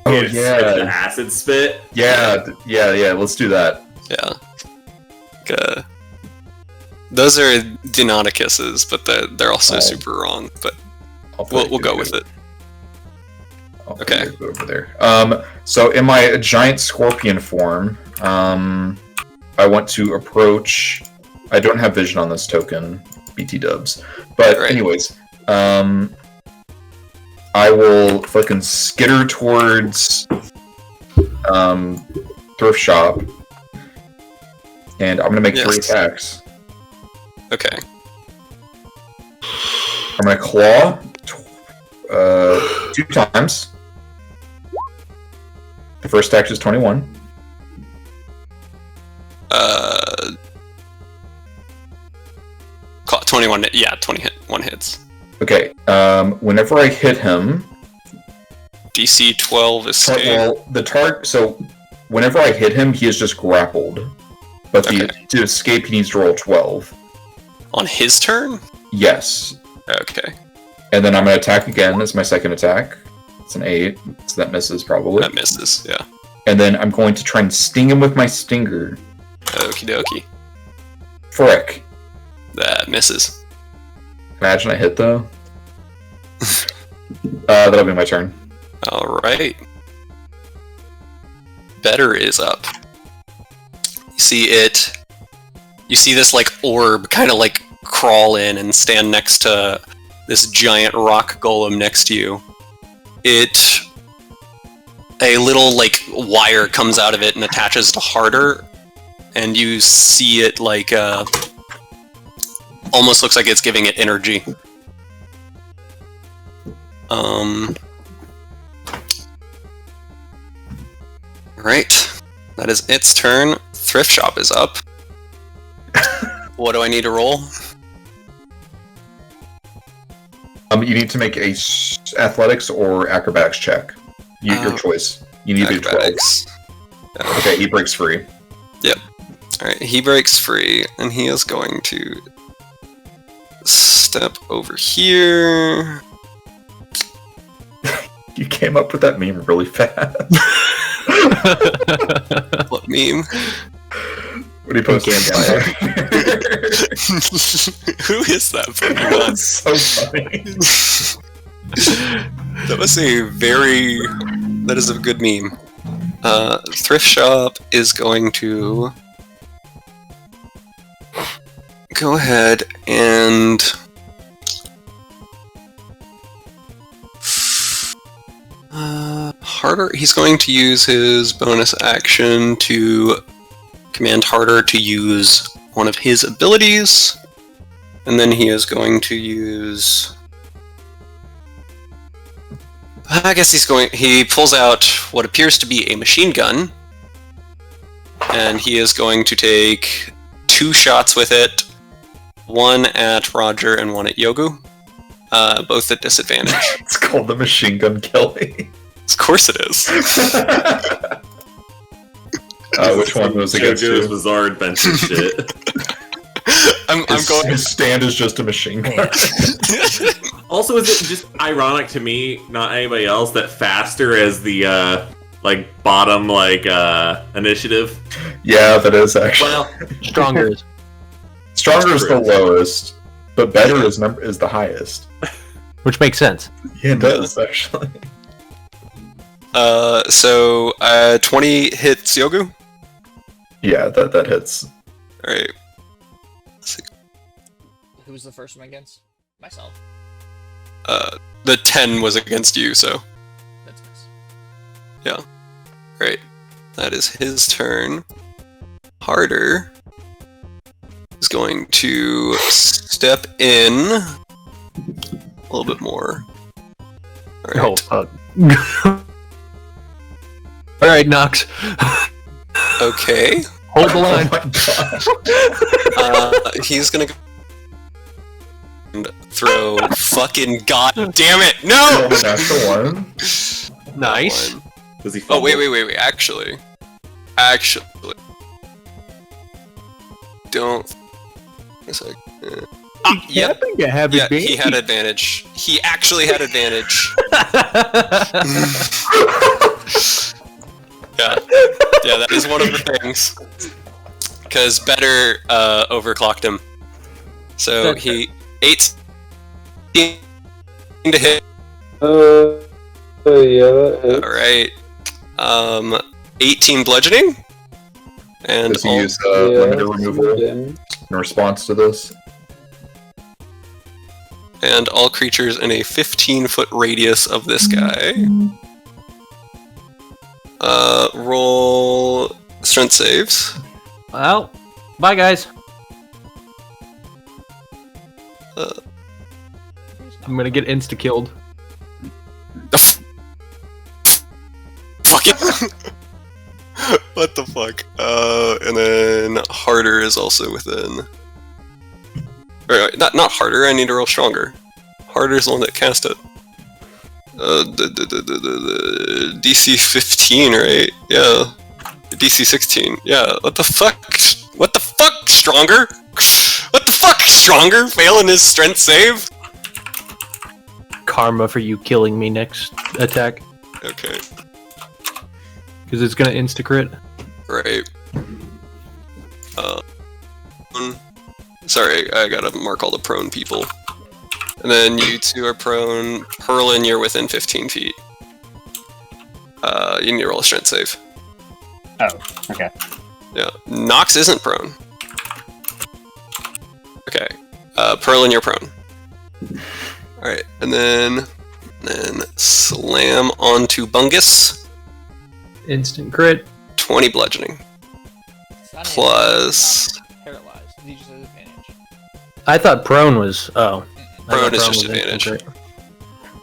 Oh, Get yeah. spit the acid spit. Yeah. Let's do that. Yeah. Those are Deinonychuses, but they're also Oh. super wrong. But I'll we'll put go with it. Okay. Over there. So in my giant scorpion form, I want to approach. I don't have vision on this token, BT dubs. But Right. anyways, I will fucking skitter towards thrift shop, and I'm gonna make 3 Yes. attacks. Okay. I'm gonna claw 2 times. The first attack is 21. 21. Yeah, 21 hits. Okay. Whenever I hit him, DC 12 escape. well, the target. So, whenever I hit him, he is just grappled. But to escape, he needs to roll 12. On his turn? Yes. Okay. And then I'm gonna attack again as my second attack. It's an 8, so that misses probably. That misses, yeah. And then I'm going to try and sting him with my stinger. Okie dokie. Frick. That misses. Imagine I hit though. That'll be my turn. Alright. Better is up. You see this like orb kind of like crawl in and stand next to this giant rock golem next to you. A little like wire comes out of it and attaches to Harder, and you see it like almost looks like it's giving it energy. Right. That is its turn. Thrift Shop is up. What do I need to roll? You need to make a athletics or acrobatics check. Your choice. You need to do 12. Acrobatics. Okay, he breaks free. Alright, he breaks free, and he is going to step over here. You came up with that meme really fast. What meme? What do you post? Who is that Pokemon? That's so funny. That is a good meme. Thrift Shop is going to go ahead and Harder. He's going to use his bonus action to command Harder to use one of his abilities, and then he is going to use. I guess he pulls out what appears to be a machine gun, and he is going to take 2 shots with it, one at Roger and one at Yogu, both at disadvantage. It's called the machine gun Kelly. Of course it is. Which one was against JoJo's you? Bizarre Adventure shit. I'm going. His stand is just a machine gun. Also, is it just ironic to me, not anybody else, that faster is the bottom initiative? Yeah, that is actually. Well, Stronger is. Stronger is the lowest, but better is the highest. Which makes sense. Yeah, it does actually. So 20 hits Yogu. Yeah, that hits. All right. Who was the first one against? Myself. The 10 was against you, so That's nice. yeah. Right. That is his turn. Harder is going to step in a little bit more. All right. Oh, fuck. Alright, Nox. Okay. Hold the line. Oh my god. He's gonna go and throw fucking goddamn it! No! Natural one. Nice. One. does he? Oh fumble? wait. Actually, don't. It's like, Yeah, I think I have yeah, he had advantage. He actually had advantage. Yeah, that is one of the things. Because Better overclocked him. So he 18 to hit. Yeah, that hits. Alright. 18 bludgeoning. And Does he use limited removal damage. in response to this? and all creatures in a 15-foot radius of this guy. Roll strength saves. Well, bye guys. I'm gonna get insta-killed. Fuck it. What the fuck? And then harder is also within. Or, not harder. I need to roll stronger. Harder is the one that cast it. DC 15, right? Yeah. DC 16. Yeah. What the fuck? What the fuck? Stronger? What the fuck? Stronger? Failing his strength save? Karma for you killing me next attack. Okay. Because it's gonna insta-crit. Right. Sorry, I gotta mark all the prone people. And then you two are prone. Perlin, you're within 15 feet. You need to roll a strength save. Oh, okay. Yeah. Nox isn't prone. Okay. Perlin, you're prone. Alright, and then slam onto Bungus. Instant crit. 20 bludgeoning. It's not Plus... paralyzed. He just has advantage. I thought prone was. Oh. I Prone thought is just was advantage. instant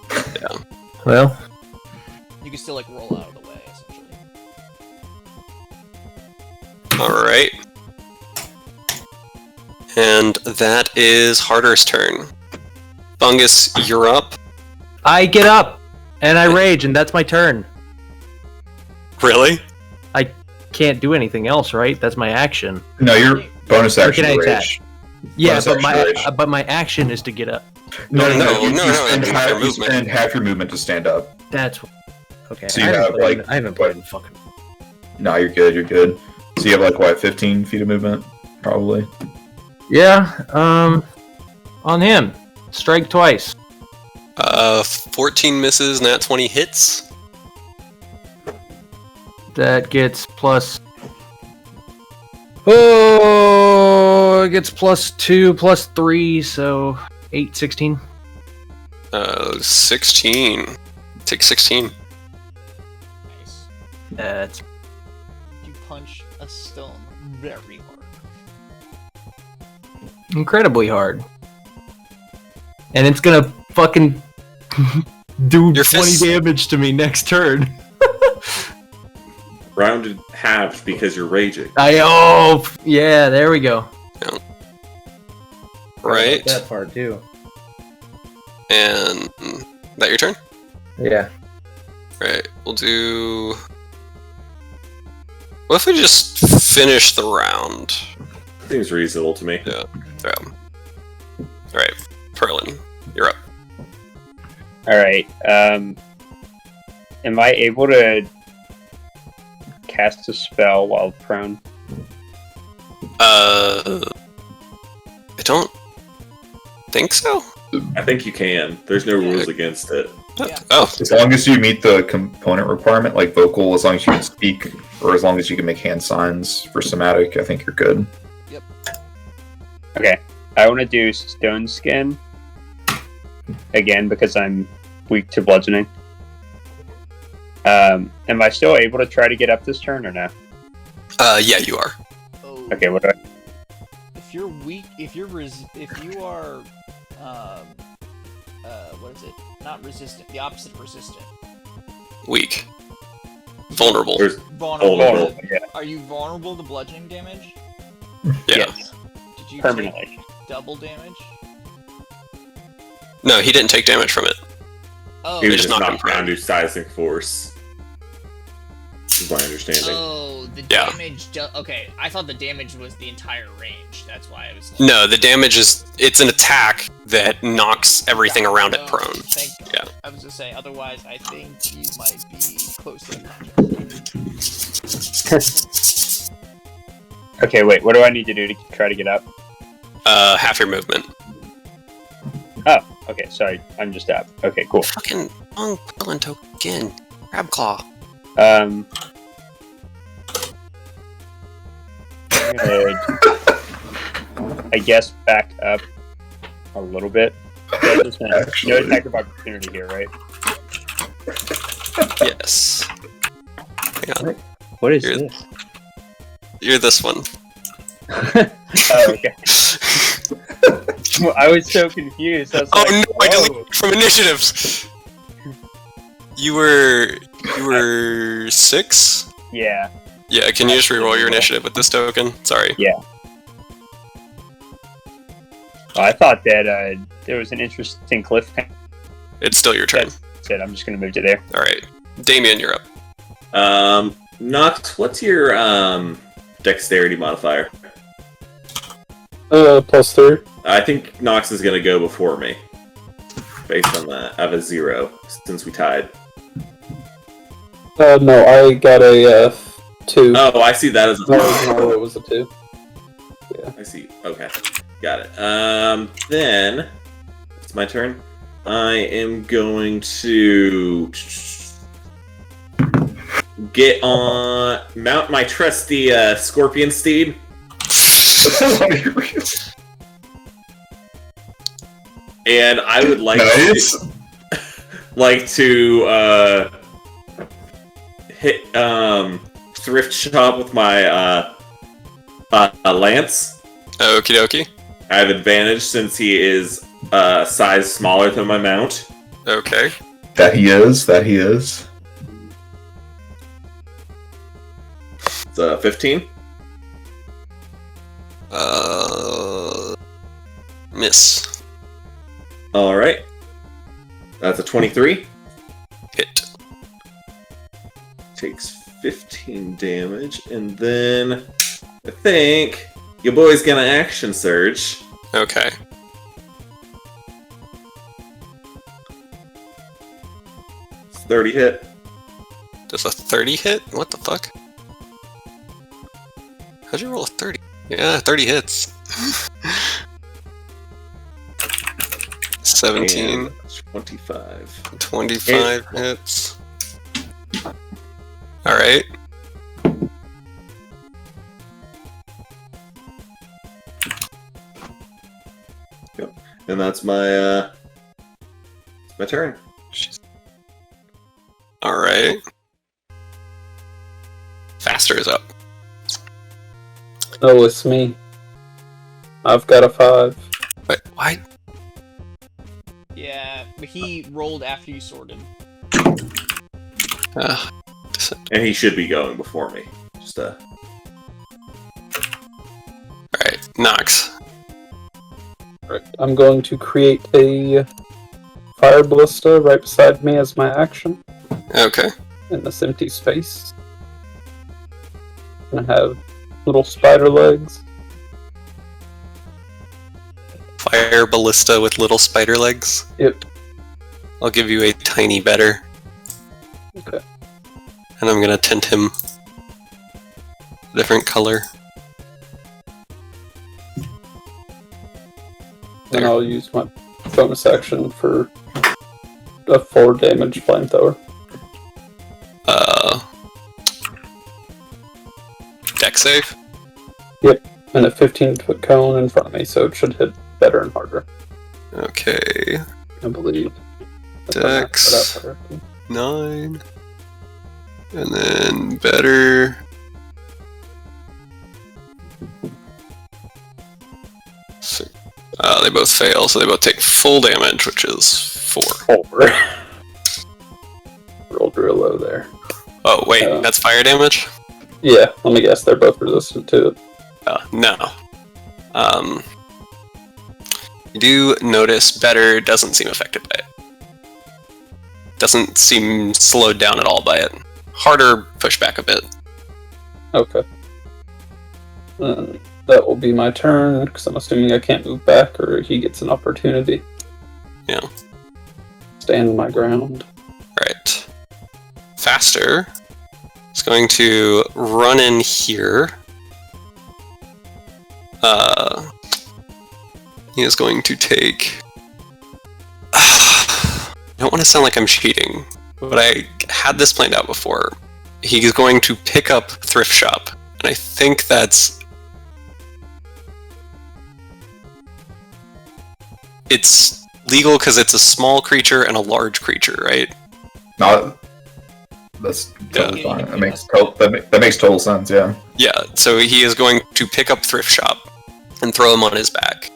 crit. Yeah. Well, You can still like roll out of the way, essentially. Alright. And that is Harder's turn. Bungus, you're up. I get up and I rage, and that's my turn. Really? I can't do anything else, right? That's my action. No, your bonus Or action can I attack? rage. Yeah, Bonus but my action rage. but my action is to get up. No, No, You spend it's half, your you movement. spend half your movement to stand up. That's okay. So you I haven't have, played, like, I haven't played in fucking. No, you're good. You're good. So you have like what, 15 feet of movement, probably. Yeah. On him, strike twice. 14 misses, nat 20 hits. That gets plus. Oh, it gets +2, +3, so 8, 16. 16. Take 16. Nice. That's You punch a stone very hard. incredibly hard. And it's gonna fucking do Your 20 fist- damage to me next turn. Rounded halved because you're raging. Yeah, there we go. Right. That part too. And that your turn? Yeah. Right. We'll do. What if we just finish the round? Seems reasonable to me. Yeah. Alright. Perlin, you're up. Alright, am I able to cast a spell while prone? I don't think so. I think you can. There's no rules against it. Yeah. Oh, As long as you meet the component requirement, like vocal, as long as you can speak, or as long as you can make hand signs for somatic, I think you're good. Okay, I want to do Stone Skin again because I'm weak to bludgeoning. Am I still able to try to get up this turn or no? yeah, you are. Oh. Okay, what do I... If you're weak, if you are, what is it? Not resistant. The opposite of resistant. Weak. Vulnerable. There's Vulnerable. Vulnerable. Yeah, Are you vulnerable to bludgeoning damage? Yeah. yes, Did you permanently. take double damage? No, he didn't take damage from it. Oh, He was just just knocked him knocked prone. down to sizing force. is my understanding. Oh, the Yeah. damage. Okay, I thought the damage was the entire range. That's why I was. No, the damage it's an attack that knocks everything around it prone. Thank God. Yeah. I was just saying. Otherwise, I think you might be close to unconscious. Okay, wait. What do I need to do to try to get up? Half your movement. Oh, okay. Sorry, I'm just up. Okay, cool. Fucking long Quillen token again. Crab claw. I'm gonna, I guess, back up a little bit. No attack of opportunity here, right? Yes. Hang on. What is You're- this? You're this one. Oh, okay. Well, I was so confused. I was Oh like, no! I whoa. deleted from initiatives. You were 6. Yeah. Yeah. Can you just reroll your initiative with this token? Sorry. Well, I thought that there was an interesting cliffhanger. It's still your turn. Said I'm just gonna move to there. All right, Damien, you're up. Nox, what's your dexterity modifier? +3. I think Nox is gonna go before me. Based on that, I have a 0 since we tied. No, I got a 2. Oh, I see that as a No, it was a 2. I see. Okay, got it. Then it's my turn. I am going to mount my trusty scorpion steed. And I would like to hit thrift shop with my lance. Okie dokie. I have advantage since he is size smaller than my mount. Okay. That he is. It's 15. Miss. All right. That's a 23. Hit. Takes 15 damage, and then I think your boy's gonna action surge. Okay. It's 30 hit. Does a 30 hit? What the fuck? How'd you roll a 30? Yeah, 30 hits. 17. And 25. 25 hits. Alright. And that's my turn. Alright. Faster is up. Oh, it's me. I've got a 5. Wait, why? Yeah, but he rolled after you sorted. And he should be going before me. Just Alright, Nox. Right. I'm going to create a fire ballista right beside me as my action Okay. in this empty space. And I have little spider legs. Fire ballista with little spider legs. Yep. I'll give you a tiny better. Okay. And I'm gonna tint him a different color. And There. I'll use my bonus action for a 4 damage flamethrower. Deck save? And a 15-foot cone in front of me, so it should hit better and harder, Okay. I believe. If I Dex. matched that out correctly. 9. And then better. So, they both fail, so they both take full damage, which is 4. 4. Rolled real low there. Oh, wait, that's fire damage? Yeah, let me guess, they're both resistant to it. No. You do notice better doesn't seem affected by it. Doesn't seem slowed down at all by it. harder pushback a bit. Okay. That will be my turn, because I'm assuming I can't move back, or he gets an opportunity. Yeah. Stand my ground. Right. Faster is going to run in here. He is going to take... I don't want to sound like I'm cheating, but I had this planned out before. He's going to pick up Thrift Shop, and I think that's... It's legal because it's a small creature and a large creature, right? Not. That's totally Yeah. fine. That makes total sense. Yeah. Yeah, so he is going to pick up Thrift Shop and throw him on his back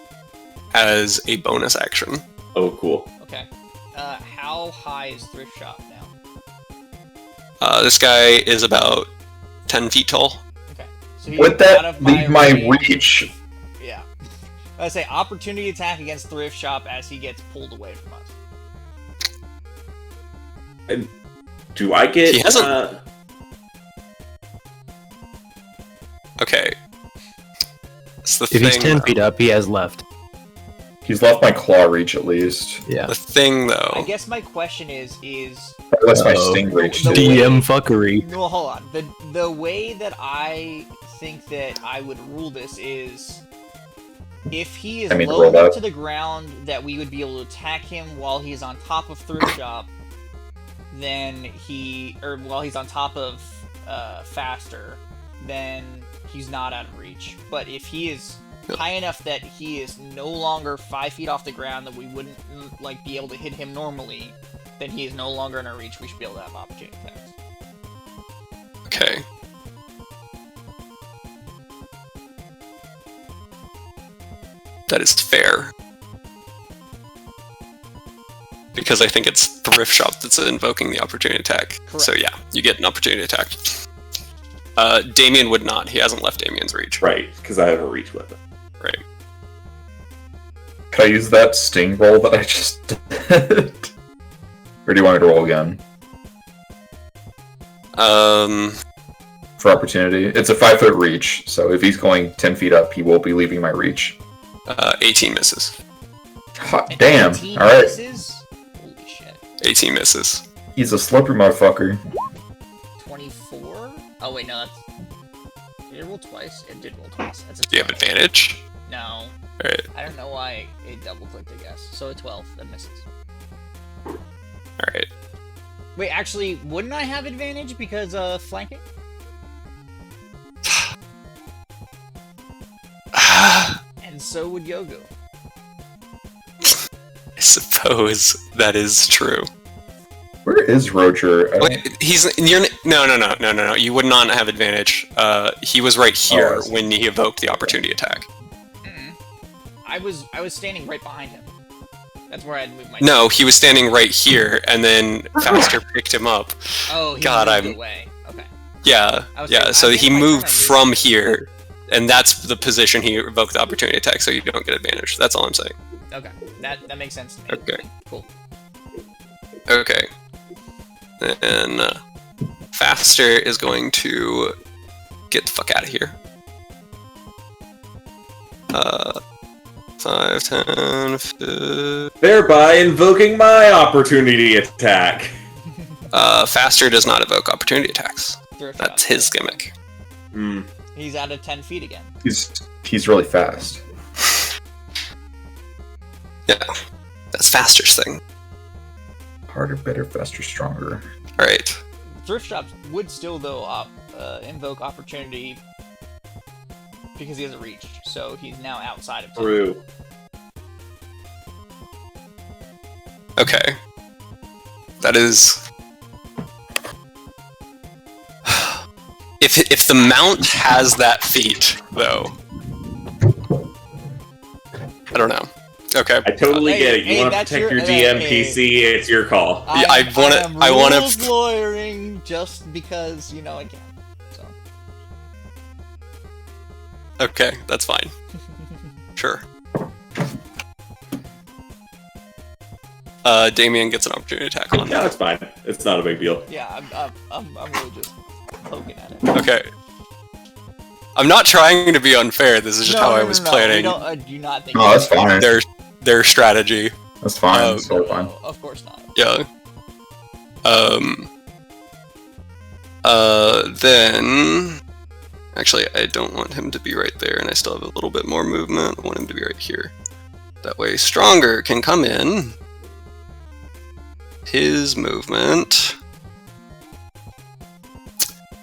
as a bonus action. Oh, cool. Okay. How high is Thrift Shop now? This guy is about 10 feet tall. Okay. So he's Would out that of leave my range. reach? Yeah. I say opportunity attack against Thrift Shop as he gets pulled away from us. Do I get... He hasn't- Okay. It's the If thing. he's 10 feet up, he has left. He's left my claw reach at least. Yeah. The thing, I though. guess my question is That's my Uh-oh. sting reach The too. way- DM fuckery. no, hold on. The way that I think that I would rule this is if he is roll low that. to the ground that we would be able to attack him while he's on top of Thrift Shop, then while he's on top of Faster, then he's not out of reach. But if he is high enough that he is no longer 5 feet off the ground, that we wouldn't like be able to hit him normally, then he is no longer in our reach. We should be able to have opportunity attacks. Okay. That is fair. Because I think it's Thrift Shop that's invoking the opportunity attack. Correct. So yeah, you get an opportunity attack. Damien would not. He hasn't left Damien's reach. Right, because I have a reach weapon. Right. Could I use that sting roll that I just did? Or do you want me to roll again? For opportunity. It's a 5-foot reach, so if he's going 10 feet up, he will be leaving my reach. 18 misses. Hot And damn. 18 Alright. misses? Holy shit. 18 misses. He's a slippery motherfucker. 24? Oh wait, no, that's... Did it roll twice? It did roll twice. That's a 12. Do you have advantage? No. Alright. I don't know why it double-clicked, I guess. So a 12, that misses. Alright. Wait, actually, wouldn't I have advantage because, flanking? And so would Yogu. I suppose that is true. Where is Roger? I don't- Wait, no. You would not have advantage. He was right here I see. when he evoked the opportunity attack. Mm-mm. I was standing right behind him. That's where I'd move my... No, he was standing right here, and then Faster picked him up. Oh, he God, moved I'm- away. Okay. Yeah, I was yeah. saying, So I he think my moved turn, I from moved. here, and that's the position he evoked the opportunity attack. So you don't get advantage. That's all I'm saying. Okay. That makes sense to me. Okay. Cool. Okay. And Faster is going to get the fuck out of here. 5, 10, 15... Thereby invoking my opportunity attack. Faster does not evoke opportunity attacks. Thrift That's shop. his gimmick. Hmm. He's out of 10 feet again. He's really fast. Yeah, that's Faster's thing. Harder, better, faster, stronger. Alright. Thrift shops would still, though, invoke opportunity because he hasn't reached, so he's now outside of 10. True. Okay. That is... If the mount has that feat, though... I don't know. Okay. I totally Hey, get it. You hey, want to that's protect your- your DM hey. PC, it's your call. Yeah, I am wanna- rules lawyering just because, you know, I can. So. Okay, that's fine. Sure. Damien gets an opportunity attack on. No, it's fine. It's not a big deal. Yeah, I'm really just poking at it. Okay. I'm not trying to be unfair. This is just how I was planning I do not think. No, that's fine. their strategy. That's fine. That's totally fine. No, of course not. Yeah. Then... Actually, I don't want him to be right there, and I still have a little bit more movement. I want him to be right here. That way, Stronger can come in. His movement.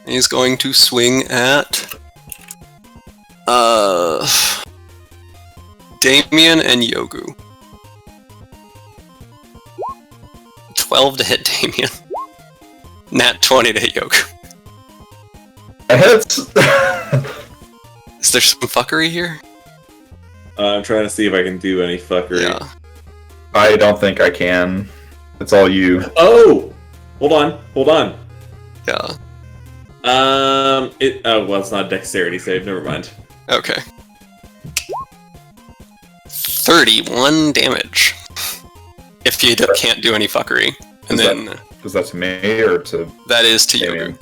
He's going to swing at... Damien and Yogu. 12 to hit Damien. Nat 20 to hit Yogu. It hits. Is there some fuckery here? I'm trying to see if I can do any fuckery. Yeah. I don't think I can. It's all you. Oh! Hold on. Yeah. Well, it's not a dexterity save, never mind. Okay. 31 damage. If you can't do any fuckery. And then... Is that to me or to... That is to Damien?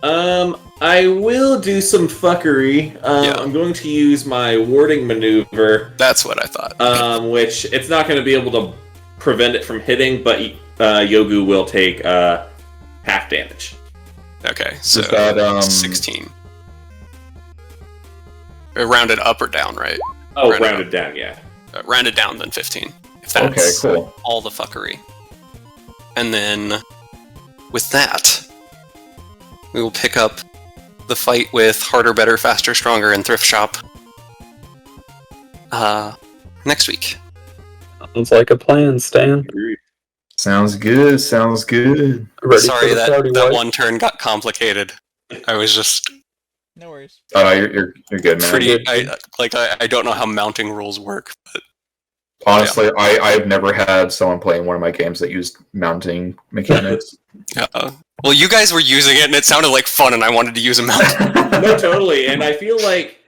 Yogu. I will do some fuckery. Yeah. I'm going to use my warding maneuver, That's what I thought. which it's not going to be able to prevent it from hitting, but Yogu will take half damage. Okay, so Is that, 16. Rounded up or down, right? Oh, Rounded rounded down, yeah. Rounded down, then 15. If that's Okay, cool. all the fuckery. And then, with that, we will pick up the fight with Harder, Better, Faster, Stronger, and Thrift Shop next week. Sounds like a plan, Stan. Sounds good. Sounds good. Ready Sorry for the party, that wife? one turn got complicated. I was just No worries. Oh, no, you're good, man. pretty... I don't know how mounting rules work, but... Honestly, I've never had someone playing one of my games that used mounting mechanics. Well, you guys were using it, and it sounded like fun, and I wanted to use a mount. No, totally. And I feel like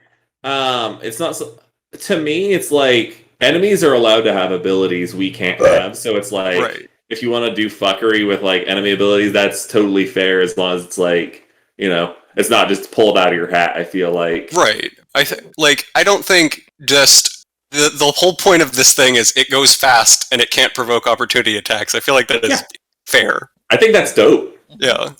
it's not so, to me, it's like enemies are allowed to have abilities we can't have. So it's like, Right. if you want to do fuckery with like enemy abilities, that's totally fair as long as it's like, it's not just pulled out of your hat, I feel like. Right. I don't think just the whole point of this thing is it goes fast and it can't provoke opportunity attacks. I feel like that is fair. I think that's dope. Yeah.